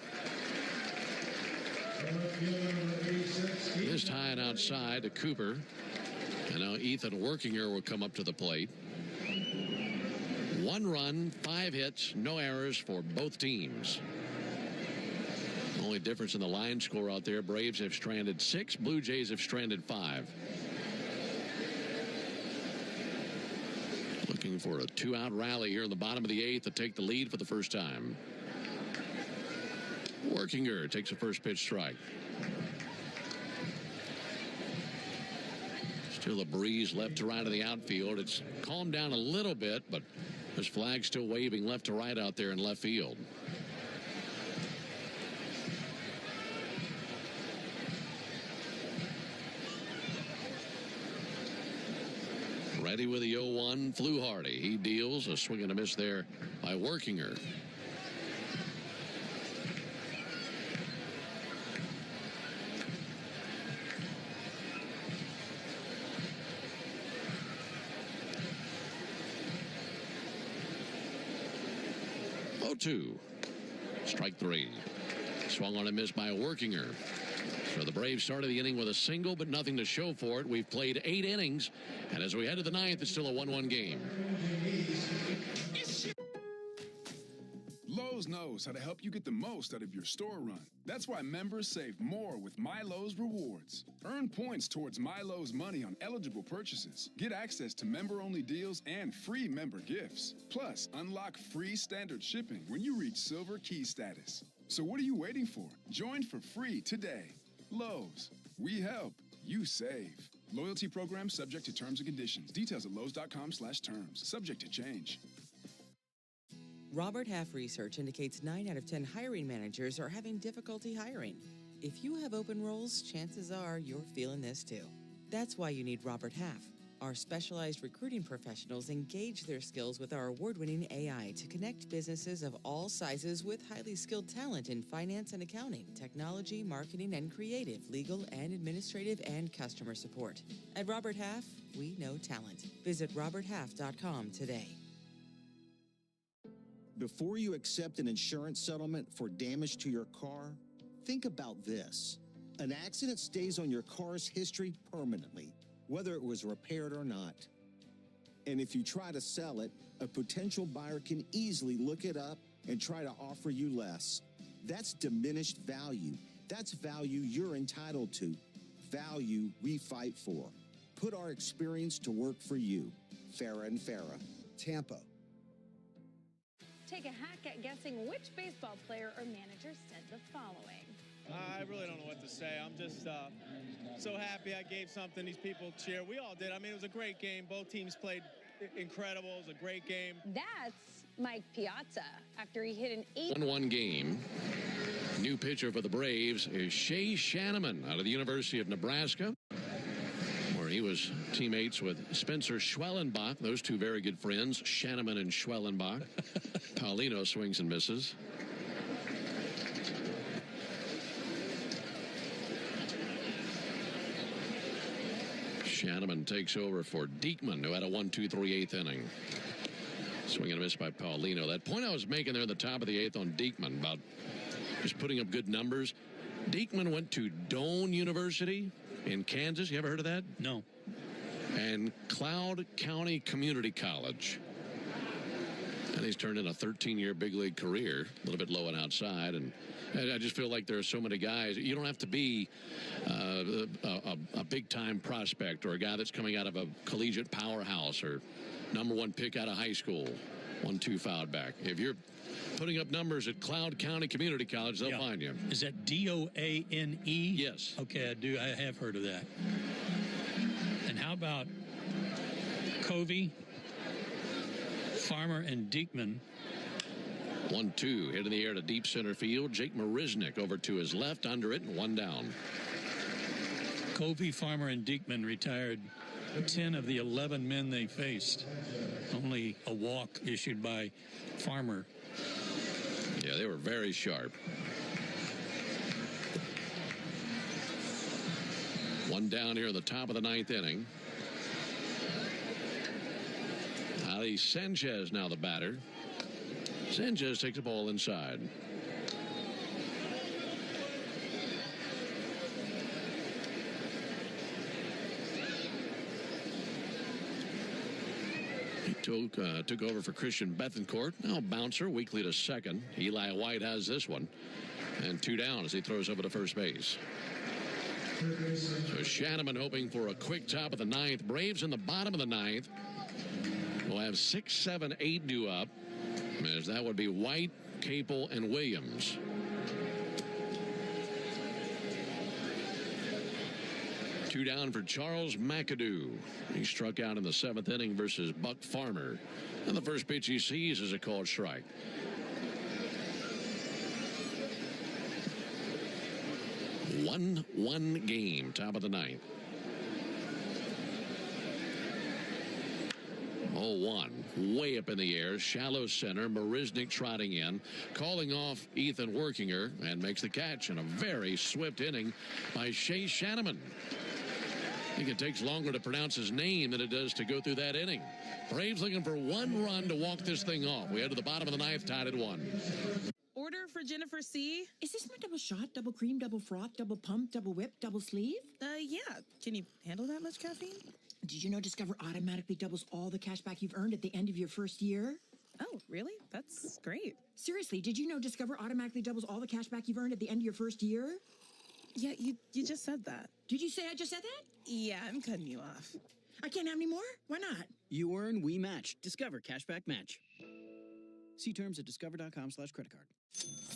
Missed high and outside to Cooper. And now Ethan Workinger will come up to the plate. 1 run, 5 hits, no errors for both teams. Only difference in the line score out there, Braves have stranded 6, Blue Jays have stranded 5. Looking for a 2-out rally here in the bottom of the 8th to take the lead for the first time. Workinger takes a first pitch strike. Still a breeze left to right of the outfield. It's calmed down a little bit, but there's flags still waving left to right out there in left field. Ready with the 0-1, Fluharty. He deals a swing and a miss there by Workinger. Strike 3. Swung on and missed by Workinger. So the Braves started the inning with a single, but nothing to show for it. We've played 8 innings, and as we head to the 9th, it's still a 1-1 game. Lowe's knows how to help you get the most out of your store run. That's why members save more with MyLowe's Rewards. Earn points towards MyLowe's money on eligible purchases. Get access to member-only deals and free member gifts. Plus, unlock free standard shipping when you reach Silver Key status. So what are you waiting for? Join for free today. Lowe's. We help. You save. Loyalty program subject to terms and conditions. Details at Lowe's.com/terms. Subject to change. Robert Half research indicates 9 out of 10 hiring managers are having difficulty hiring. If you have open roles, chances are you're feeling this too. That's why you need Robert Half. Our specialized recruiting professionals engage their skills with our award-winning AI to connect businesses of all sizes with highly skilled talent in finance and accounting, technology, marketing and creative, legal and administrative, and customer support. At Robert Half, we know talent. Visit roberthalf.com today. Before you accept an insurance settlement for damage to your car, think about this. An accident stays on your car's history permanently, whether it was repaired or not. And if you try to sell it, a potential buyer can easily look it up and try to offer you less. That's diminished value. That's value you're entitled to. Value we fight for. Put our experience to work for you. Farah and Farah. Tampa. Take a hack at guessing which baseball player or manager said the following. I really don't know what to say. I'm just so happy I gave something these people cheer. We all did. I mean, it was a great game. Both teams played incredible. It was a great game. That's Mike Piazza after he hit an 1-1 game. New pitcher for the Braves is Shea Shanneman out of the University of Nebraska, where he was teammates with Spencer Schwellenbach. Those two very good friends, Shanneman and Schwellenbach. Paulino swings and misses. Shanneman takes over for Diekman, who had a 1-2-3 eighth inning. Swing and a miss by Paulino. That point I was making there at the top of the eighth on Diekman about just putting up good numbers. Diekman went to Doane University in Kansas. You ever heard of that? No. And Cloud County Community College. And he's turned in a 13-year big league career, a little bit low and outside. And I just feel like there are so many guys. You don't have to be a big-time prospect or a guy that's coming out of a collegiate powerhouse or #1 pick out of high school. 1-2 fouled back. If you're putting up numbers at Cloud County Community College, they'll find you. Is that Doane? Yes. Okay, I have heard of that. And how about Covey, Farmer, and Diekman? 1-2, hit in the air to deep center field. Jake Marisnick over to his left, under it, and one down. Covey, Farmer, and Diekman retired 10 of the 11 men they faced. Only a walk issued by Farmer. Yeah, they were very sharp. One down here at the top of the ninth inning. Ali Sanchez now the batter. Sanchez takes the ball inside. He took over for Christian Bethancourt. Now bouncer, weakly to second. Eli White has this one. And 2 down as he throws over to first base. So Shanneman hoping for a quick top of the ninth. Braves in the bottom of the ninth will have 6, 7, 8 due up. As that would be White, Capel, and Williams. Two down for Charles McAdoo. He struck out in the 7th inning versus Buck Farmer. And the first pitch he sees is a called strike. One game, top of the ninth. 0-1, way up in the air, shallow center. Marisnick trotting in, calling off Ethan Workinger, and makes the catch in a very swift inning by Shea Shanneman. I think it takes longer to pronounce his name than it does to go through that inning. Braves looking for 1 run to walk this thing off. We head to the bottom of the ninth, tied at 1. Order for Jennifer C. Is this my double shot, double cream, double froth, double pump, double whip, double sleeve? Yeah. Can you handle that much caffeine? Did you know Discover automatically doubles all the cash back you've earned at the end of your first year? Oh, really? That's great. Seriously, did you know Discover automatically doubles all the cash back you've earned at the end of your first year? Yeah, you just said that. Did you say I just said that? Yeah, I'm cutting you off. I can't have any more? Why not? You earn, we match. Discover Cashback Match. See terms at discover.com/creditcard.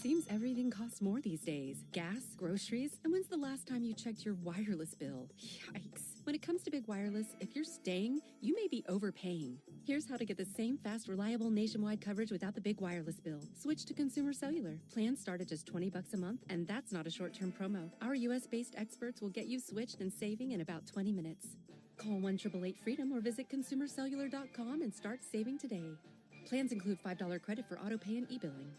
Seems everything costs more these days. Gas, groceries, and when's the last time you checked your wireless bill? Yikes. When it comes to Big Wireless, if you're staying, you may be overpaying. Here's how to get the same fast, reliable nationwide coverage without the big wireless bill. Switch to Consumer Cellular. Plans start at just $20 a month, and that's not a short-term promo. Our U.S.-based experts will get you switched and saving in about 20 minutes. Call 1-888-FREEDOM or visit consumercellular.com and start saving today. Plans include $5 credit for autopay and e-billing.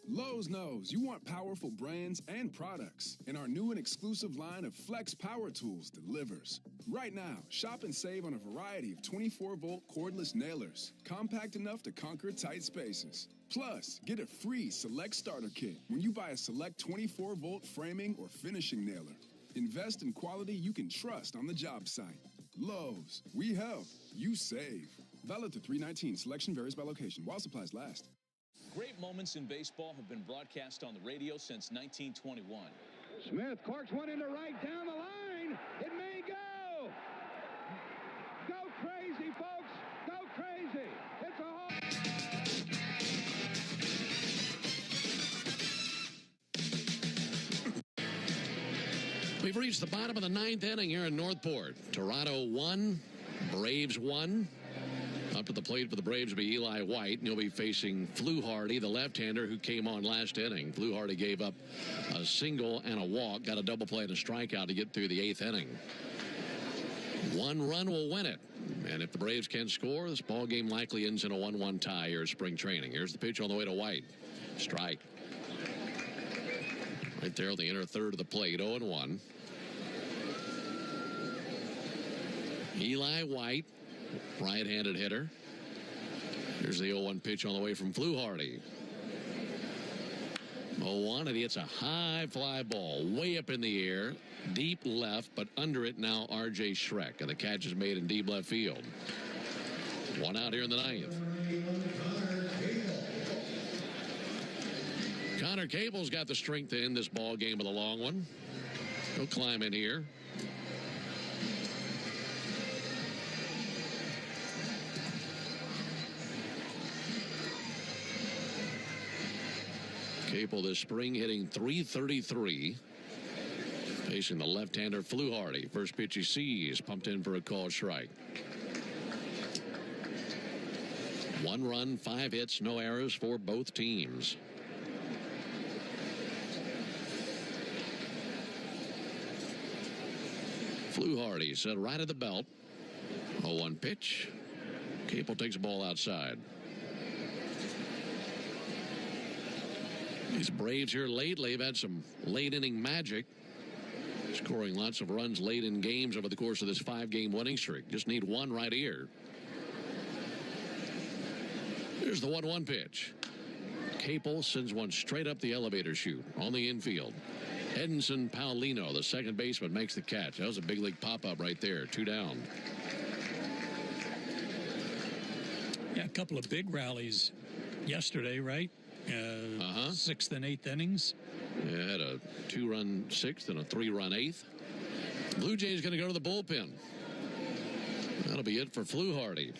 Lowe's knows you want powerful brands and products, and our new and exclusive line of Flex Power Tools delivers. Right now, shop and save on a variety of 24-volt cordless nailers, compact enough to conquer tight spaces. Plus, get a free Select Starter Kit when you buy a Select 24-volt framing or finishing nailer. Invest in quality you can trust on the job site. Lowe's, we help, you save. Valid to 3/19. Selection varies by location while supplies last. Great moments in baseball have been broadcast on the radio since 1921. Smith corks one into right down the line. It may go. Go crazy, folks. Go crazy. It's a home. We've reached the bottom of the ninth inning here in Northport. Toronto 1, Braves 1. Up to the plate for the Braves will be Eli White, and he'll be facing Fluharty, the left-hander who came on last inning. Fluharty gave up a single and a walk, got a double play and a strikeout to get through the 8th inning. 1 run will win it. And if the Braves can score, this ball game likely ends in a 1-1 tie here at spring training. Here's the pitch on the way to White. Strike. Right there on the inner third of the plate, 0-1. Eli White, right-handed hitter. Here's the 0-1 pitch on the way from Fluharty. 0-1, and he hits a high fly ball way up in the air, deep left, but under it now R.J. Schreck, and the catch is made in deep left field. One out here in the ninth. Connor Cable's got the strength to end this ball game with a long one. He'll climb in here. Cable this spring hitting .333. Facing the left-hander Fluharty. First pitch he sees, pumped in for a call strike. 1 run, 5 hits, no errors for both teams. Fluharty set right at the belt. 0-1 pitch. Cable takes the ball outside. These Braves here lately have had some late-inning magic, scoring lots of runs late in games over the course of this 5-game winning streak. Just need one right here. Here's the 1-1 pitch. Capel sends one straight up the elevator chute on the infield. Edinson Paulino, the second baseman, makes the catch. That was a big league pop-up right there. 2 down. Yeah, a couple of big rallies yesterday, right? 6th and 8th innings. Yeah, had a 2-run 6th and a 3-run 8th. Blue Jays going to go to the bullpen. That'll be it for Fluharty.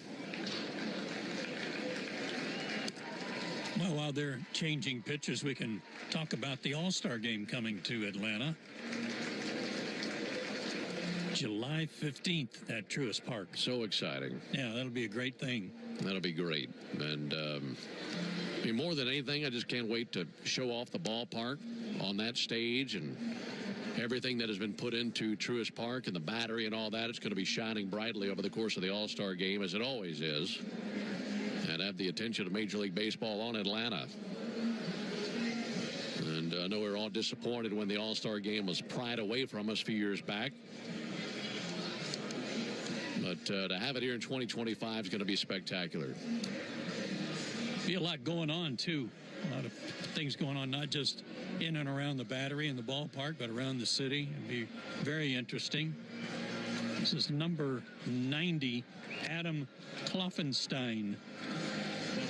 Well, while they're changing pitches, we can talk about the All-Star game coming to Atlanta. July 15th at Truist Park. So exciting. Yeah, that'll be a great thing. That'll be great. And I mean, more than anything, I just can't wait to show off the ballpark on that stage and everything that has been put into Truist Park and the battery and all that. It's going to be shining brightly over the course of the All-Star game, as it always is, and have the attention of Major League Baseball on Atlanta. And I know we were all disappointed when the All-Star game was pried away from us a few years back. But to have it here in 2025 is going to be spectacular. Be a lot going on, too. A lot of things going on, not just in and around the battery and the ballpark, but around the city. It'll be very interesting. This is number 90, Adam Kloffenstein.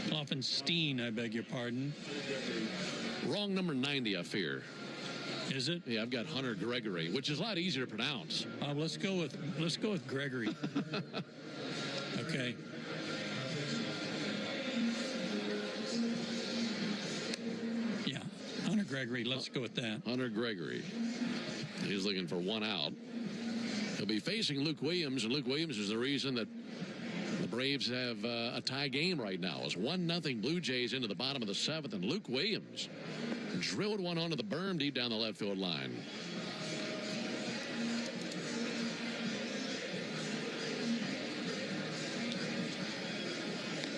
Kloffenstein, I beg your pardon. Wrong number 90, I fear. Is it? Yeah, I've got Hunter Gregory, which is a lot easier to pronounce. Let's go with Gregory. Okay. Yeah, Hunter Gregory. Let's go with that. Hunter Gregory. He's looking for 1 out. He'll be facing Luke Williams, and Luke Williams is the reason that the Braves have a tie game right now. It's 1-0 Blue Jays into the bottom of the 7th, and Luke Williams drilled one onto the berm deep down the left field line.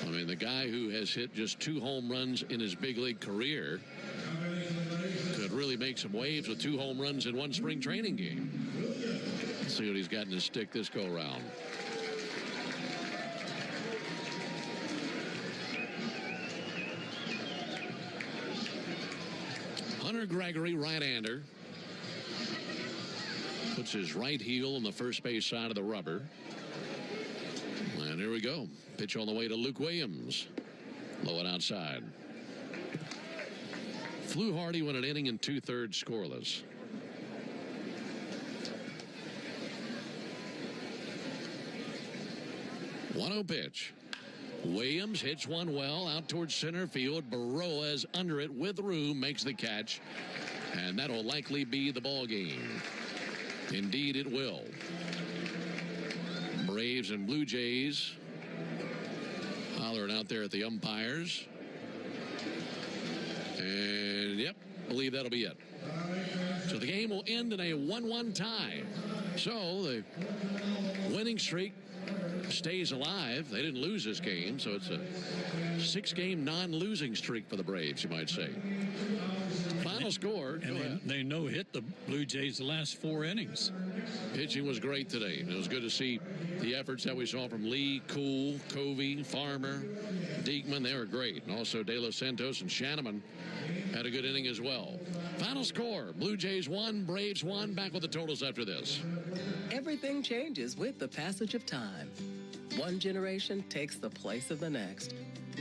I mean, the guy who has hit just 2 home runs in his big league career could really make some waves with 2 home runs in 1 spring training game. Let's see what he's got in his stick this go around. Hunter Gregory, right-hander, puts his right heel on the first base side of the rubber. And here we go. Pitch on the way to Luke Williams. Low and outside. Fluharty went an inning in 2/3 scoreless. One-0 pitch. Williams hits one well out towards center field. Baroa is under it with room, makes the catch, and that'll likely be the ball game. Indeed it will. Braves and Blue Jays hollering out there at the umpires. And yep, believe that'll be it. So the game will end in a 1-1 tie. So the winning streak stays alive. They didn't lose this game, so it's a 6-game non-losing streak for the Braves, you might say. Final Final score. And they no-hit the Blue Jays the last 4 innings. Pitching was great today. It was good to see the efforts that we saw from Lee, Cool, Covey, Farmer, Diekman. They were great. And also De Los Santos and Shanneman had a good inning as well. Final score, Blue Jays 1, Braves 1. Back with the totals after this. Everything changes with the passage of time. One generation takes the place of the next.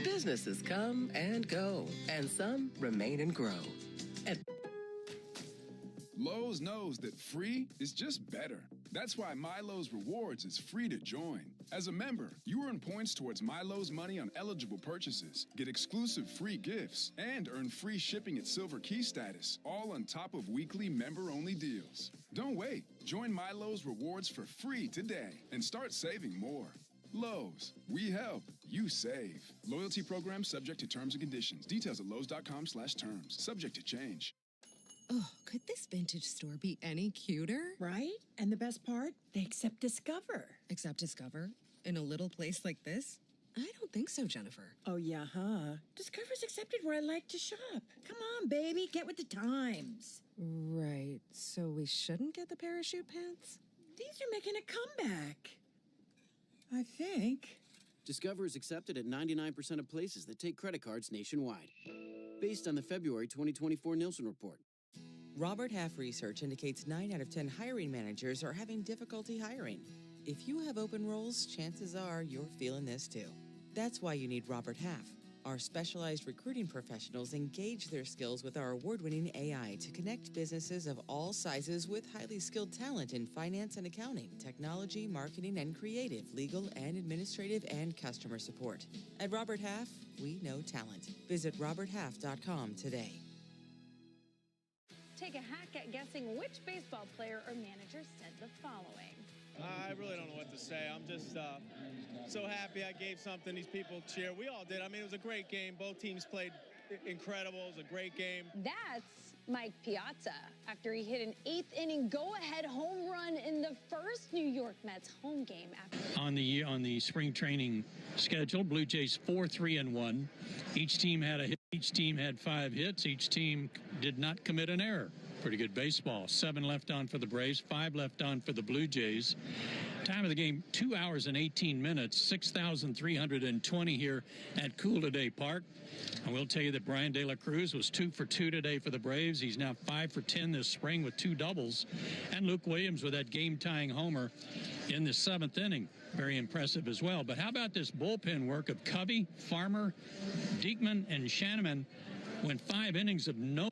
Businesses come and go, and some remain and grow. Lowe's knows that free is just better. That's why MyLowe's Rewards is free to join. As a member, you earn points towards MyLowe's money on eligible purchases, get exclusive free gifts, and earn free shipping at Silver Key status, all on top of weekly member-only deals. Don't wait. Join MyLowe's Rewards for free today and start saving more. Lowe's, we help, you save. Loyalty program subject to terms and conditions. Details at lowes.com/terms. Subject to change. Oh, could this vintage store be any cuter? Right? And the best part? They accept Discover. Accept Discover? In a little place like this? I don't think so, Jennifer. Oh, yeah, huh? Discover's accepted where I like to shop. Come on, baby, get with the times. Right, so we shouldn't get the parachute pants? These are making a comeback. I think. Discover is accepted at 99% of places that take credit cards nationwide. Based on the February 2024 Nielsen report. Robert Half research indicates 9 out of 10 hiring managers are having difficulty hiring. If you have open roles, chances are you're feeling this too. That's why you need Robert Half. Our specialized recruiting professionals engage their skills with our award-winning AI to connect businesses of all sizes with highly skilled talent in finance and accounting, technology, marketing and creative, legal and administrative, and customer support. At Robert Half, we know talent. Visit roberthalf.com today. Take a hack at guessing which baseball player or manager said the following. I really don't know what to say. I'm just so happy I gave something these people cheer. We all did. I mean, it was a great game. Both teams played incredible. It was a great game. That's Mike Piazza after he hit an 8th inning go-ahead home run in the first New York Mets home game. On the spring training schedule, Blue Jays 4-3-1. Each team had a hit. Each team had 5 hits. Each team did not commit an error. Pretty good baseball. 7 left on for the Braves, 5 left on for the Blue Jays. Time of the game, 2 hours and 18 minutes, 6,320 here at Cool Today Park. I will tell you that Brian De La Cruz was 2 for 2 today for the Braves. He's now 5 for 10 this spring with 2 doubles. And Luke Williams with that game-tying homer in the 7th inning. Very impressive as well. But how about this bullpen work of Covey, Farmer, Diekman, and Shanneman? Went 5 innings of no